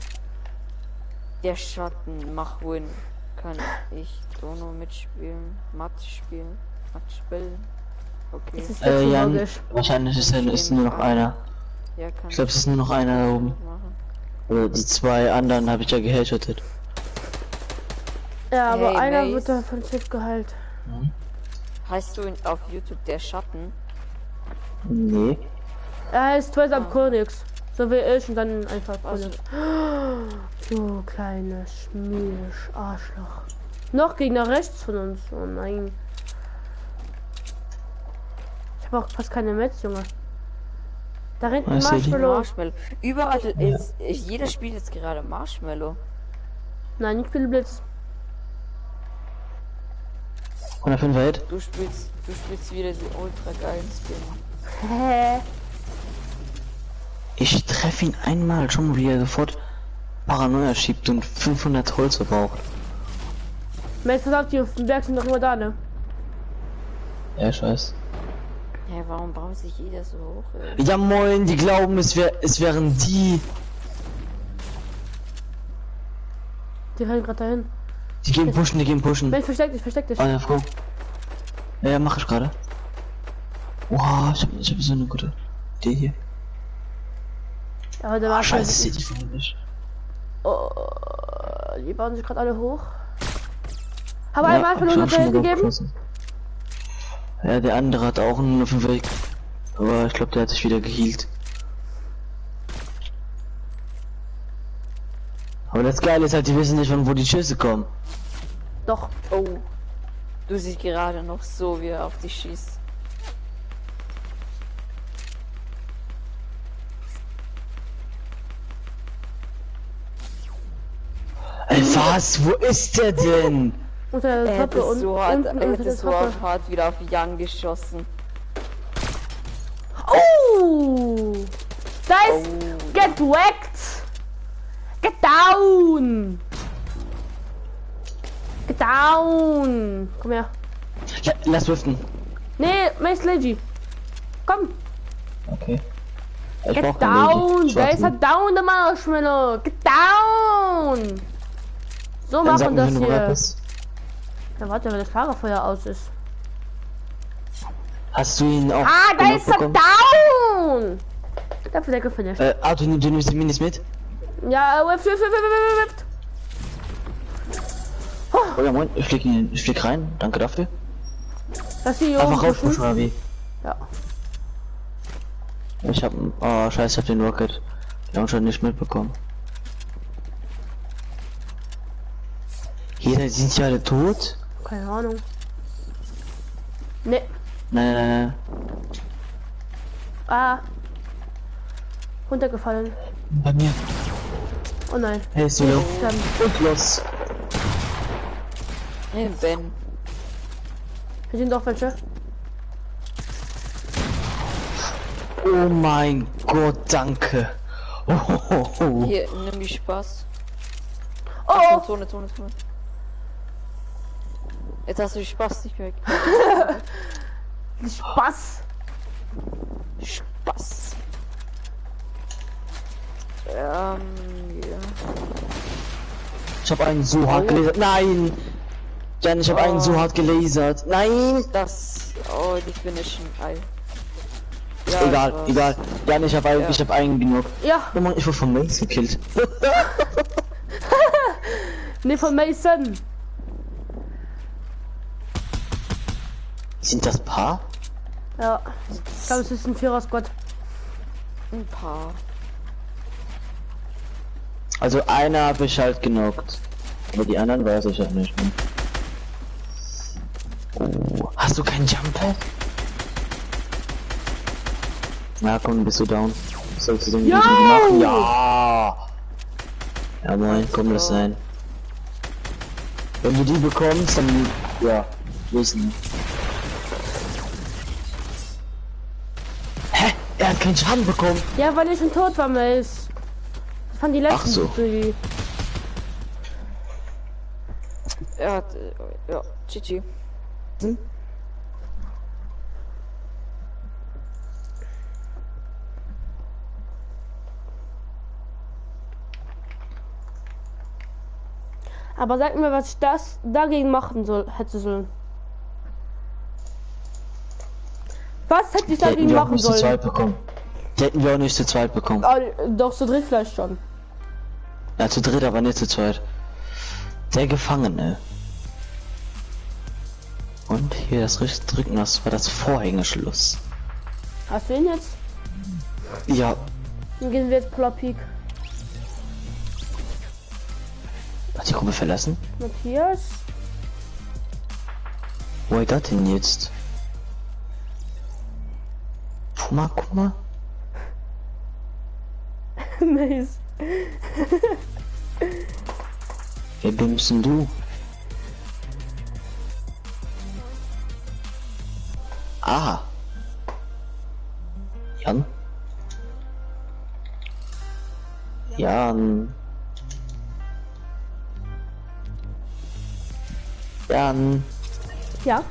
Der Schatten, mach Win. Kann ich Dono mitspielen? Matt spielen? Matt spielen? Okay. Das ist jetzt Jan, logisch. wahrscheinlich ist nur noch einer. Ja, kann Ich glaube, es ist nur noch einer da oben. machen. Oder die 2 anderen habe ich ja geheadshottet. Ja, aber Hey, einer Mace. wird da von Schiff geheilt. Heißt du ihn auf YouTube der Schatten? Nee. Er heißt Twice am Kodex. So wie ich und dann einfach Kodex. Du kleines Schmierisch Arschloch. Noch Gegner rechts von uns. Oh nein. Ich habe auch fast keine Metz, Junge. Da rennt ein Was sehe ich? Marshmallow. Marshmallow. Überall ist jeder spielt jetzt gerade Marshmallow. Nein, ich will Blitz. 105 Hit. Du spielst wieder die ultra geilen Spin. Hä? Ich treffe ihn einmal schon, wie er sofort Paranoia schiebt und 500 Holz verbraucht. Mensch, sagt, die auf dem Berg sind doch immer da, ne? Ja, ich weiß. Ja, warum baut sich jeder so hoch? Ey? Ja moin, die glauben, es wären die. Die rennen gerade dahin. Die gehen pushen. Mensch, versteck dich. Ah ja, Frau. Ja, mach ich gerade. Wow, ich hab so eine gute Idee hier. Aber der war schon. Scheiße, die von nicht. Oh, die bauen sich gerade alle hoch. Haben wir einmal von 100 Held gegeben? Ja, der andere hat auch einen auf dem Weg. Aber ich glaube, der hat sich wieder gehealt. Aber das Geile ist halt, die wissen nicht, von wo die Schüsse kommen. Doch. Oh. Du siehst gerade noch so, wie er auf dich schießt. Ey, was? Wo ist der denn? Unter der Treppe und Er hätte so hart wieder auf Young geschossen. Oh! Da ist... Get wrecked! Get down! Get down! Komm her. Lass wiften. Nee, Mace Leggy. Komm. Okay. Ich Get down! Der ist halt down, der Marshmallow! Get down! So Dann machen sag mir, das wenn du bereit hier. bist. Ja, warte, wenn das Lagerfeuer aus ist. Hast du ihn auch Ah, da genug ist er bekommen? down! Dafür der gefunden. Du nimmst die Minis mit? Ja, whip. Oh ja, moin, ich flieg rein, danke dafür. Lass die Einfach oben raufpushen, oder wie? Ja. Ich hab, oh scheiße, ich hab den Rocket Launcher nicht mitbekommen. Hier, sind ja alle tot? Keine Ahnung. Nee. Nein. Ah. Runtergefallen. Bei mir. Oh nein. Hey, Silo. Dann. Und los. Hey, Ben. Hier sind doch welche. Oh mein Gott, danke. Oh. Hier, nimm die Spaß. Oh! Zone. Jetzt hast du die Spaß nicht weg. Spaß! Spaß. Ja. Ich hab einen so hart gelasert. Nein! Jan, ich hab einen so hart gelasert. Nein! Das. Oh, die Finishen. Ei. Egal. Jan, ich hab einen genug. Ja. Oh Mann, ich wurde von Mace gekillt. Nee, von Mason. Sind das Paar? Ja. Ich glaube, es ist ein Vierer-Squad. Ein paar. Also einer habe ich halt genockt. Aber die anderen weiß ich halt nicht mehr. Oh, hast du kein Jump-Pad? Na komm, bist du down. Was sollst du denn machen? Ja! Ja moin, komm, lass sein. Wenn du die bekommst, dann... Ja, wissen. Hä? Er hat keinen Schaden bekommen. Ja, weil ich schon tot war, Mace. Das waren die letzten. Ach so. Er hat. Ja, GG. Hm? Aber sag mir, was ich das dagegen machen hätte sollen. Was hätte ich dagegen machen sollen? Zu zweit bekommen. Die hätten wir auch nicht zu zweit bekommen. Doch, zu dritt vielleicht schon. Ja, zu dritt, aber nicht zu zweit. Der Gefangene. Und hier das richtig drücken, das war das Vorhängeschluss. Hast du ihn jetzt? Ja. Dann gehen wir jetzt Polar Peak. Hat die Gruppe verlassen? Matthias? Wo ist das denn jetzt? Guck mal. Nice. Wer bist denn du? Aha. Jan? Jan? Jan? Ja.